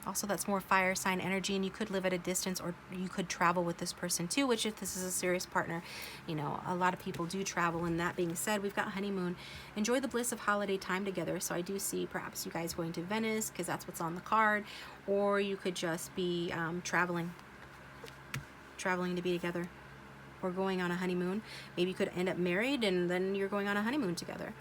also that's more fire sign energy, and you could live at a distance, or you could travel with this person too, which if this is a serious partner, you know, a lot of people do travel. And that being said, we've got honeymoon. Enjoy the bliss of holiday time together. So I do see perhaps you guys going to Venice, because that's what's on the card, or you could just be traveling to be together, or going on a honeymoon. Maybe you could end up married and then you're going on a honeymoon together.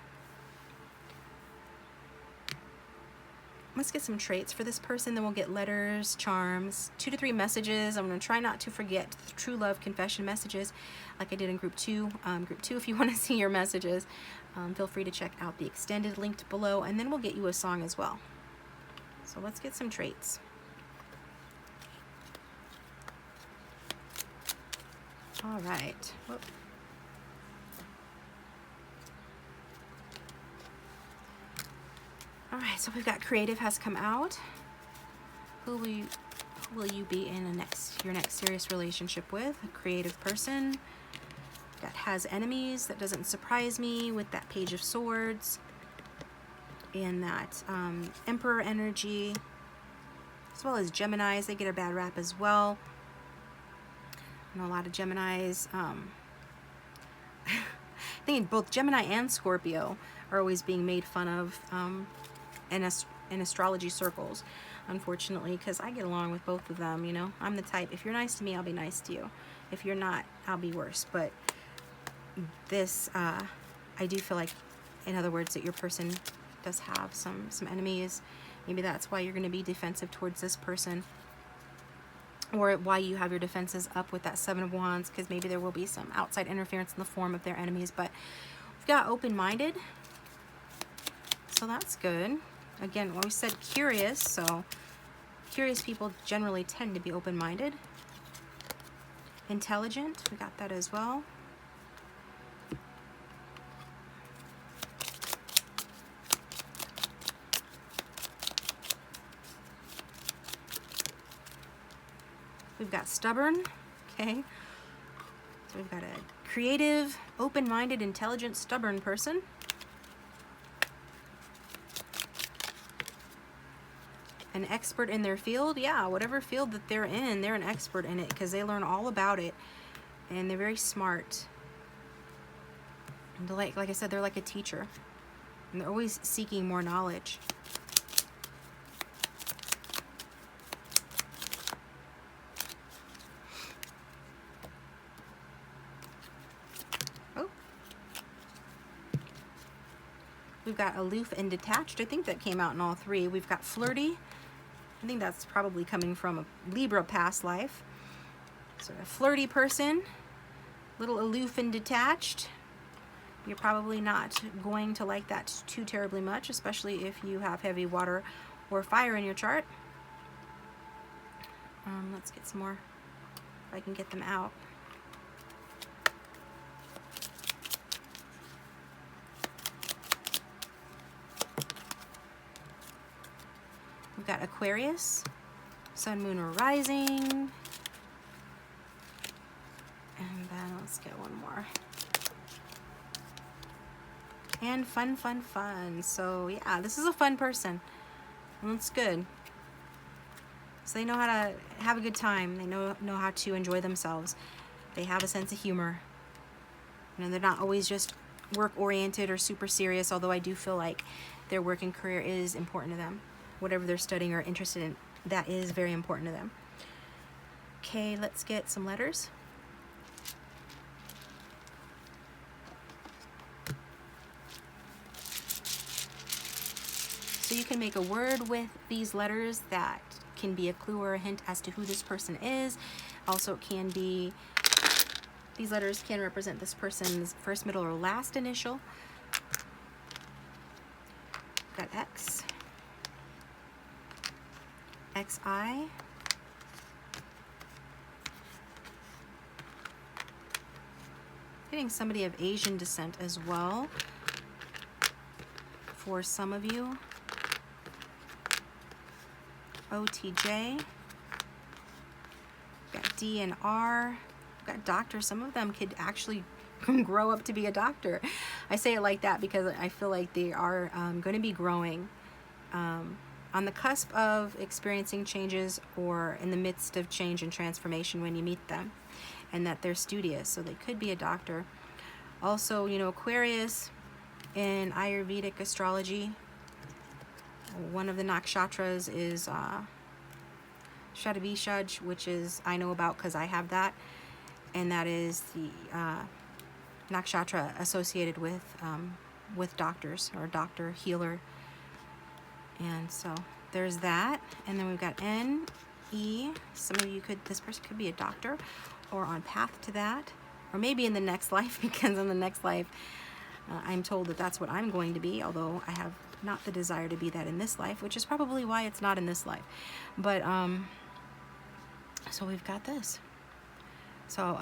Let's get some traits for this person, then we'll get letters, charms, 2 to 3 messages. I'm going to try not to forget the true love confession messages like I did in group 2. Group 2, if you want to see your messages, feel free to check out the extended linked below, and then we'll get you a song as well. So let's get some traits. All right. Whoop. All right, so we've got creative has come out. Who will you be in your next serious relationship with? A creative person. That has enemies. That doesn't surprise me with that Page of Swords and that Emperor energy, as well as Geminis. They get a bad rap as well. I know a lot of Geminis. I think both Gemini and Scorpio are always being made fun of in astrology circles, unfortunately, because I get along with both of them. You know, I'm the type, if you're nice to me, I'll be nice to you. If you're not, I'll be worse. But this, I do feel like, in other words, that your person does have some enemies. Maybe that's why you're going to be defensive towards this person, or why you have your defenses up with that 7 of Wands, because maybe there will be some outside interference in the form of their enemies. But we've got open-minded, so that's good. Again, well, we said curious, so curious people generally tend to be open-minded. Intelligent, we got that as well. We've got stubborn, okay? So we've got a creative, open-minded, intelligent, stubborn person. An expert in their field. Yeah, whatever field that they're in, they're an expert in it because they learn all about it, and they're very smart. And like I said, they're like a teacher, and they're always seeking more knowledge. We've got aloof and detached. I think that came out in all 3. We've got flirty. I think that's probably coming from a Libra past life. So a flirty person, little aloof and detached. You're probably not going to like that too terribly much, especially if you have heavy water or fire in your chart. Let's get some more, if I can get them out. We've got Aquarius, Sun, Moon, or Rising. And then let's get one more. And fun, fun, fun. So yeah, this is a fun person. And that's good. So they know how to have a good time. They know how to enjoy themselves. They have a sense of humor. You know, they're not always just work-oriented or super serious, although I do feel like their work and career is important to them. Whatever they're studying or interested in, that is very important to them. Okay, let's get some letters. So you can make a word with these letters that can be a clue or a hint as to who this person is. Also, it can be, these letters can represent this person's first, middle, or last initial. Got X, XI, Getting somebody of Asian descent as well for some of you. OTJ. Got D and R. Got doctor. Some of them could actually grow up to be a doctor. I say it like that because I feel like they are going to be growing on the cusp of experiencing changes or in the midst of change and transformation when you meet them, and that they're studious, so they could be a doctor. Also, you know, Aquarius in Ayurvedic astrology, one of the nakshatras is Shatabishaj, which is I know about because I have that, and that is the nakshatra associated with doctors or doctor healer. And so there's that. And then we've got N, E. Some of you this person could be a doctor or on path to that, or maybe in the next life, because in the next life I'm told that that's what I'm going to be, although I have not the desire to be that in this life, which is probably why it's not in this life. But so we've got this. So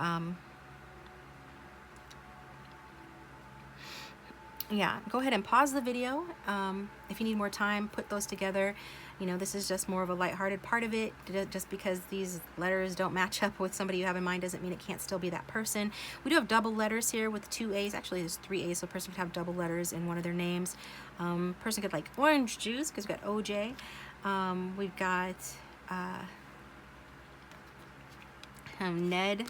yeah, go ahead and pause the video. If you need more time, put those together. You know, this is just more of a lighthearted part of it. Just because these letters don't match up with somebody you have in mind doesn't mean it can't still be that person. We do have double letters here with 2 A's. Actually, there's 3 A's, so a person could have double letters in one of their names. Person could like orange juice because we've got OJ. We've got Ned.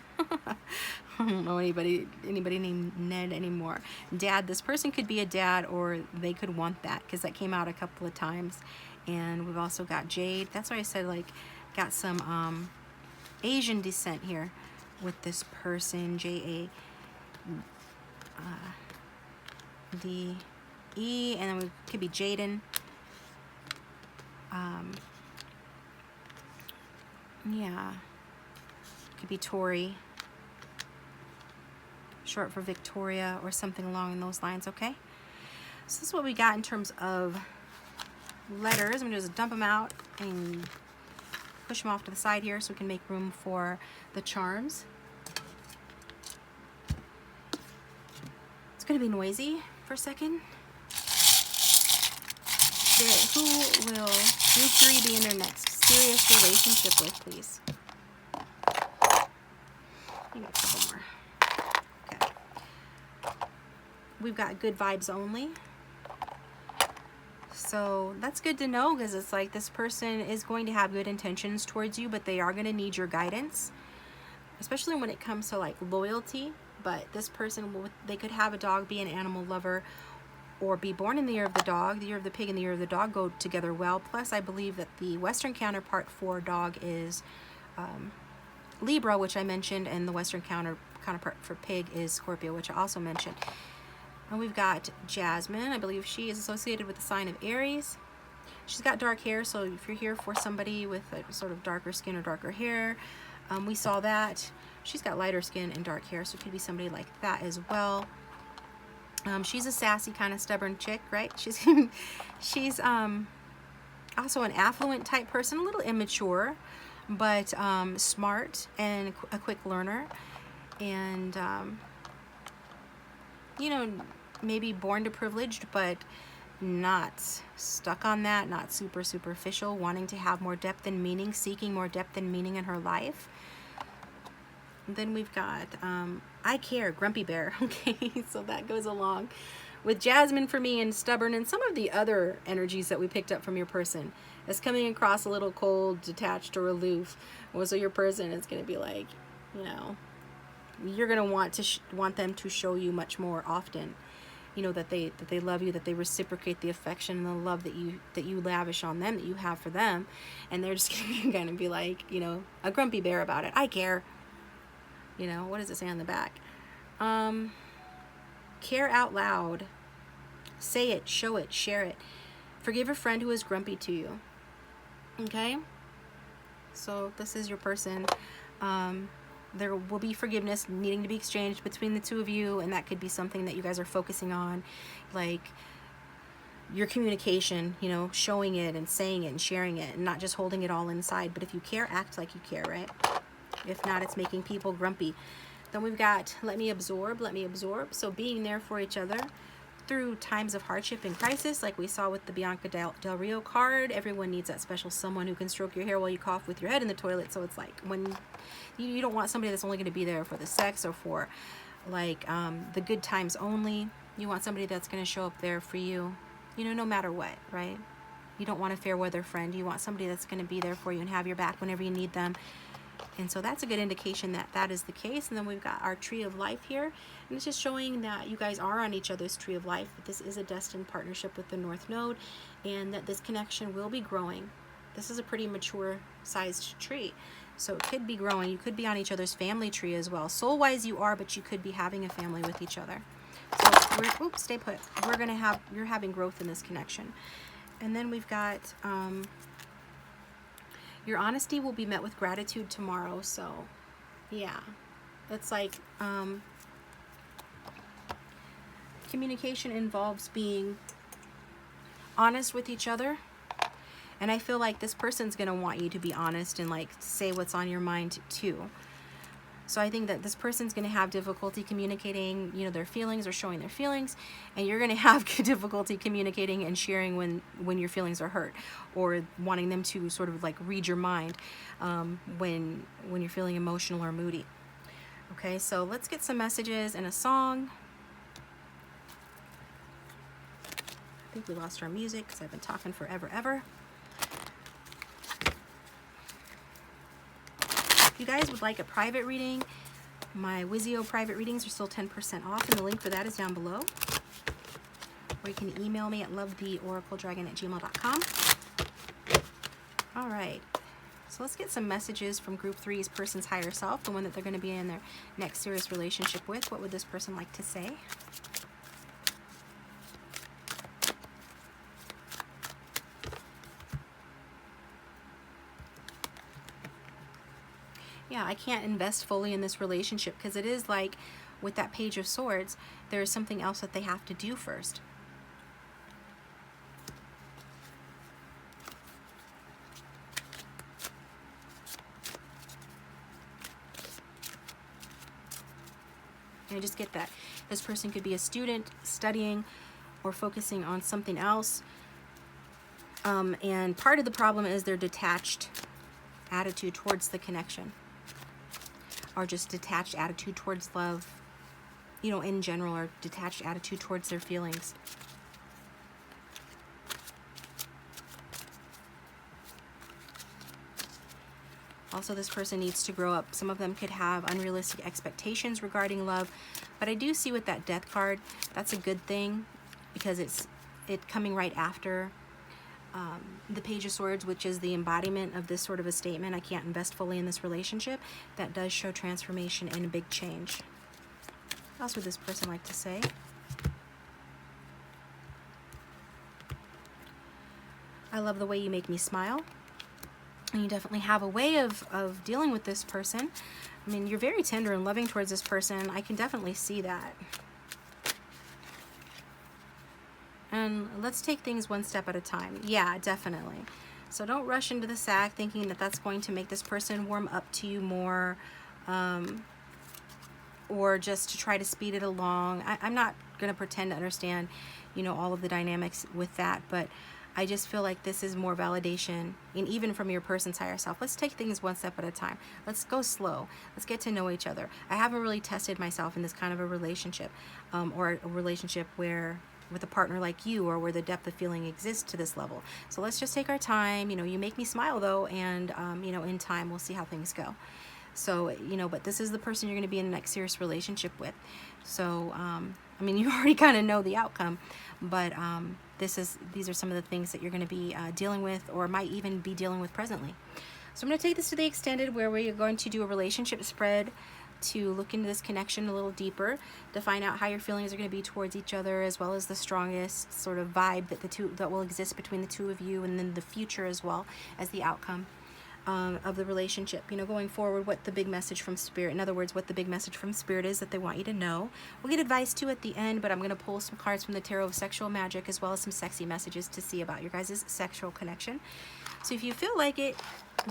I don't know anybody named Ned anymore. Dad. This person could be a dad, or they could want that, because that came out a couple of times. And we've also got Jade. That's why I said, like, got some Asian descent here with this person. J-A-D-E. And then we could be Jaden. Yeah. Could be Tori. Short for Victoria or something along those lines, okay? So this is what we got in terms of letters. I'm going to just dump them out and push them off to the side here so we can make room for the charms. It's going to be noisy for a second. Who will you 3 be in their next serious relationship with, please? I got a couple more. Okay. We've got good vibes only. So that's good to know, because it's like this person is going to have good intentions towards you, but they are going to need your guidance, especially when it comes to like loyalty. But this person, they could have a dog, be an animal lover, or be born in the year of the dog. The year of the pig and the year of the dog go together well. Plus, I believe that the Western counterpart for dog is Libra, which I mentioned, and the Western counterpart for pig is Scorpio, which I also mentioned. And we've got Jasmine. I believe she is associated with the sign of Aries. She's got dark hair, so if you're here for somebody with a sort of darker skin or darker hair, we saw that. She's got lighter skin and dark hair, so it could be somebody like that as well. She's a sassy, kind of stubborn chick, right? She's also an affluent type person, a little immature, but smart and a quick learner. And, you know, maybe born to privileged, but not stuck on that, not super superficial, wanting to have more depth and meaning, seeking more depth and meaning in her life. And then we've got I care, grumpy bear. Okay, so that goes along with Jasmine for me, and stubborn, and some of the other energies that we picked up from your person as coming across a little cold, detached, or aloof. Well, so your person is going to be like, you know, you're going to want them to show you much more often, you know, that they love you, that they reciprocate the affection and the love that you lavish on them, that you have for them. And they're just going to be like, you know, a grumpy bear about it. I care. You know, what does it say on the back? Care out loud. Say it, show it, share it. Forgive a friend who is grumpy to you. Okay? So this is your person. There will be forgiveness needing to be exchanged between the two of you, and that could be something that you guys are focusing on, like your communication, you know, showing it and saying it and sharing it, and not just holding it all inside. But if you care, act like you care, right? If not, it's making people grumpy. Then we've got let me absorb, let me absorb. So being there for each other through times of hardship and crisis, like we saw with the Bianca Del Rio card. Everyone needs that special someone who can stroke your hair while you cough with your head in the toilet. So it's like when you don't want somebody that's only going to be there for the sex or for like the good times only. You want somebody that's going to show up there for you, you know, no matter what, right? You don't want a fair weather friend. You want somebody that's going to be there for you and have your back whenever you need them. And so that's a good indication that that is the case. And then we've got our tree of life here. And it's just showing that you guys are on each other's tree of life. But this is a destined partnership with the North Node. And that this connection will be growing. This is a pretty mature sized tree. So it could be growing. You could be on each other's family tree as well. Soul-wise you are, but you could be having a family with each other. So we're, oops, stay put. We're going to have, you're having growth in this connection. And then we've got... your honesty will be met with gratitude tomorrow. So, yeah. It's like communication involves being honest with each other. And I feel like this person's going to want you to be honest and like say what's on your mind too. So I think that this person's going to have difficulty communicating, you know, their feelings or showing their feelings, and you're going to have difficulty communicating and sharing when your feelings are hurt, or wanting them to sort of like read your mind when you're feeling emotional or moody. Okay, so let's get some messages and a song. I think we lost our music because I've been talking forever ever. If you guys would like a private reading, my Wizio private readings are still 10% off, and the link for that is down below. Or you can email me at lovetheoracledragon@gmail.com. All right, so let's get some messages from Group 3's person's higher self, the one that they're going to be in their next serious relationship with. What would this person like to say? Yeah, I can't invest fully in this relationship because it is like with that Page of Swords, there is something else that they have to do first. And I just get that this person could be a student studying or focusing on something else. And part of the problem is their detached attitude towards the connection, or just detached attitude towards love, you know, in general, or detached attitude towards their feelings. Also, this person needs to grow up. Some of them could have unrealistic expectations regarding love, but I do see with that Death card, that's a good thing because it's coming right after the Page of Swords, which is the embodiment of this sort of a statement. I can't invest fully in this relationship. That does show transformation and a big change. What else would this person like to say? I love the way you make me smile. And you definitely have a way of dealing with this person. I mean, you're very tender and loving towards this person. I can definitely see that. And let's take things one step at a time. Yeah, definitely. So don't rush into the sack thinking that that's going to make this person warm up to you more, or just to try to speed it along. I'm not going to pretend to understand, you know, all of the dynamics with that, but I just feel like this is more validation, and even from your person's higher self. Let's take things one step at a time. Let's go slow. Let's get to know each other. I haven't really tested myself in this kind of a relationship, or a relationship where with a partner like you, or where the depth of feeling exists to this level. So let's just take our time. You know, you make me smile though, and you know, in time we'll see how things go. So, you know, but this is the person you're going to be in the next serious relationship with. So I mean, you already kind of know the outcome, but these are some of the things that you're going to be dealing with, or might even be dealing with presently. So I'm going to take this to the extended, where we are going to do a relationship spread to look into this connection a little deeper, to find out how your feelings are going to be towards each other, as well as the strongest sort of vibe that will exist between the two of you, and then the future as well as the outcome of the relationship, you know, going forward, what the big message from Spirit, in other words, what the big message from Spirit is that they want you to know. We'll get advice too at the end, but I'm going to pull some cards from the Tarot of Sexual Magic, as well as some sexy messages to see about your guys' sexual connection. So if you feel like it,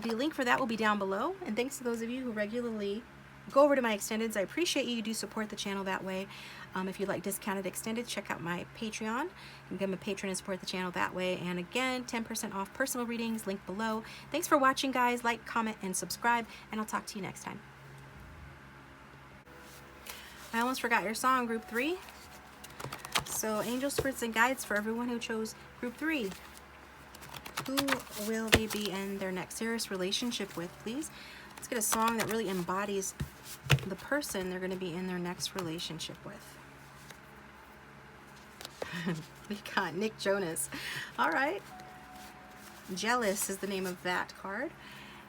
the link for that will be down below. And thanks to those of you who regularly go over to my extendeds. I appreciate you. You do support the channel that way. If you'd like discounted extended, check out my Patreon. You can become a patron and support the channel that way. And again, 10% off personal readings, link below. Thanks for watching, guys. Like, comment, and subscribe, and I'll talk to you next time. I almost forgot your song, Group 3. So, angel spirits and guides for everyone who chose Group 3. Who will they be in their next serious relationship with, please? Let's get a song that really embodies the person they're going to be in their next relationship with. We got Nick Jonas. All right. Jealous is the name of that card,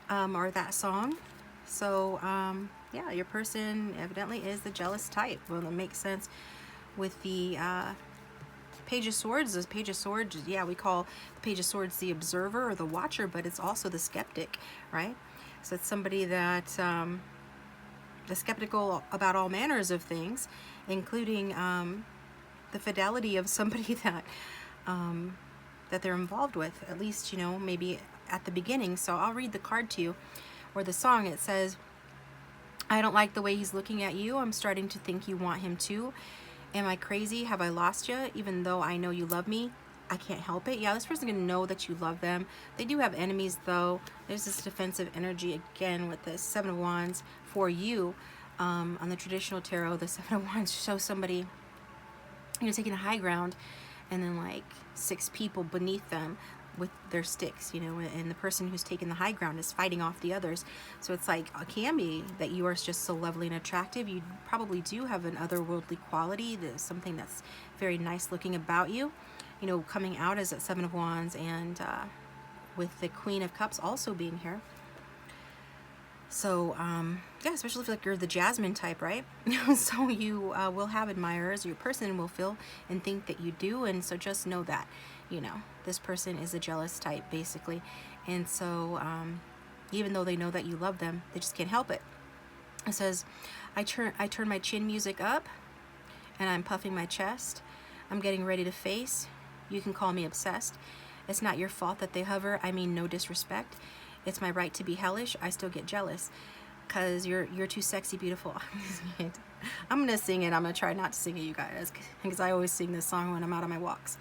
or that song. So, yeah, your person evidently is the jealous type. Well, that makes sense with the Page of Swords. The Page of Swords, yeah, we call the Page of Swords the observer or the watcher, but it's also the skeptic, right? So it's somebody that is skeptical about all manners of things, including the fidelity of somebody that that they're involved with, at least, you know, maybe at the beginning. So I'll read the card to you, or the song. It says, I don't like the way he's looking at you. I'm starting to think you want him too. Am I crazy? Have I lost you? Even though I know you love me, I can't help it. Yeah, this person's gonna know that you love them. They do have enemies, though. There's this defensive energy again with the Seven of Wands for you. On the traditional tarot, the Seven of Wands shows somebody, you know, taking the high ground, and then like 6 people beneath them with their sticks, you know, and the person who's taking the high ground is fighting off the others. So it's like, it can be that you are just so lovely and attractive. You probably do have an otherworldly quality. There's something that's very nice looking about you, you know, coming out as that Seven of Wands, and with the Queen of Cups also being here. So, yeah, especially if like you're the Jasmine type, right? So you will have admirers. Your person will feel and think that you do. And so just know that, you know, this person is a jealous type, basically. And so even though they know that you love them, they just can't help it. It says, I turn my chin music up, and I'm puffing my chest. I'm getting ready to face. You can call me obsessed. It's not your fault that they hover. I mean, no disrespect. It's my right to be hellish. I still get jealous because you're too sexy, beautiful. I'm gonna sing it. I'm gonna try not to sing it, you guys, because I always sing this song when I'm out on my walks.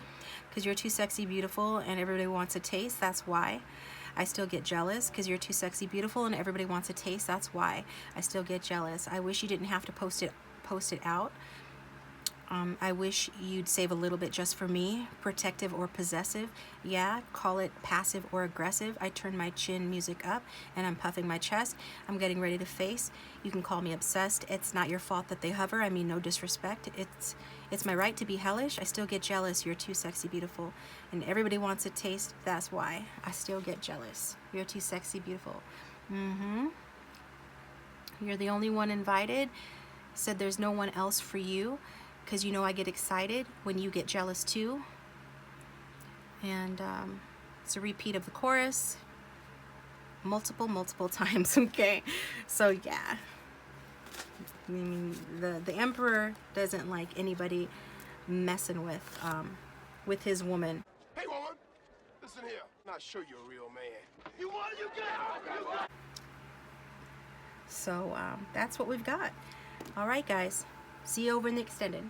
Because you're too sexy, beautiful, and everybody wants a taste. That's why I still get jealous. Because you're too sexy, beautiful, and everybody wants a taste. That's why I still get jealous. I wish you didn't have to post it out. I wish you'd save a little bit just for me. Protective or possessive. Yeah, call it passive or aggressive. I turn my chin music up, and I'm puffing my chest. I'm getting ready to face. You can call me obsessed. It's not your fault that they hover. I mean, no disrespect. It's my right to be hellish. I still get jealous. You're too sexy, beautiful, and everybody wants a taste. That's why I still get jealous. You're too sexy, beautiful. You're the only one invited. Said there's no one else for you. Because you know I get excited when you get jealous too. And it's a repeat of the chorus multiple times. Okay, so yeah, I mean, the Emperor doesn't like anybody messing with his woman. Hey, woman, listen here. I'm not sure you're a real man. You want you get. So that's what we've got. All right, guys. See you over in the extended.